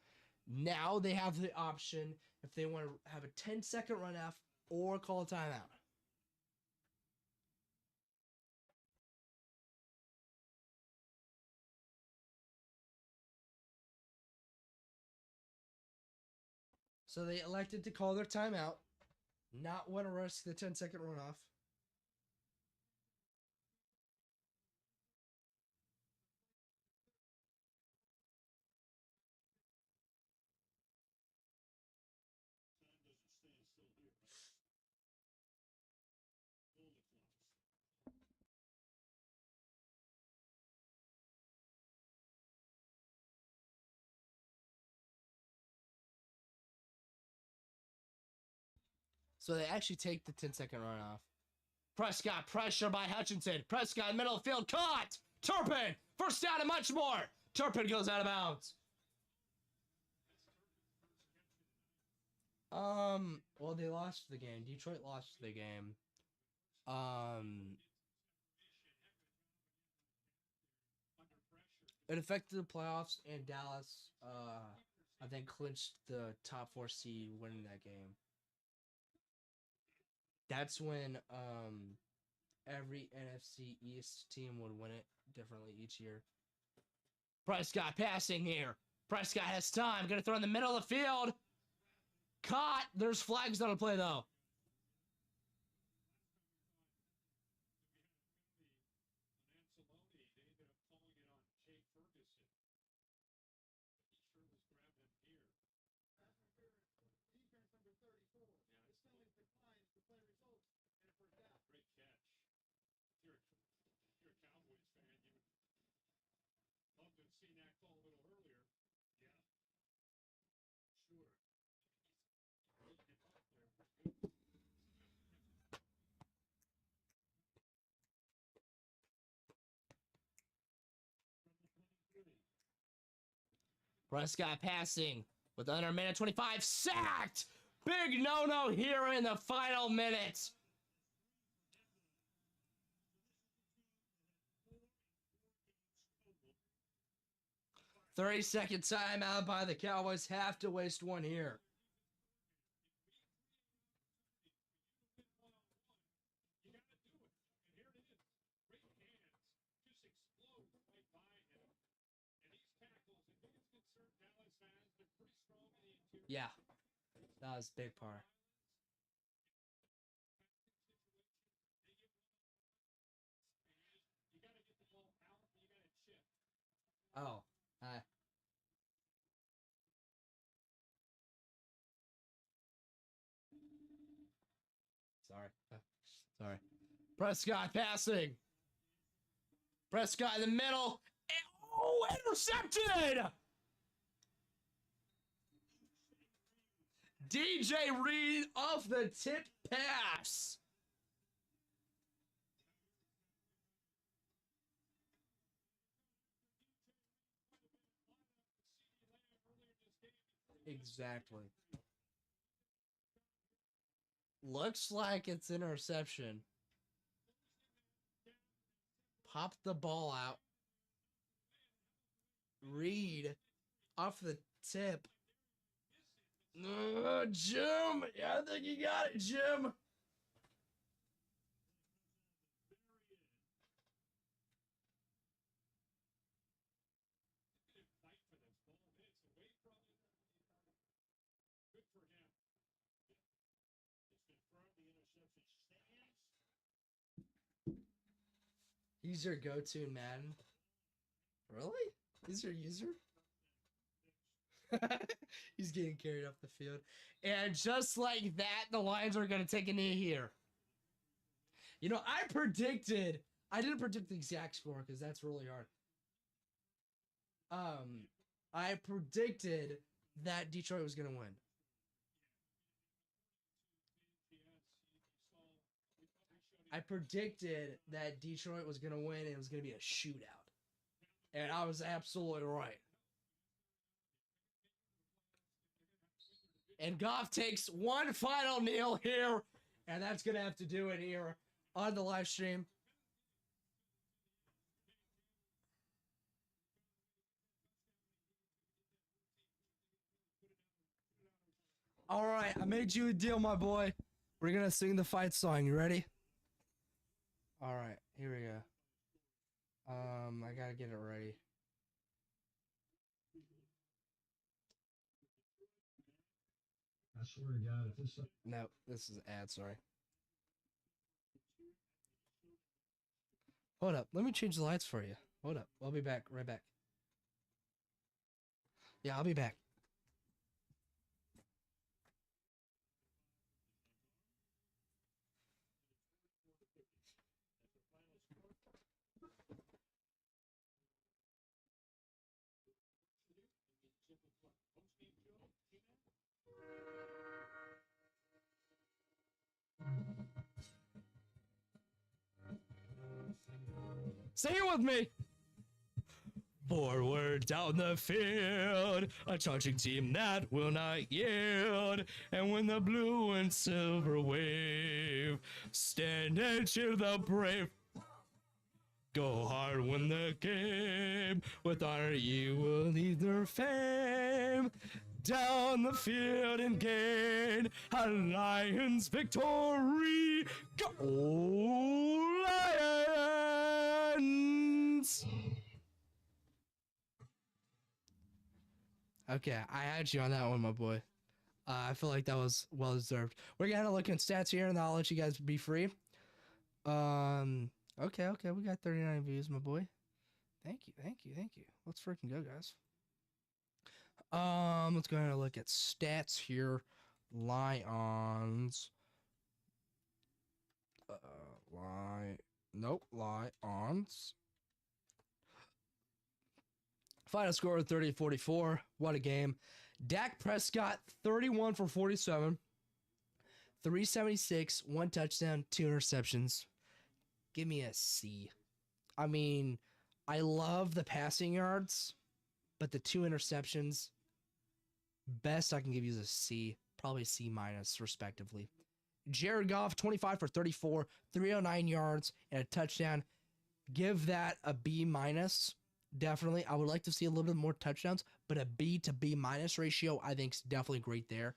Now they have the option if they want to have a 10-second run off or call a timeout. So they elected to call their timeout, not want to risk the 10-second runoff. So they actually take the 10-second runoff. Prescott pressure by Hutchinson. Prescott middle of the field caught. Turpin 1st down and much more. Turpin goes out of bounds. Well, they lost the game. Detroit lost the game. It affected the playoffs, and Dallas, I think, clinched the top 4 seed winning that game. That's when every NFC East team would win it differently each year. Prescott passing here. Prescott has time. Gonna throw in the middle of the field. Caught. There's flags on the play though.
Seen that call a little earlier. Yeah. Sure.
Prescott passing. with under a minute 25. Sacked! Big no-no here in the final minutes. 30-second timeout by the Cowboys. Have to waste one here. Yeah, that was a big part. Oh, hi. Sorry. Sorry. Prescott passing. Prescott in the middle. Oh, intercepted! DJ Reed off the tip pass. Exactly. Looks like it's interception. Pop the ball out. Reed off the tip. Jim. Yeah, I think you got it, Jim. He's your go-to in Madden. Really? He's your user? He's getting carried off the field. And just like that, the Lions are going to take a knee here. You know, I didn't predict the exact score because that's really hard. I predicted that Detroit was going to win. I predicted that Detroit was going to win and it was going to be a shootout. And I was absolutely right. And Goff takes one final kneel here, and that's going to have to do it here on the live stream. All right, I made you a deal, my boy. We're going to sing the fight song. You ready? All right, here we go. I got to get it ready.
I swear to God, if this...
No, this is an ad, sorry. Hold up. Let me change the lights for you. Hold up. I'll be back. Right back. Yeah, I'll be back. Say it with me. Forward down the field, a charging team that will not yield. And when the blue and silver wave, stand and cheer the brave. Go hard, win the game. With honor, you will leave their fame. Down the field and gain a Lions victory. Go Lions! Okay, I had you on that one, my boy. I feel like that was well deserved. We're gonna look at stats here, and I'll let you guys be free. Okay, we got 39 views, my boy. Thank you. Let's freaking go, guys. Let's go ahead and look at stats here. Lions. Lions. Final score 30-44. What a game. Dak Prescott, 31 for 47. 376, 1 touchdown, 2 interceptions. Give me a C. I mean, I love the passing yards, but the 2 interceptions, Best I can give you is a C, probably C minus, respectively. Jared Goff, 25 for 34, 309 yards, and a touchdown. Give that a B minus. Definitely. I would like to see a little bit more touchdowns, but a B to B minus ratio, I think, is definitely great there.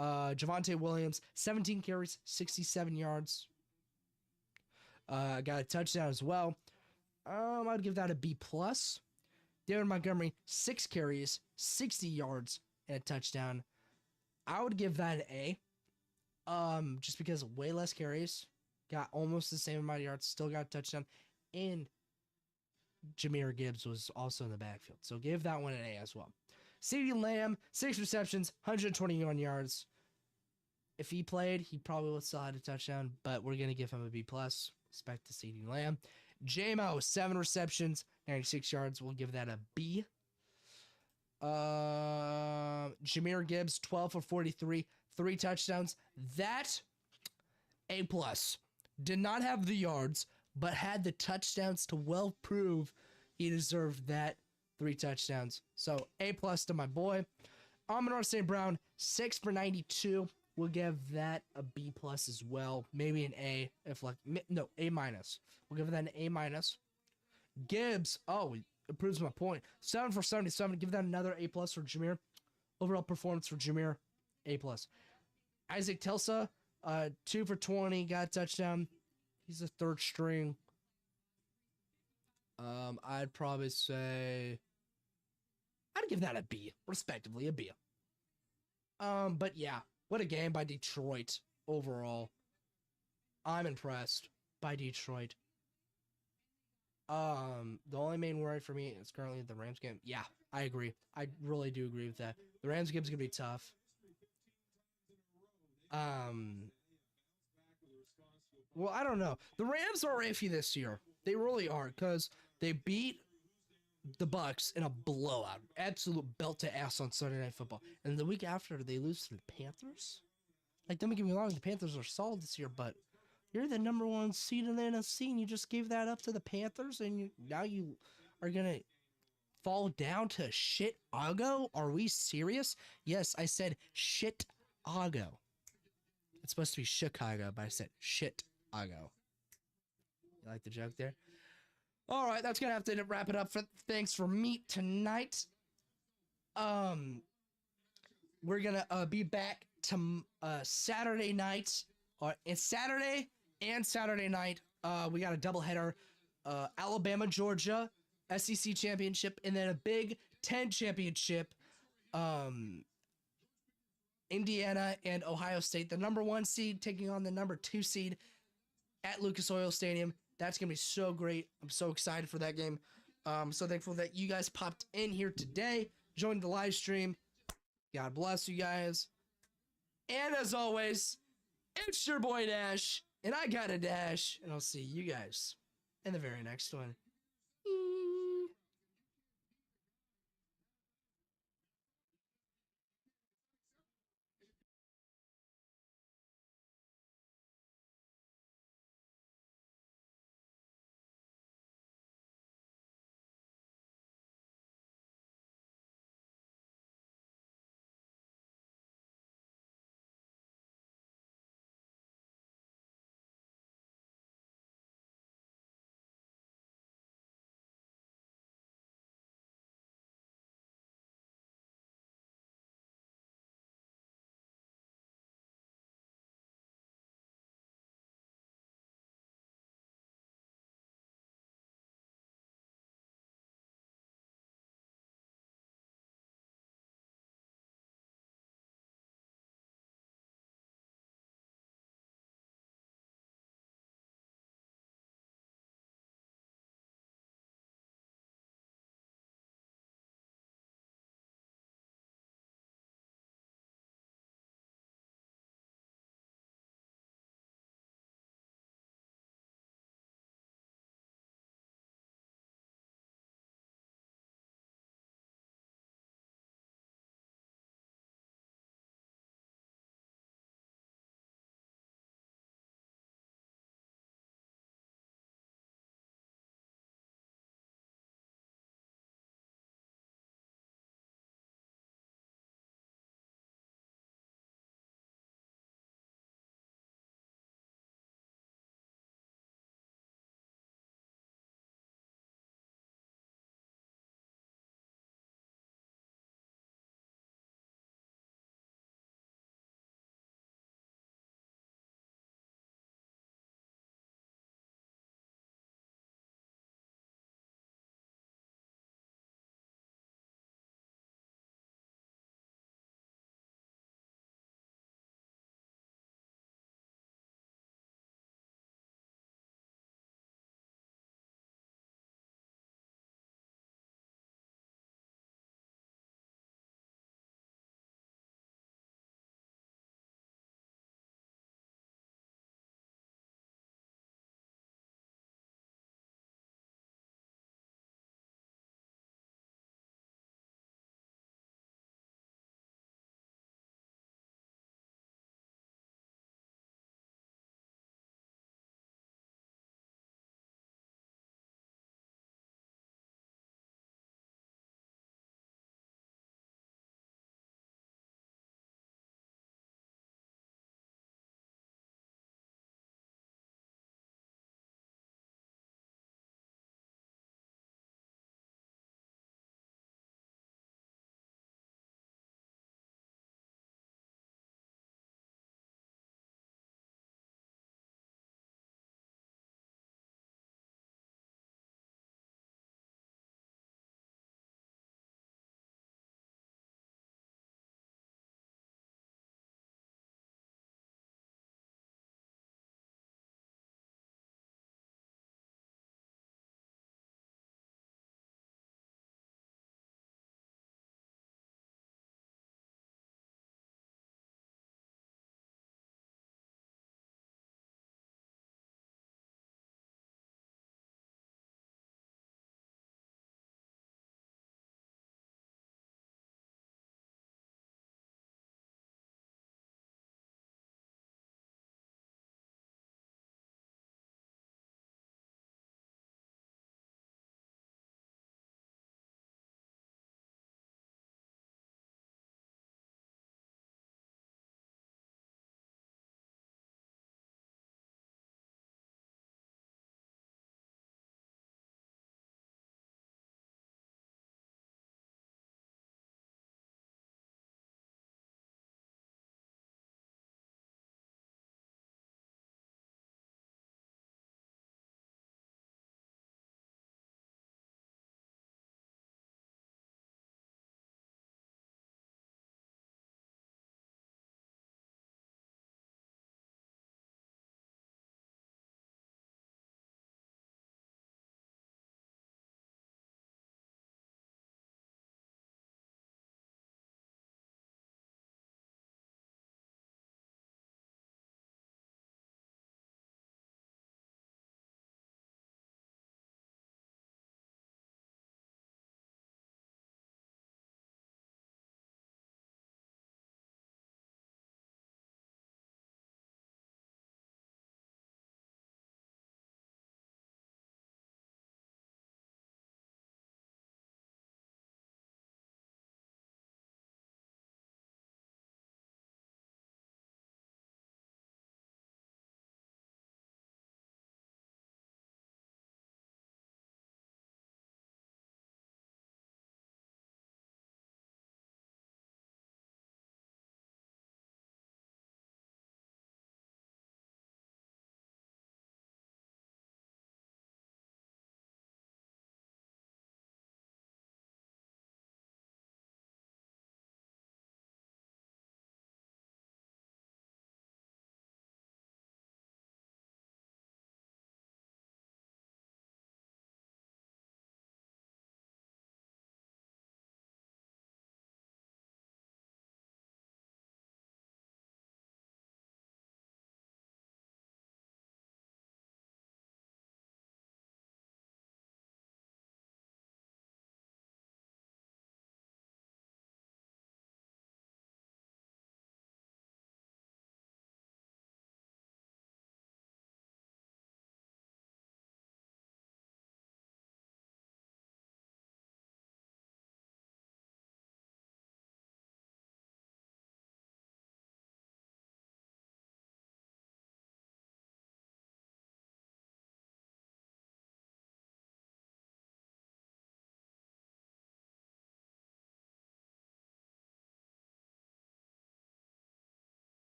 Javonte Williams, 17 carries, 67 yards. Got a touchdown as well. I'd give that a B plus. David Montgomery, 6 carries, 60 yards, and a touchdown. I would give that an A. Just because way less carries, got almost the same amount of yards, still got a touchdown, and Jahmyr Gibbs was also in the backfield. So give that one an A as well. CeeDee Lamb, 6 receptions, 121 yards. If he played, he probably would still had a touchdown, but we're gonna give him a B plus. Respect to CeeDee Lamb. J-Mo, 7 receptions, 96 yards. We'll give that a B. Jahmyr Gibbs, 12 for 43, 3 touchdowns. That A plus. Did not have the yards, but had the touchdowns to well prove he deserved that 3 touchdowns. So A plus to my boy. Amon-Ra St. Brown, 6 for 92. We'll give that a B plus as well. Maybe an A if like no A minus. We'll give that an A minus. Gibbs, it proves my point. 7 for 77. Give that another A plus for Jahmyr. Overall performance for Jahmyr, A plus. Isaac Telsa, 2 for 20, got a touchdown. He's a 3rd string. I'd probably say I'd give that a B, respectively, a B. But yeah, what a game by Detroit overall. I'm impressed by Detroit. The only main worry for me is currently the Rams game. Yeah, I agree. I really do agree with that. The Rams game's gonna be tough. Well, I don't know. The Rams are iffy this year. They really are, because they beat the Bucks in a blowout. Absolute belt to ass on Sunday Night Football. And the week after, they lose to the Panthers? Like, don't get me wrong, the Panthers are solid this year, but you're the number 1 seed in the NFC, and you just gave that up to the Panthers, and now you are going to fall down to shit-ago? Are we serious? Yes, I said shit-ago. It's supposed to be Chicago, but I said shit-ago. You like the joke there? All right, that's going to have to wrap it up. Thanks for me tonight. We're going to be back to Saturday night. It's Saturday and Saturday night. We got a doubleheader. Alabama, Georgia, SEC championship, and then a Big Ten championship. Indiana and Ohio State, the number 1 seed taking on the number 2 seed at Lucas Oil Stadium. That's going to be so great. I'm so excited for that game. So thankful that you guys popped in here today, joined the live stream. God bless you guys. And as always, it's your boy Dash, and I got a dash, and I'll see you guys in the very next one.